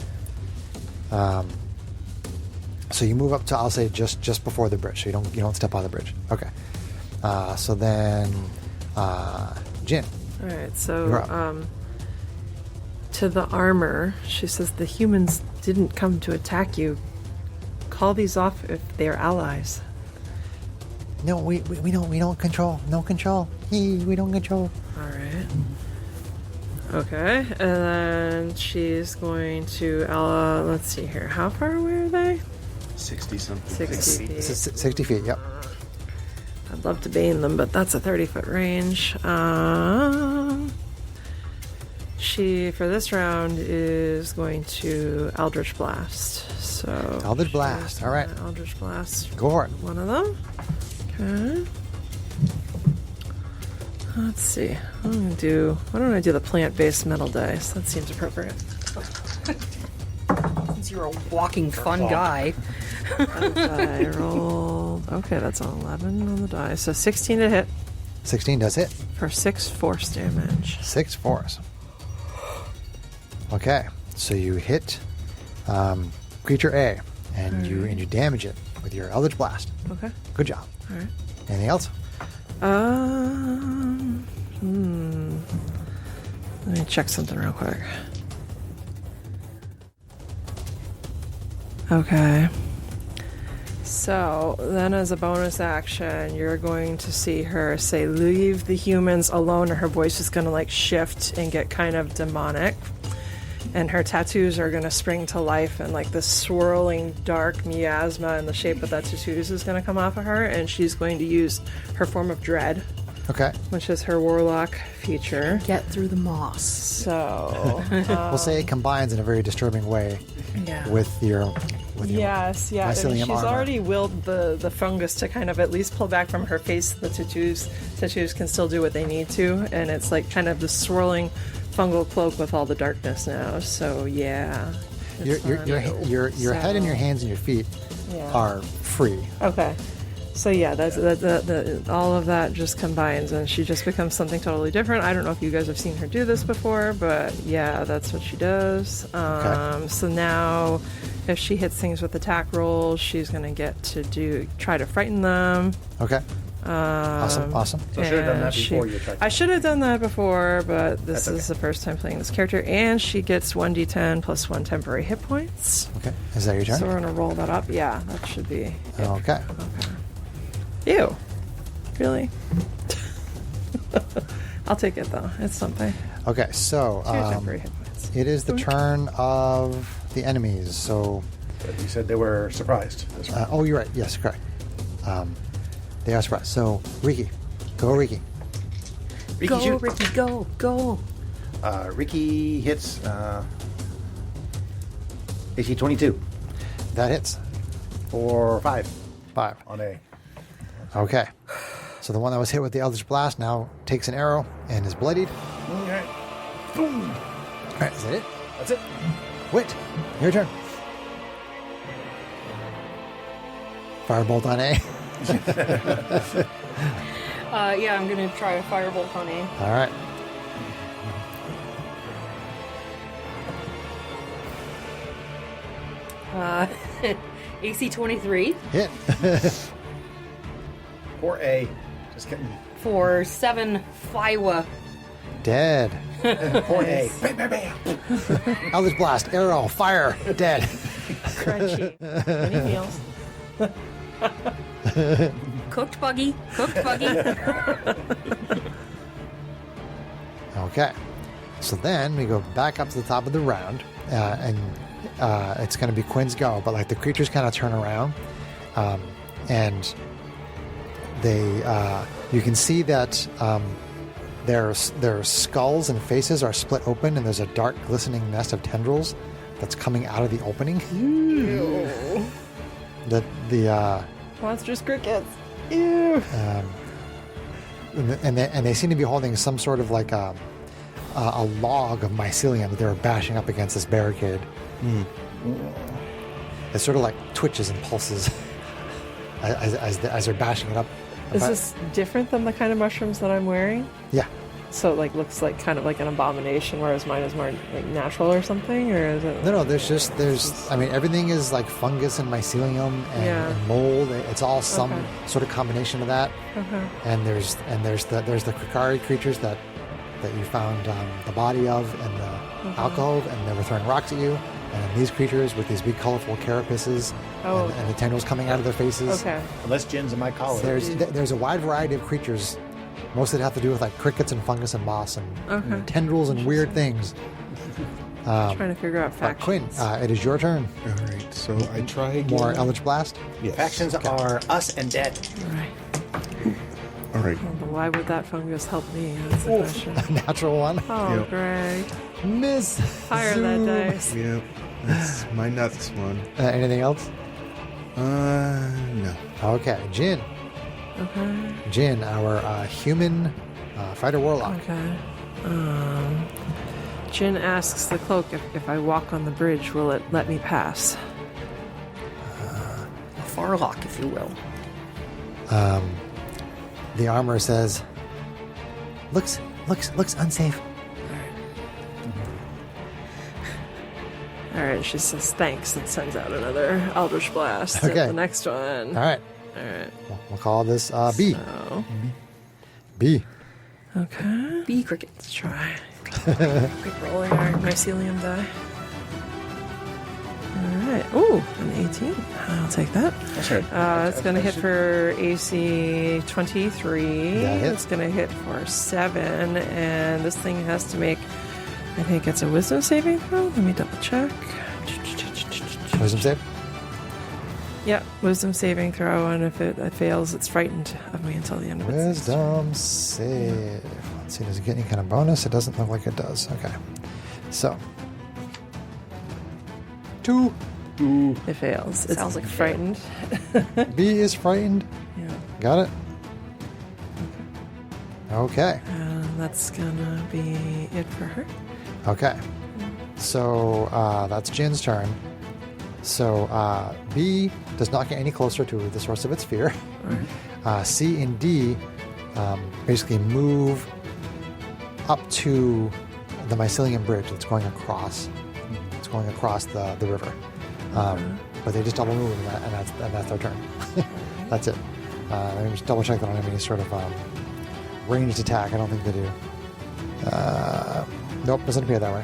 [SPEAKER 1] So you move up to, I'll say, just before the bridge. So you don't step on the bridge. Okay. So then, Jin.
[SPEAKER 4] All right,
[SPEAKER 1] You're
[SPEAKER 4] so
[SPEAKER 1] up.
[SPEAKER 4] to the armor, she says the humans didn't come to attack you. Call these off if they're allies.
[SPEAKER 1] No, we don't control. No control. We don't control.
[SPEAKER 4] All right. Okay, and then she's going to let's see here. How far away are they?
[SPEAKER 6] 60 something.
[SPEAKER 4] 60 feet.
[SPEAKER 1] 60 feet. Yep.
[SPEAKER 4] I'd love to bane them, but that's a 30-foot range. She, for this round, is going to Eldritch Blast. So
[SPEAKER 1] Eldritch Blast,
[SPEAKER 4] she's
[SPEAKER 1] all right.
[SPEAKER 4] gonna Eldritch Blast.
[SPEAKER 1] Go for it.
[SPEAKER 4] One of them. Okay. Let's see. Why don't I do the plant-based metal dice? That seems appropriate.
[SPEAKER 3] Since you're a walking fun guy.
[SPEAKER 4] I rolled. Okay, that's an 11 on the die. So 16 to hit
[SPEAKER 1] 16 does hit.
[SPEAKER 4] for 6 force damage.
[SPEAKER 1] 6 force. Okay, so you hit creature A, and you damage it with your Eldritch Blast.
[SPEAKER 4] Okay.
[SPEAKER 1] Good job.
[SPEAKER 4] All right.
[SPEAKER 1] Anything else?
[SPEAKER 4] Let me check something real quick. Okay. So then, as a bonus action, you're going to see her say, "Leave the humans alone," or her voice is going to like shift and get kind of demonic. And her tattoos are going to spring to life, and like this swirling dark miasma in the shape of that tattoos is going to come off of her, and she's going to use her form of dread,
[SPEAKER 1] Okay.
[SPEAKER 4] which is her warlock feature.
[SPEAKER 3] Get through the moss.
[SPEAKER 4] So,
[SPEAKER 1] We'll say it combines in a very disturbing way
[SPEAKER 3] Yeah.
[SPEAKER 1] with your
[SPEAKER 4] yes, yeah. I mean,
[SPEAKER 1] mycelium
[SPEAKER 4] she's
[SPEAKER 1] armor.
[SPEAKER 4] already willed the fungus to kind of at least pull back from her face. The tattoos can still do what they need to, and it's like kind of the swirling fungal cloak with all the darkness now. So yeah,
[SPEAKER 1] your
[SPEAKER 4] it's fun.
[SPEAKER 1] head and your
[SPEAKER 4] So-
[SPEAKER 1] hands and your feet
[SPEAKER 4] Yeah.
[SPEAKER 1] are free.
[SPEAKER 4] Okay. So yeah, all of that just combines, and she just becomes something totally different. I don't know if you guys have seen her do this before, but yeah, that's what she does. So now, if she hits things with attack rolls, she's gonna get to try to frighten them.
[SPEAKER 1] Okay. Awesome.
[SPEAKER 2] So I should have done that before you attacked.
[SPEAKER 4] I should have done that before, but this is the first time playing this character, and she gets 1d10 plus 1 temporary hit points.
[SPEAKER 1] Okay. Is that your turn?
[SPEAKER 4] So we're gonna roll that up. Yeah, that should be it.
[SPEAKER 1] Okay.
[SPEAKER 4] Ew. Really? I'll take it though. It's something.
[SPEAKER 1] Okay. So
[SPEAKER 4] Two temporary hit points.
[SPEAKER 1] it is the turn of the enemies. So.
[SPEAKER 2] But you said they were surprised. That's right.
[SPEAKER 1] Oh, you're right. Yes, correct. They are surprised. So, Riki. Go, Riki.
[SPEAKER 2] Riki,
[SPEAKER 3] Go,
[SPEAKER 2] shoot.
[SPEAKER 3] Ricky, go, go.
[SPEAKER 2] Riki hits AC 22
[SPEAKER 1] That hits.
[SPEAKER 2] for 5
[SPEAKER 1] 5.
[SPEAKER 2] on A.
[SPEAKER 1] Okay. So the one that was hit with the Eldritch Blast now takes an arrow and is bloodied.
[SPEAKER 2] Okay. Boom.
[SPEAKER 1] All right, is that it?
[SPEAKER 2] That's it.
[SPEAKER 1] Wit, your turn. Firebolt on A.
[SPEAKER 3] Yeah, I'm gonna try a firebolt on A.
[SPEAKER 1] All right.
[SPEAKER 3] AC 23
[SPEAKER 1] Hit.
[SPEAKER 2] Poor A. Just kidding.
[SPEAKER 3] for 7 Fiwa.
[SPEAKER 1] Dead.
[SPEAKER 2] Poor A. Bam, bam, bam.
[SPEAKER 1] Eldritch Blast, arrow, fire, dead.
[SPEAKER 4] Crunchy. Anything else?
[SPEAKER 3] Cooked buggy. Cooked buggy.
[SPEAKER 1] Okay. So then we go back up to the top of the round, and it's going to be Quinn's go, but like the creatures kind of turn around, and they, you can see that their skulls and faces are split open, and there's a dark, glistening nest of tendrils that's coming out of the opening. The
[SPEAKER 4] Monstrous crickets. Ew.
[SPEAKER 1] and they seem to be holding some sort of like a log of mycelium that they were bashing up against this barricade. It sort of like twitches and pulses as they're bashing it up.
[SPEAKER 4] Is this different than the kind of mushrooms that I'm wearing?
[SPEAKER 1] Yeah.
[SPEAKER 4] So it like looks like kind of like an abomination, whereas mine is more like natural or something, or is it?
[SPEAKER 1] No, there's I mean, everything is like fungus and mycelium and mold. It's all some sort of combination of that. And there's the Krikari creatures that you found the body of and the alcove, and they were throwing rocks at you. And then these creatures with these big colorful carapaces and the tendrils coming out of their faces.
[SPEAKER 4] Okay.
[SPEAKER 2] Unless Jin's in my collar.
[SPEAKER 1] There's a wide variety of creatures. Most of it have to do with like crickets and fungus and moss and tendrils and weird things.
[SPEAKER 4] Trying to figure out
[SPEAKER 1] But
[SPEAKER 4] factions.
[SPEAKER 1] Quinn, it is your turn.
[SPEAKER 6] All right, so I try again.
[SPEAKER 1] More Eldritch Blast.
[SPEAKER 6] Yes.
[SPEAKER 2] Factions are us and dead.
[SPEAKER 4] Right.
[SPEAKER 6] All right.
[SPEAKER 4] But why would that fungus help me? That's the question.
[SPEAKER 1] Natural one.
[SPEAKER 4] Oh,
[SPEAKER 6] Yep.
[SPEAKER 4] Greg.
[SPEAKER 1] Miss.
[SPEAKER 4] Fire that
[SPEAKER 1] Zoom.
[SPEAKER 4] dice.
[SPEAKER 6] Yep. That's my nuts one.
[SPEAKER 1] Anything else?
[SPEAKER 6] No.
[SPEAKER 1] Okay, Jin.
[SPEAKER 4] Okay.
[SPEAKER 1] Jin, our human fighter warlock.
[SPEAKER 4] Okay. Jin asks the cloak if I walk on the bridge, will it let me pass?
[SPEAKER 3] A farlock, if you will.
[SPEAKER 1] The armor says, looks unsafe.
[SPEAKER 4] All right, she says thanks and sends out another Eldritch Blast.
[SPEAKER 1] Okay.
[SPEAKER 4] The next one.
[SPEAKER 1] All right,
[SPEAKER 4] All right.
[SPEAKER 1] we'll call this B.
[SPEAKER 4] So,
[SPEAKER 1] B.
[SPEAKER 4] okay.
[SPEAKER 3] Bee crickets.
[SPEAKER 4] Let's try. Keep rolling our mycelium die. All right. Ooh, an 18. I'll take that.
[SPEAKER 2] That's right.
[SPEAKER 4] It's going to hit for AC 23.
[SPEAKER 1] That hits.
[SPEAKER 4] It's going to hit for 7. And this thing has to make, I think it's a wisdom saving throw. Let me double check.
[SPEAKER 1] Wisdom save.
[SPEAKER 4] Yeah, wisdom saving throw. And if it fails, it's frightened of me until the end of its
[SPEAKER 1] Wisdom save. Let's see, does it get any kind of bonus? It doesn't look like it does. Okay. So. 2.
[SPEAKER 4] It fails. It's
[SPEAKER 3] Sounds like a
[SPEAKER 4] frightened.
[SPEAKER 1] B is frightened.
[SPEAKER 4] Yeah.
[SPEAKER 1] Got it? Okay.
[SPEAKER 4] And that's gonna be it for her.
[SPEAKER 1] Okay. So that's Jin's turn. So B does not get any closer to the source of its fear. C and D basically move up to the Mycelium Bridge that's going across. It's going across the river. But they just double move, and that's their turn. That's it. Let me just double check that I don't have any sort of ranged attack. I don't think they do. Nope, doesn't appear that way.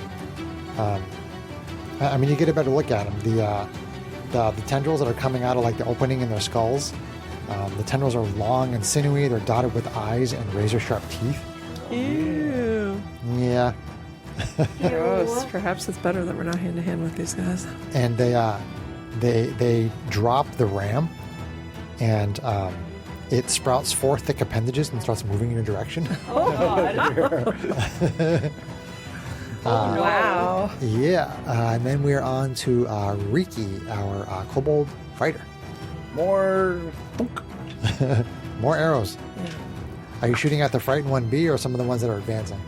[SPEAKER 1] I mean, you get a better look at them. The tendrils that are coming out of like the opening in their skulls. The tendrils are long and sinewy. They're dotted with eyes and razor sharp teeth.
[SPEAKER 4] Ew.
[SPEAKER 1] Yeah,
[SPEAKER 4] Gross. Perhaps it's better that we're not hand to hand with these guys.
[SPEAKER 1] and they drop the ram, and it sprouts 4 thick appendages and starts moving in a direction.
[SPEAKER 3] Oh, God.
[SPEAKER 4] Wow.
[SPEAKER 1] Yeah, and then we're on to Riki, our kobold fighter.
[SPEAKER 2] More.
[SPEAKER 1] More arrows.
[SPEAKER 4] Yeah.
[SPEAKER 1] Are you shooting at the frightened 1B or some of the ones that are advancing?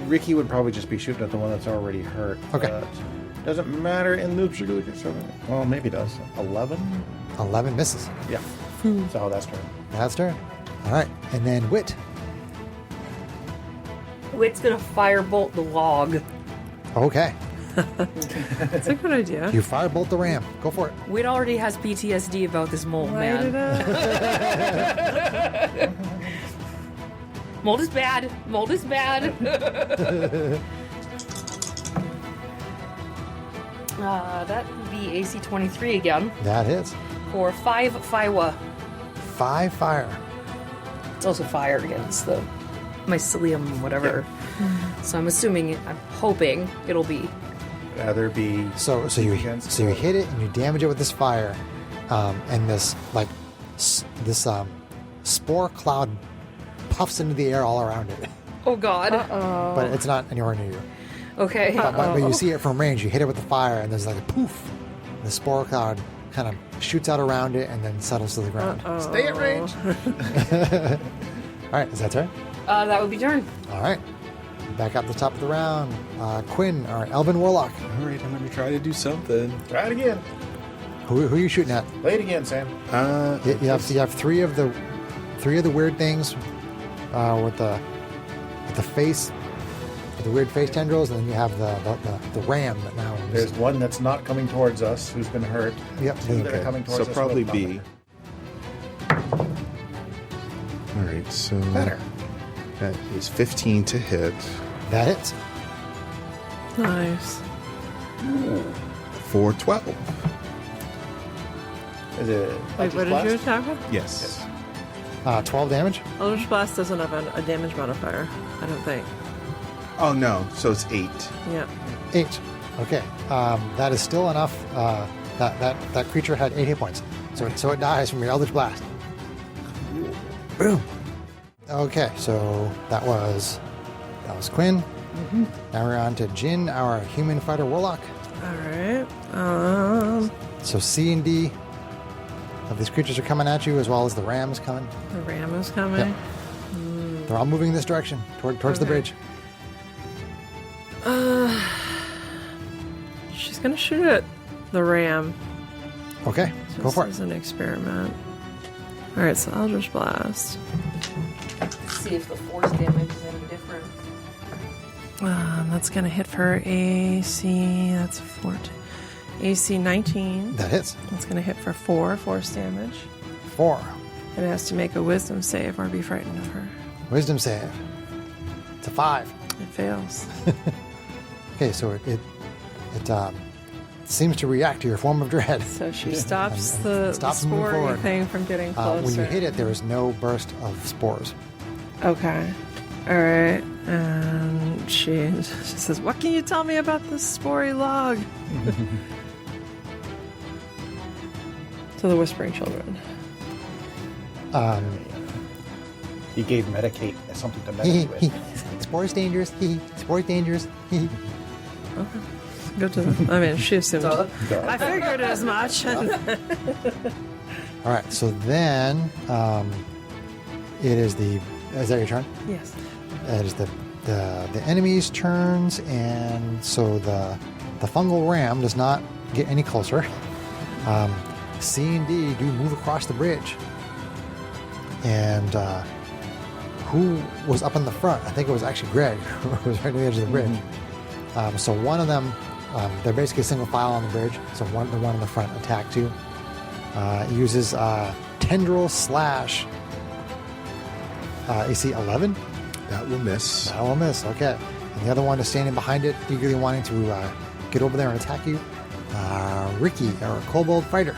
[SPEAKER 2] Ricky would probably just be shooting at the one that's already hurt.
[SPEAKER 1] Okay.
[SPEAKER 2] But doesn't matter in the particular case. Well, maybe it does. 11?
[SPEAKER 1] 11 misses.
[SPEAKER 2] Yeah. So that's turn.
[SPEAKER 1] That's turn. All right, and then Wit.
[SPEAKER 3] Wit's gonna firebolt the log.
[SPEAKER 1] Okay,
[SPEAKER 4] That's a good idea.
[SPEAKER 1] you firebolt the ram. Go for it.
[SPEAKER 3] Wit already has PTSD about this mold,
[SPEAKER 4] Light it
[SPEAKER 3] man.
[SPEAKER 4] up.
[SPEAKER 3] Mold is bad. Mold is bad. That would be AC 23 again
[SPEAKER 1] That hits.
[SPEAKER 3] for 5 Fiwa.
[SPEAKER 1] 5 fire.
[SPEAKER 3] It's also fire against the mycelium, whatever. So I'm hoping it'll be.
[SPEAKER 2] Rather be.
[SPEAKER 1] So you
[SPEAKER 2] against
[SPEAKER 1] you
[SPEAKER 2] the-
[SPEAKER 1] hit it and you damage it with this fire, and this spore cloud puffs into the air all around it,
[SPEAKER 3] Oh, God.
[SPEAKER 1] but it's not anywhere near you.
[SPEAKER 3] Okay.
[SPEAKER 1] But you see it from range. You hit it with the fire, and there's like a poof. The spore cloud kind of shoots out around it and then settles to the ground.
[SPEAKER 2] Stay at range.
[SPEAKER 1] All right, is that turn?
[SPEAKER 3] That would be turn.
[SPEAKER 1] All right. Back up the top of the round. Quinn, our Elven Warlock.
[SPEAKER 6] All right, I'm going to try to do something.
[SPEAKER 2] Try it again.
[SPEAKER 1] Who are you shooting at?
[SPEAKER 2] Play it again, Sam.
[SPEAKER 1] You have three of the weird things with the face, with the weird face tendrils, and then you have the ram that now.
[SPEAKER 2] There's one that's not coming towards us who's been hurt.
[SPEAKER 1] Yep.
[SPEAKER 2] Two that are
[SPEAKER 1] Okay.
[SPEAKER 2] coming towards
[SPEAKER 6] So
[SPEAKER 2] us.
[SPEAKER 6] probably
[SPEAKER 2] with
[SPEAKER 6] B. All right, so
[SPEAKER 2] Better.
[SPEAKER 6] that is 15 to hit.
[SPEAKER 1] That hits.
[SPEAKER 4] Nice.
[SPEAKER 6] For 12.
[SPEAKER 2] Is it?
[SPEAKER 4] Wait, what did you attack with?
[SPEAKER 6] Yes.
[SPEAKER 1] 12 damage.
[SPEAKER 4] Eldritch Blast doesn't have a damage modifier, I don't think.
[SPEAKER 6] Oh, no. So it's 8.
[SPEAKER 4] Yeah.
[SPEAKER 1] 8. Okay. That is still enough. That creature had 8 hit points, so it dies from your Eldritch Blast. Boom. Okay, so that was Quinn. Now we're on to Jin, our human fighter warlock.
[SPEAKER 4] All right.
[SPEAKER 1] So C and D of these creatures are coming at you, as well as the rams coming.
[SPEAKER 4] The ram is coming.
[SPEAKER 1] Yep. They're all moving in this direction, towards the
[SPEAKER 4] Okay.
[SPEAKER 1] bridge.
[SPEAKER 4] She's gonna shoot at the ram.
[SPEAKER 1] Okay, go
[SPEAKER 4] Just
[SPEAKER 1] for
[SPEAKER 4] as
[SPEAKER 1] it.
[SPEAKER 4] an experiment. All right, so Eldritch Blast.
[SPEAKER 3] See if the force damage is any different.
[SPEAKER 4] That's gonna hit for AC. That's 14. AC 19.
[SPEAKER 1] That hits.
[SPEAKER 4] That's gonna hit for 4 force damage.
[SPEAKER 1] 4.
[SPEAKER 4] It has to make a Wisdom save or be frightened of her.
[SPEAKER 1] Wisdom save. It's a 5.
[SPEAKER 4] It fails.
[SPEAKER 1] Okay, so it seems to react to your form of dread.
[SPEAKER 4] So she stops
[SPEAKER 1] And
[SPEAKER 4] the
[SPEAKER 1] stops moving
[SPEAKER 4] spore
[SPEAKER 1] forward.
[SPEAKER 4] thing from getting closer.
[SPEAKER 1] When you hit it, there is no burst of spores.
[SPEAKER 4] Okay. All right. And she says, "What can you tell me about this spory log?" To the Whispering Children.
[SPEAKER 2] He gave medicate as something to medicate with.
[SPEAKER 1] Spore's dangerous. Spore's dangerous.
[SPEAKER 4] Go to them. I mean, she assumed. I figured as much.
[SPEAKER 1] All right, so then it is is that your turn?
[SPEAKER 4] Yes.
[SPEAKER 1] It is the enemy's turns, and so The fungal ram does not get any closer. C and D do move across the bridge. And who was up in the front? I think it was actually Greg, who was right near the edge of the bridge. So one of them, they're basically single file on the bridge. So the one in the front attacks you. Uses tendril slash. AC 11.
[SPEAKER 6] That will miss.
[SPEAKER 1] That will miss. Okay. And the other one is standing behind it, eagerly wanting to get over there and attack you. Ricky, or Kobold Fighter.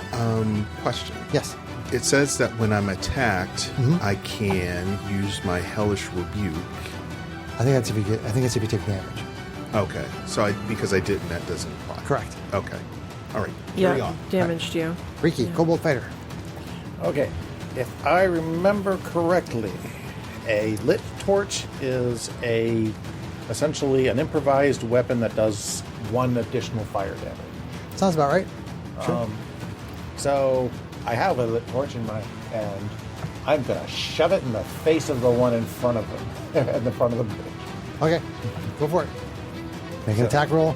[SPEAKER 6] Question.
[SPEAKER 1] Yes.
[SPEAKER 6] It says that when I'm attacked,
[SPEAKER 1] Mhm.
[SPEAKER 6] I can use my hellish rebuke.
[SPEAKER 1] I think that's if you take damage.
[SPEAKER 6] Okay, so because I didn't, that doesn't apply.
[SPEAKER 1] Correct.
[SPEAKER 6] Okay. All right. Carry
[SPEAKER 4] Yeah,
[SPEAKER 6] on.
[SPEAKER 4] damaged you.
[SPEAKER 1] Ricky, Kobold Fighter.
[SPEAKER 2] Okay, if I remember correctly, a lit torch is essentially an improvised weapon that does 1 additional fire damage.
[SPEAKER 1] Sounds about right. Sure.
[SPEAKER 2] So I have a lit torch in my hand. I'm gonna shove it in the face of the one in front of him, in the front of the bridge.
[SPEAKER 1] Okay. Go for it. Make an attack roll.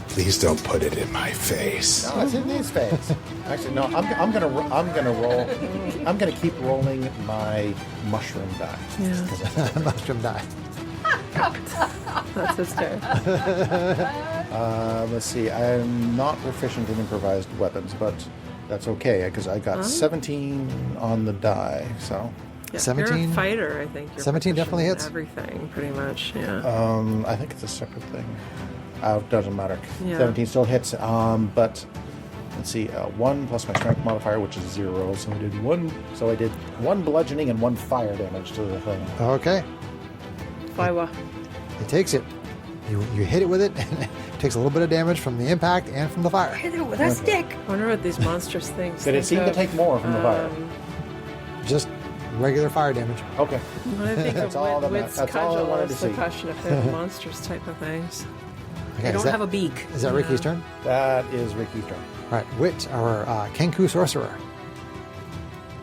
[SPEAKER 5] Please don't put it in my face.
[SPEAKER 2] No, it's in his face. Actually, no. I'm gonna roll. I'm gonna keep rolling my mushroom die.
[SPEAKER 4] Yeah,
[SPEAKER 1] Mushroom die.
[SPEAKER 4] that's his turn.
[SPEAKER 2] Let's see. I'm not proficient in improvised weapons, but that's okay because I got 17 on the die. So
[SPEAKER 4] Yeah,
[SPEAKER 1] 17?
[SPEAKER 4] You're a fighter, I think. You're
[SPEAKER 1] 17 definitely
[SPEAKER 4] proficient
[SPEAKER 1] hits.
[SPEAKER 4] in everything, pretty much. Yeah.
[SPEAKER 2] I think it's a separate thing. It doesn't matter.
[SPEAKER 4] Yeah.
[SPEAKER 2] 17 still hits. But let's see. 1 plus my strength modifier, which is 0. So I did 1. So I did 1 bludgeoning and 1 fire damage to the thing.
[SPEAKER 1] Okay.
[SPEAKER 4] Flywa.
[SPEAKER 1] It takes it. You hit it with it, and it takes a little bit of damage from the impact and from the fire.
[SPEAKER 3] Hit it with a stick.
[SPEAKER 4] I wonder what these monstrous things.
[SPEAKER 2] Did it seem to take more from the fire?
[SPEAKER 1] Just regular fire damage.
[SPEAKER 2] Okay.
[SPEAKER 4] When I think
[SPEAKER 2] That's
[SPEAKER 4] of
[SPEAKER 2] all that
[SPEAKER 4] Wit's
[SPEAKER 2] that's all I
[SPEAKER 4] cudgel,
[SPEAKER 2] wanted to
[SPEAKER 4] it's the
[SPEAKER 2] see.
[SPEAKER 4] question if they're monstrous type of things.
[SPEAKER 1] Okay,
[SPEAKER 3] They
[SPEAKER 1] is
[SPEAKER 3] don't
[SPEAKER 1] that,
[SPEAKER 3] have a beak.
[SPEAKER 1] is that Ricky's turn?
[SPEAKER 2] That is Ricky's turn.
[SPEAKER 1] All right. Wit, our Kenku Sorcerer.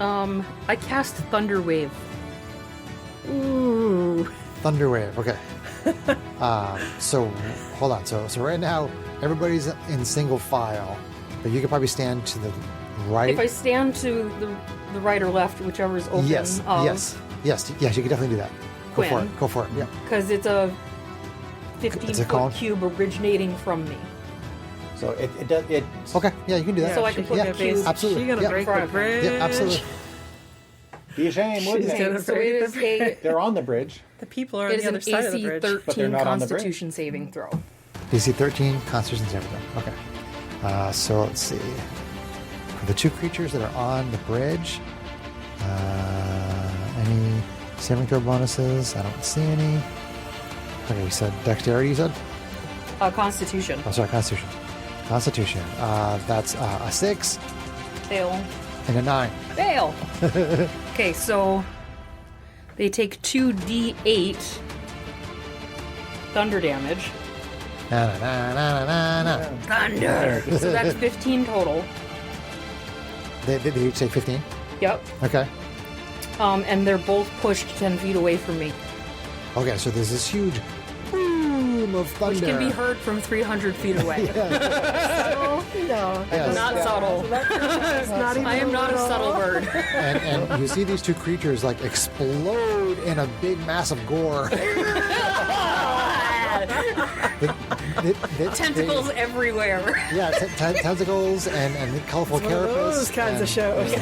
[SPEAKER 3] I cast Thunder Wave.
[SPEAKER 4] Ooh.
[SPEAKER 1] Thunderwave. Okay. So hold on. So right now everybody's in single file, but you could probably stand to the right.
[SPEAKER 3] If I stand to the right or left, whichever is open.
[SPEAKER 1] yes. You could definitely do that. Go for
[SPEAKER 3] Quinn.
[SPEAKER 1] it. Go for it. Yeah.
[SPEAKER 3] Because it's a
[SPEAKER 1] It's a
[SPEAKER 3] 15-foot
[SPEAKER 1] cone?
[SPEAKER 3] cube originating from me.
[SPEAKER 2] So it does.
[SPEAKER 1] Okay. Yeah, you can do that.
[SPEAKER 3] So I can
[SPEAKER 4] she's
[SPEAKER 3] put
[SPEAKER 4] gonna
[SPEAKER 3] the cube-
[SPEAKER 1] absolutely.
[SPEAKER 4] She's gonna
[SPEAKER 1] Yeah.
[SPEAKER 4] break the
[SPEAKER 3] Front.
[SPEAKER 4] bridge.
[SPEAKER 1] Yeah, absolutely.
[SPEAKER 2] Be a shame, wouldn't
[SPEAKER 4] She's
[SPEAKER 2] it?
[SPEAKER 4] gonna
[SPEAKER 3] So it
[SPEAKER 4] break
[SPEAKER 3] is a
[SPEAKER 2] They're on the bridge.
[SPEAKER 4] The people are on
[SPEAKER 3] it is
[SPEAKER 4] the
[SPEAKER 3] an
[SPEAKER 4] other side of the
[SPEAKER 3] AC
[SPEAKER 4] bridge.
[SPEAKER 2] But they're
[SPEAKER 3] 13
[SPEAKER 2] not on the bridge.
[SPEAKER 3] Constitution saving throw.
[SPEAKER 1] DC 13, Constitution saving throw. Okay. So let's see. For the 2 creatures that are on the bridge, any saving throw bonuses? I don't see any. Okay, you said dexterity, you said?
[SPEAKER 3] Constitution.
[SPEAKER 1] Oh, sorry, Constitution. Constitution. That's a 6
[SPEAKER 3] Fail.
[SPEAKER 1] and a 9.
[SPEAKER 3] Fail. Okay, so they take 2d8 thunder damage.
[SPEAKER 1] Na, na, na, na, na, na.
[SPEAKER 3] Thunder. So that's 15 total.
[SPEAKER 1] They each take 15?
[SPEAKER 3] Yep.
[SPEAKER 1] Okay.
[SPEAKER 3] And they're both pushed 10 feet away from me,
[SPEAKER 1] Okay, so there's this huge boom of thunder.
[SPEAKER 3] which can be heard from 300 feet away.
[SPEAKER 4] No,
[SPEAKER 1] Yes.
[SPEAKER 3] Not subtle.
[SPEAKER 4] it's not even
[SPEAKER 3] I am not a subtle bird.
[SPEAKER 1] And you see these 2 creatures like explode in a big mass of gore.
[SPEAKER 3] Tentacles everywhere.
[SPEAKER 1] Yeah, tentacles and colorful
[SPEAKER 4] One of those
[SPEAKER 1] carapace.
[SPEAKER 4] kinds of shows.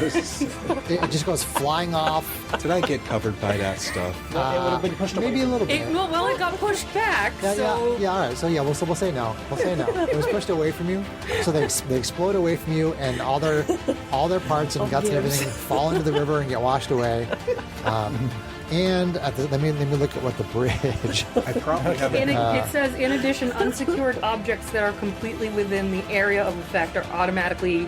[SPEAKER 1] It just goes flying off.
[SPEAKER 6] Did I get covered by that stuff?
[SPEAKER 2] It would have been pushed away.
[SPEAKER 1] Maybe a little bit.
[SPEAKER 3] Well, it got pushed back,
[SPEAKER 1] Yeah,
[SPEAKER 3] so
[SPEAKER 1] yeah, all right. So yeah, we'll say no. We'll say no. It was pushed away from you, so they explode away from you, and all their parts and guts and
[SPEAKER 4] gibbs.
[SPEAKER 1] everything fall into the river and get washed away. And let me look at what the bridge.
[SPEAKER 6] I probably have
[SPEAKER 3] it says, in addition, unsecured objects that are completely within the area of effect are automatically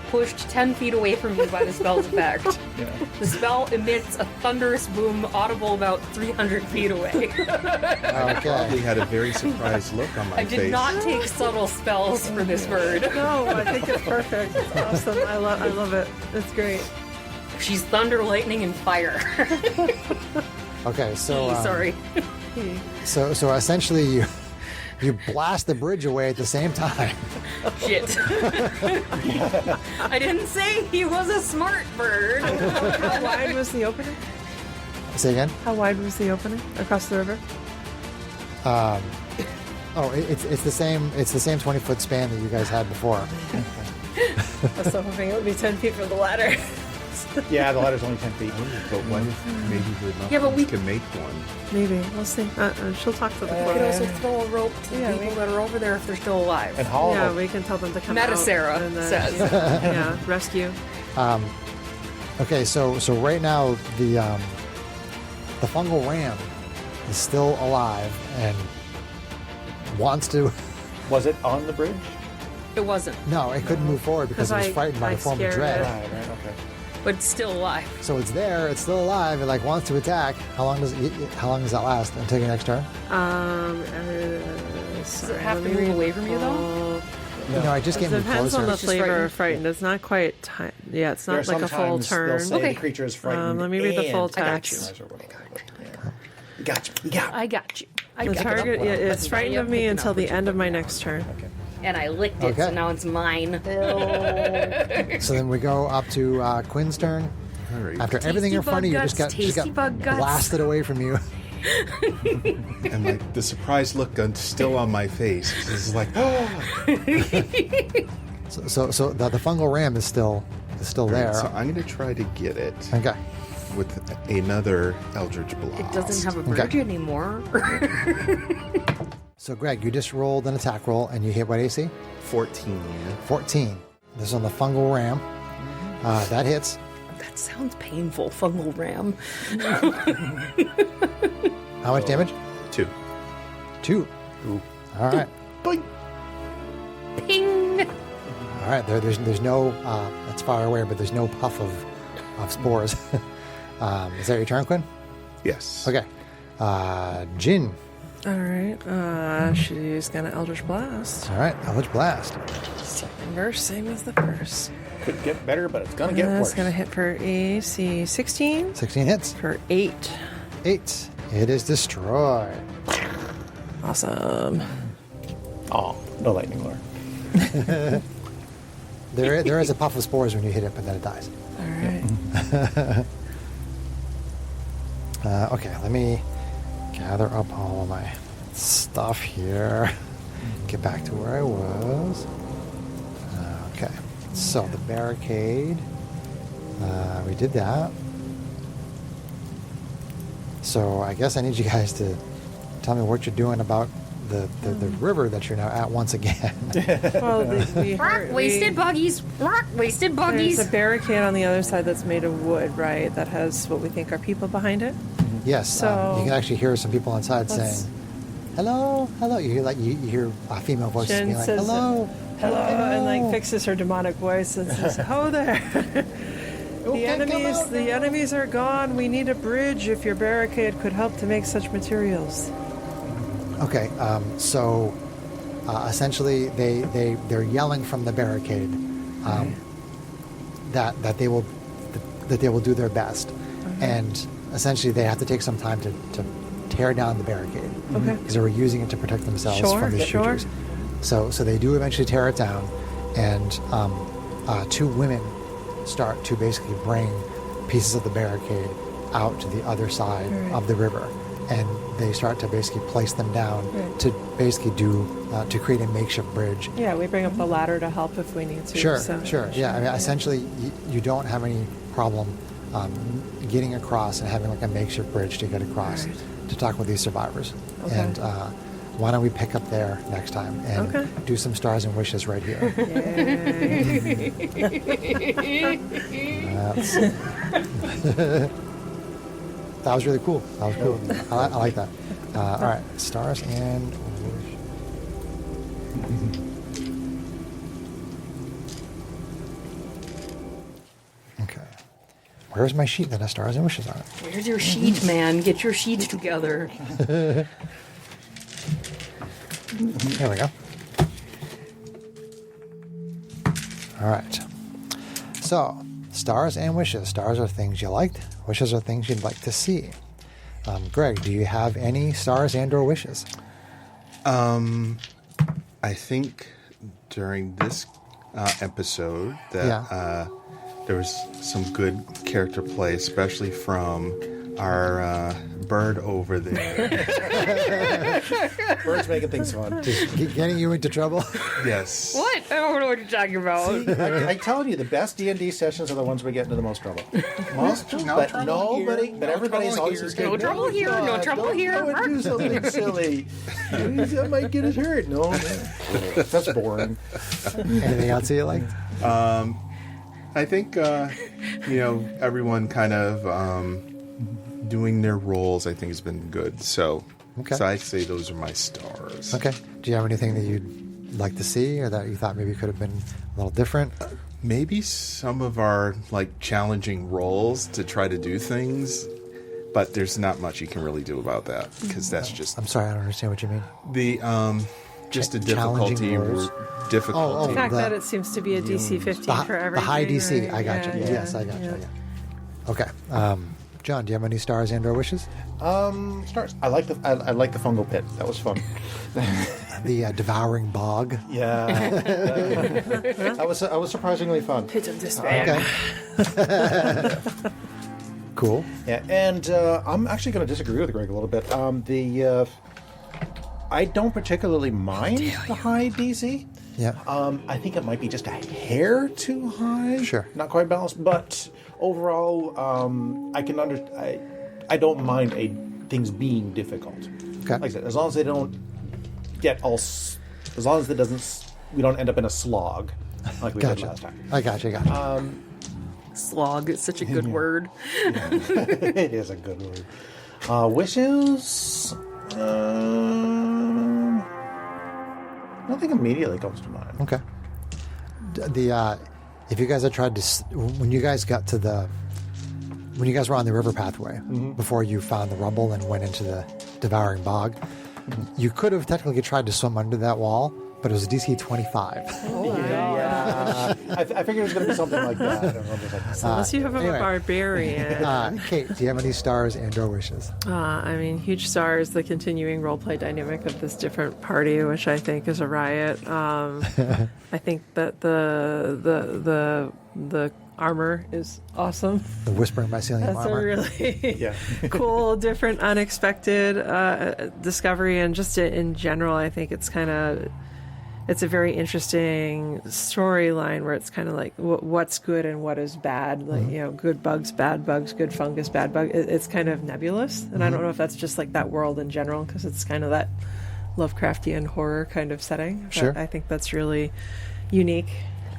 [SPEAKER 3] pushed 10 feet away from you by the spell's effect. The spell emits a thunderous boom audible about 300 feet away.
[SPEAKER 1] Okay.
[SPEAKER 6] probably had a very surprised look on my
[SPEAKER 3] I
[SPEAKER 6] face.
[SPEAKER 3] did not take subtle spells for this bird.
[SPEAKER 4] No, I think it's perfect. It's awesome. I love it. It's great.
[SPEAKER 3] She's thunder, lightning, and fire.
[SPEAKER 1] Okay. So
[SPEAKER 3] Sorry.
[SPEAKER 1] So essentially, You blast the bridge away at the same time.
[SPEAKER 3] Shit. I didn't say he was a smart bird.
[SPEAKER 4] How wide was the opening?
[SPEAKER 1] Say again?
[SPEAKER 4] How wide was the opening across the river?
[SPEAKER 1] Oh, it's the same 20-foot span that you guys had before.
[SPEAKER 4] I was so hoping it would be 10 feet for the ladder.
[SPEAKER 2] Yeah, the ladder's only 10 feet.
[SPEAKER 6] But what if maybe the
[SPEAKER 3] Yeah, but we-
[SPEAKER 6] can make one?
[SPEAKER 4] Maybe. We'll see. She'll talk to the
[SPEAKER 3] We could also throw a rope to
[SPEAKER 4] Yeah,
[SPEAKER 3] the people
[SPEAKER 4] we-
[SPEAKER 3] that are over there if they're still alive.
[SPEAKER 2] And haul
[SPEAKER 4] Yeah,
[SPEAKER 2] them.
[SPEAKER 4] we can tell them to come out.
[SPEAKER 3] Metasera
[SPEAKER 4] and then-
[SPEAKER 3] says.
[SPEAKER 4] Yeah, rescue.
[SPEAKER 1] Okay, so right now the fungal ram is still alive and wants to.
[SPEAKER 2] Was it on the bridge?
[SPEAKER 3] It wasn't,
[SPEAKER 1] No, it couldn't move forward because it was
[SPEAKER 4] 'Cause
[SPEAKER 1] frightened by
[SPEAKER 4] I
[SPEAKER 1] the form of
[SPEAKER 4] scared
[SPEAKER 1] dread.
[SPEAKER 4] it.
[SPEAKER 2] Right, okay.
[SPEAKER 3] but it's still alive.
[SPEAKER 1] So it's there, it's still alive, it like wants to attack. How long does that last until your next turn?
[SPEAKER 3] Does it have to move away from you, though?
[SPEAKER 1] You know, I just
[SPEAKER 4] It
[SPEAKER 1] can't move
[SPEAKER 4] depends
[SPEAKER 1] closer.
[SPEAKER 4] on the
[SPEAKER 3] It's just
[SPEAKER 4] flavor
[SPEAKER 3] frightened.
[SPEAKER 4] of frightened. It's not quite. Yeah, it's
[SPEAKER 2] There
[SPEAKER 4] not
[SPEAKER 2] are
[SPEAKER 4] like a full
[SPEAKER 2] sometimes
[SPEAKER 4] turn.
[SPEAKER 2] They'll say
[SPEAKER 3] Okay.
[SPEAKER 2] the creature is frightened.
[SPEAKER 4] Let me read the full
[SPEAKER 2] and
[SPEAKER 4] text.
[SPEAKER 2] or whatever. Yeah. You got you. You got
[SPEAKER 3] I got you. I
[SPEAKER 4] The
[SPEAKER 3] got
[SPEAKER 4] target
[SPEAKER 3] you.
[SPEAKER 4] is frightened of me
[SPEAKER 3] Picking
[SPEAKER 4] until
[SPEAKER 3] up
[SPEAKER 4] the
[SPEAKER 3] what you
[SPEAKER 4] end of
[SPEAKER 3] put
[SPEAKER 4] my
[SPEAKER 3] down.
[SPEAKER 4] next turn.
[SPEAKER 2] Okay.
[SPEAKER 3] And I licked it, so
[SPEAKER 1] Okay.
[SPEAKER 3] now it's mine.
[SPEAKER 1] So then we go up to Quinn's turn.
[SPEAKER 6] All right.
[SPEAKER 1] After everything in
[SPEAKER 3] Tasty
[SPEAKER 1] front of you
[SPEAKER 3] bug
[SPEAKER 1] just got
[SPEAKER 3] guts, bug guts.
[SPEAKER 1] blasted away from you.
[SPEAKER 6] And like the surprised look still on my face. It's like,
[SPEAKER 1] So the fungal ram is still there.
[SPEAKER 6] So I'm going to try to get it
[SPEAKER 1] Okay.
[SPEAKER 6] with another Eldritch Blast.
[SPEAKER 3] It doesn't have a bridge anymore.
[SPEAKER 1] So Greg, you just rolled an attack roll and you hit what AC?
[SPEAKER 6] 14.
[SPEAKER 1] 14. This is on the fungal ram. That hits.
[SPEAKER 3] That sounds painful, fungal ram.
[SPEAKER 1] How much damage?
[SPEAKER 6] 2.
[SPEAKER 1] 2. All right.
[SPEAKER 2] Boing.
[SPEAKER 3] Ping!
[SPEAKER 1] All right. There's no. It's far away, but there's no puff of spores. Is that your turn, Quinn?
[SPEAKER 6] Yes.
[SPEAKER 1] Okay. Jin.
[SPEAKER 4] All right. She's gonna Eldritch Blast.
[SPEAKER 1] All right. Eldritch Blast.
[SPEAKER 4] Second verse, same as the first.
[SPEAKER 2] Could get better, but it's gonna get
[SPEAKER 4] That's
[SPEAKER 2] worse.
[SPEAKER 4] gonna hit for AC 16
[SPEAKER 1] 16 hits.
[SPEAKER 4] for 8.
[SPEAKER 1] 8. It is destroyed.
[SPEAKER 4] Awesome.
[SPEAKER 2] Oh, no lightning lure.
[SPEAKER 1] There is a puff of spores when you hit it, but then it dies.
[SPEAKER 4] All right.
[SPEAKER 1] Okay, let me gather up all of my stuff here. Get back to where I was. Okay, so the barricade. We did that. So I guess I need you guys to tell me what you're doing about the river that you're now at once again.
[SPEAKER 4] Well,
[SPEAKER 3] Wasted buggies! Wasted
[SPEAKER 4] There's
[SPEAKER 3] buggies!
[SPEAKER 4] a barricade on the other side that's made of wood, right? That has what we think are people behind it.
[SPEAKER 1] Yes,
[SPEAKER 4] So-
[SPEAKER 1] you can actually hear some people inside
[SPEAKER 4] Let's-
[SPEAKER 1] saying, "Hello, hello." You hear you hear a female voice
[SPEAKER 4] Jen
[SPEAKER 1] being like,
[SPEAKER 4] says,
[SPEAKER 1] "Hello,
[SPEAKER 4] Hello, and like fixes her demonic voice and says, "Ho there! The enemies are gone. We need a bridge. If your barricade could help to make such materials."
[SPEAKER 1] Okay, so essentially they're yelling from the barricade that they will do their best, and essentially they have to take some time to tear down the barricade
[SPEAKER 4] Okay.
[SPEAKER 1] because they were using it to protect themselves
[SPEAKER 4] Sure,
[SPEAKER 1] from these
[SPEAKER 4] sure.
[SPEAKER 1] creatures. So they do eventually tear it down, and 2 women start to basically bring pieces of the barricade out to the other side
[SPEAKER 4] Right.
[SPEAKER 1] of the river, and they start to basically place them down
[SPEAKER 4] Right.
[SPEAKER 1] to basically to create a makeshift bridge.
[SPEAKER 4] Yeah, we bring up the ladder to help if we need to.
[SPEAKER 1] Sure,
[SPEAKER 4] so-
[SPEAKER 1] sure. Yeah, I mean, essentially, you don't have any problem getting across and having like a makeshift bridge to get across
[SPEAKER 4] Right.
[SPEAKER 1] to talk with these survivors.
[SPEAKER 4] Okay.
[SPEAKER 1] And why don't we pick up there next time and
[SPEAKER 4] Okay.
[SPEAKER 1] do some stars and wishes right here?
[SPEAKER 4] Yay.
[SPEAKER 1] That's- that was really cool. That was cool. I like that. All right, stars and wish. Okay. Where's my sheet that has stars and wishes on it?
[SPEAKER 3] Where's your sheet, man? Get your sheet together.
[SPEAKER 1] There we go. All right. So, stars and wishes. Stars are things you liked. Wishes are things you'd like to see. Greg, do you have any stars and or wishes?
[SPEAKER 6] I think during this episode that there was some good character play, especially from our bird over there.
[SPEAKER 2] Bird's making things fun.
[SPEAKER 1] Getting you into trouble?
[SPEAKER 6] Yes.
[SPEAKER 3] What? I don't know what you're talking about.
[SPEAKER 2] I'm telling you, the best D&D sessions are the ones we get into the most trouble.
[SPEAKER 5] No trouble here.
[SPEAKER 2] But everybody's always just
[SPEAKER 3] No trouble here, no trouble here.
[SPEAKER 2] Don't do something silly. That might get us hurt. No, that's boring.
[SPEAKER 1] Anything else that you liked?
[SPEAKER 6] I think, everyone kind of doing their roles, I think, has been good. So,
[SPEAKER 1] Okay.
[SPEAKER 6] so I'd say those are my stars.
[SPEAKER 1] Okay. Do you have anything that you'd like to see or that you thought maybe could have been a little different?
[SPEAKER 6] Maybe some of our challenging roles to try to do things, but there's not much you can really do about that because that's just
[SPEAKER 1] I'm sorry, I don't understand what you mean.
[SPEAKER 6] the just the
[SPEAKER 1] Challenging roles?
[SPEAKER 6] difficulty.
[SPEAKER 4] The fact
[SPEAKER 1] the-
[SPEAKER 4] that it seems to be a DC 15 for everything.
[SPEAKER 1] The high DC.
[SPEAKER 4] right?
[SPEAKER 1] I got you.
[SPEAKER 4] Yeah,
[SPEAKER 1] Yes, I got you.
[SPEAKER 4] yeah.
[SPEAKER 1] Yeah. Okay. John, do you have any stars and/or wishes?
[SPEAKER 2] Stars. I like the fungal pit. That was fun.
[SPEAKER 1] The devouring bog.
[SPEAKER 2] Yeah, that was surprisingly fun.
[SPEAKER 4] Pit of despair.
[SPEAKER 1] Okay. Cool.
[SPEAKER 2] Yeah, and I'm actually going to disagree with Greg a little bit. I don't particularly mind the high DC.
[SPEAKER 1] Yeah.
[SPEAKER 2] I think it might be just a hair too high.
[SPEAKER 1] Sure.
[SPEAKER 2] Not quite balanced, but overall, I can I don't mind things being difficult.
[SPEAKER 1] Okay.
[SPEAKER 2] Like I said, as long as they don't get as long as we don't end up in a slog like we did
[SPEAKER 1] Gotcha.
[SPEAKER 2] last time.
[SPEAKER 1] I got you.
[SPEAKER 3] Slog is such a good word.
[SPEAKER 2] It is a good word. Wishes. Nothing immediately comes to mind.
[SPEAKER 1] Okay. If you guys had tried to, when you guys were on the river pathway before you found the rumble and went into the devouring bog, you could have technically tried to swim under that wall, but it was a DC 25.
[SPEAKER 2] Yeah, I figured it was going to be something like that. I don't know, just like-
[SPEAKER 4] Unless you have
[SPEAKER 1] Anyway.
[SPEAKER 4] a barbarian.
[SPEAKER 1] Kate, do you have any stars and/or wishes?
[SPEAKER 4] Huge star is the continuing roleplay dynamic of this different party, which I think is a riot. I think that the armor is awesome.
[SPEAKER 1] The Whispering Mycelium
[SPEAKER 4] That's a
[SPEAKER 1] armor.
[SPEAKER 4] really
[SPEAKER 2] Yeah.
[SPEAKER 4] cool, different, unexpected discovery, and just in general, I think it's a very interesting storyline where it's kind of like what's good and what is bad, like good bugs, good fungus, bad bug. It's kind of nebulous, and I don't know if that's just like that world in general because it's kind of that Lovecraftian horror kind of setting. But
[SPEAKER 1] Sure.
[SPEAKER 4] I think that's really unique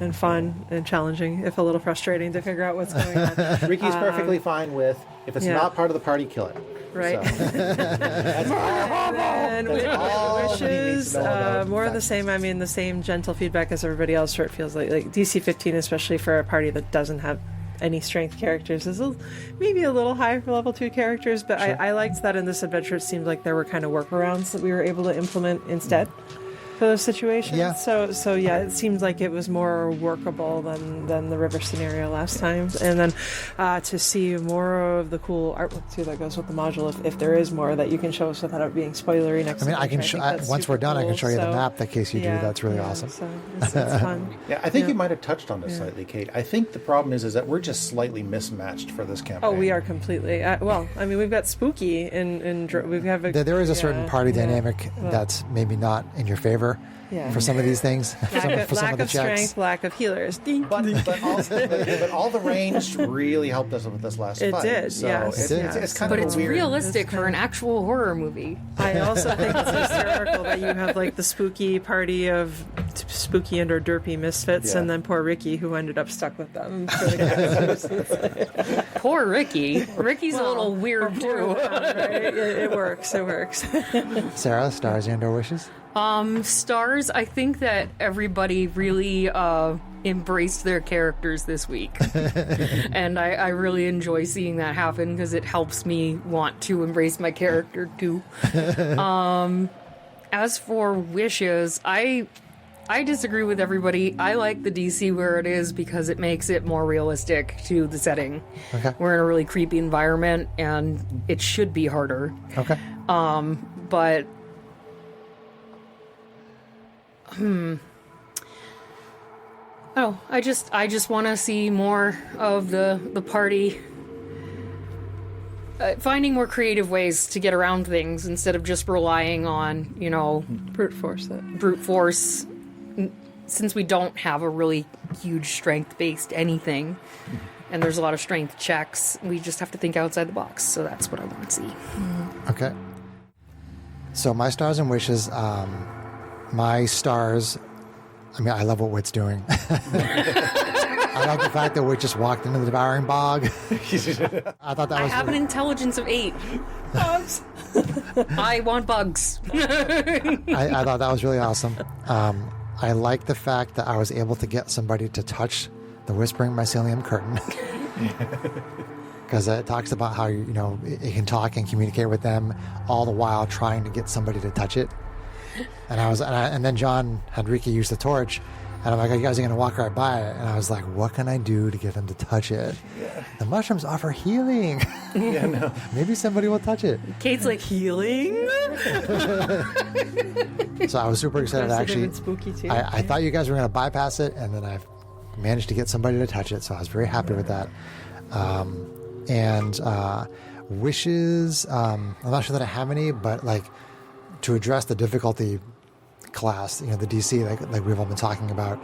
[SPEAKER 4] and fun and challenging, if a little frustrating to figure out what's going on.
[SPEAKER 2] Ricky's perfectly fine with if it's
[SPEAKER 4] yeah.
[SPEAKER 2] not part of the party, kill it.
[SPEAKER 4] Right.
[SPEAKER 2] So,
[SPEAKER 4] And
[SPEAKER 2] That's all he needs
[SPEAKER 4] wishes,
[SPEAKER 2] to know about
[SPEAKER 4] more of the
[SPEAKER 2] that.
[SPEAKER 4] same. I mean, the same gentle feedback as everybody else. Where it feels like DC 15, especially for a party that doesn't have any strength characters, is maybe a little high for level 2 characters. But I liked that in this adventure. It seemed like there were kind of workarounds that we were able to implement instead for those situations.
[SPEAKER 1] Yeah.
[SPEAKER 4] So yeah, it seemed like it was more workable than the river scenario last time. And then to see more of the cool artwork too that goes with the module, if there is more that you can show us without it being spoilery next
[SPEAKER 1] I mean,
[SPEAKER 4] time.
[SPEAKER 1] I can
[SPEAKER 4] think
[SPEAKER 1] show,
[SPEAKER 4] that's
[SPEAKER 1] once
[SPEAKER 4] super
[SPEAKER 1] we're done, I can
[SPEAKER 4] cool.
[SPEAKER 1] show you the
[SPEAKER 4] So,
[SPEAKER 1] map. That case you do, that's really awesome.
[SPEAKER 4] So it's fun.
[SPEAKER 2] Yeah, I think you might have touched on this slightly, Kate. I think the problem is that we're just slightly mismatched for this campaign.
[SPEAKER 4] Oh, we are completely. Well, I mean, we've got spooky and we have a.
[SPEAKER 1] There is a certain party
[SPEAKER 4] yeah.
[SPEAKER 1] dynamic
[SPEAKER 4] Well,
[SPEAKER 1] that's maybe not in your favor
[SPEAKER 4] Yeah.
[SPEAKER 1] for some of these things. for some
[SPEAKER 4] lack
[SPEAKER 1] of the
[SPEAKER 4] of
[SPEAKER 1] checks.
[SPEAKER 4] strength, lack of healers. Ding.
[SPEAKER 2] But all the range really helped us with this last
[SPEAKER 4] It
[SPEAKER 2] fight.
[SPEAKER 4] did,
[SPEAKER 2] So
[SPEAKER 4] yes,
[SPEAKER 2] it's kind
[SPEAKER 3] But
[SPEAKER 2] of
[SPEAKER 3] it's
[SPEAKER 2] a weird.
[SPEAKER 3] realistic for an actual horror movie.
[SPEAKER 4] I also think it's hysterical that you have like the spooky party of spooky and or derpy misfits,
[SPEAKER 2] Yeah.
[SPEAKER 4] and then poor Ricky who ended up stuck with them. For the
[SPEAKER 3] Poor Ricky. Ricky's a little weird too.
[SPEAKER 4] right? It works. It works.
[SPEAKER 1] Sarah, stars and/or wishes?
[SPEAKER 3] Stars, I think that everybody really embraced their characters this week. And I really enjoy seeing that happen because it helps me want to embrace my character too. As for wishes, I disagree with everybody. I like the DC where it is because it makes it more realistic to the setting.
[SPEAKER 1] Okay.
[SPEAKER 3] We're in a really creepy environment and it should be harder.
[SPEAKER 1] Okay.
[SPEAKER 3] But Oh, I just want to see more of the party. Finding more creative ways to get around things instead of just relying on,
[SPEAKER 4] Brute force it.
[SPEAKER 3] brute force. Since we don't have a really huge strength-based anything, and there's a lot of strength checks, we just have to think outside the box. So that's what I want to see.
[SPEAKER 1] Okay. So my stars and wishes, my stars, I love what Wit's doing. I love the fact that Wit just walked into the devouring bog. I thought that
[SPEAKER 3] I
[SPEAKER 1] was...
[SPEAKER 3] have an intelligence of 8. Bugs. I want bugs.
[SPEAKER 1] I thought that was really awesome. I like the fact that I was able to get somebody to touch the Whispering Mycelium curtain. Because it talks about how, it can talk and communicate with them, all the while trying to get somebody to touch it. And then John Henrique used the torch, and I'm like, you guys are going to walk right by it. And I was like, what can I do to get them to touch it? Yeah. The mushrooms offer healing.
[SPEAKER 2] Yeah, no.
[SPEAKER 1] Maybe somebody will touch it.
[SPEAKER 3] Kate's like, healing?
[SPEAKER 1] So I was super excited. Actually,
[SPEAKER 4] spooky too.
[SPEAKER 1] I thought you guys were going to bypass it, and then I managed to get somebody to touch it. So I was very happy with that. And wishes, I'm not sure that I have any, but to address the difficulty class, the DC, like we've all been talking about,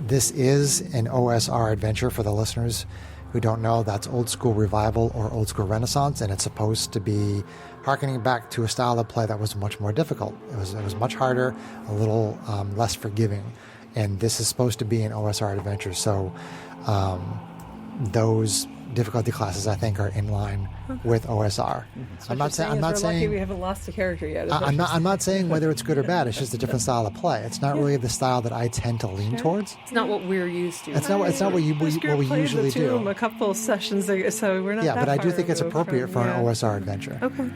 [SPEAKER 1] this is an OSR adventure. For the listeners who don't know, that's old school revival or old school Renaissance, and it's supposed to be harkening back to a style of play that was much more difficult. It was much harder, a little less forgiving, and this is supposed to be an OSR adventure. So those difficulty classes, I think, are in line with OSR. I'm not saying
[SPEAKER 4] lucky we haven't lost a character yet.
[SPEAKER 1] I'm not saying whether it's good or bad. It's just a different style of play. It's not really the style that I tend to lean towards.
[SPEAKER 3] It's not what we're used to.
[SPEAKER 1] It's not what we usually do.
[SPEAKER 4] A couple of sessions ago, so we're not.
[SPEAKER 1] Yeah,
[SPEAKER 4] that
[SPEAKER 1] but I do
[SPEAKER 4] far
[SPEAKER 1] think it's
[SPEAKER 4] removed
[SPEAKER 1] appropriate
[SPEAKER 4] from,
[SPEAKER 1] for an OSR adventure.
[SPEAKER 4] Okay.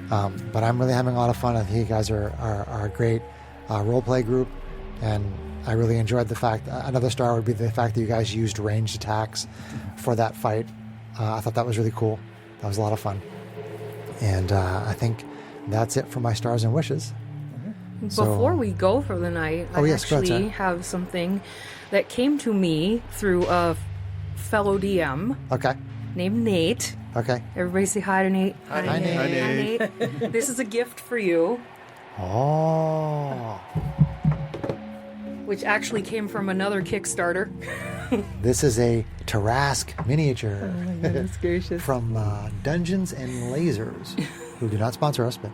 [SPEAKER 1] But I'm really having a lot of fun. I think you guys are a great role play group, and I really enjoyed the fact. Another star would be the fact that you guys used ranged attacks for that fight. I thought that was really cool. That was a lot of fun. And I think that's it for my stars and wishes.
[SPEAKER 3] Before we go for the night, I actually have something that came to me through a fellow DM named Nate.
[SPEAKER 1] Okay.
[SPEAKER 3] Everybody say hi to Nate.
[SPEAKER 1] Hi, Nate.
[SPEAKER 3] Hi, Nate. This is a gift for you.
[SPEAKER 1] Oh.
[SPEAKER 3] Which actually came from another Kickstarter.
[SPEAKER 1] This is a Tarask miniature.
[SPEAKER 4] Oh my goodness gracious.
[SPEAKER 1] From Dungeons and Lasers, who do not sponsor us, but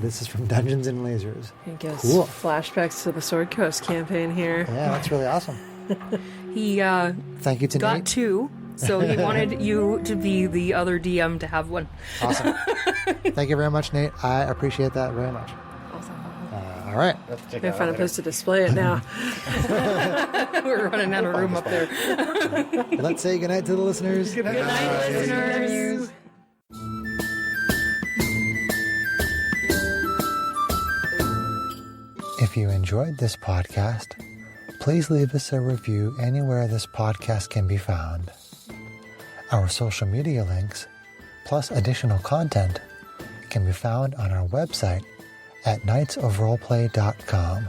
[SPEAKER 1] this is from Dungeons and Lasers.
[SPEAKER 4] I guess
[SPEAKER 1] Cool.
[SPEAKER 4] flashbacks to the Sword Coast campaign here.
[SPEAKER 1] Yeah, that's really awesome.
[SPEAKER 3] He
[SPEAKER 1] Thank you to
[SPEAKER 3] got
[SPEAKER 1] Nate. 2,
[SPEAKER 3] so he wanted you to be the other DM to have one.
[SPEAKER 1] Awesome. Thank you very much, Nate. I appreciate that very much. All right.
[SPEAKER 4] I gotta find a place to display it now.
[SPEAKER 3] We're running out of room up there.
[SPEAKER 1] Let's say goodnight to the listeners.
[SPEAKER 3] Good night, listeners.
[SPEAKER 1] If you enjoyed this podcast, please leave us a review anywhere this podcast can be found. Our social media links, plus additional content, can be found on our website at knightsofroleplay.com.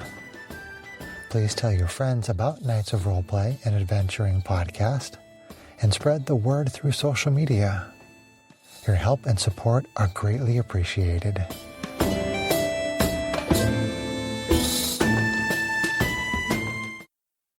[SPEAKER 1] Please tell your friends about Knights of Roleplay, an adventuring podcast, and spread the word through social media. Your help and support are greatly appreciated.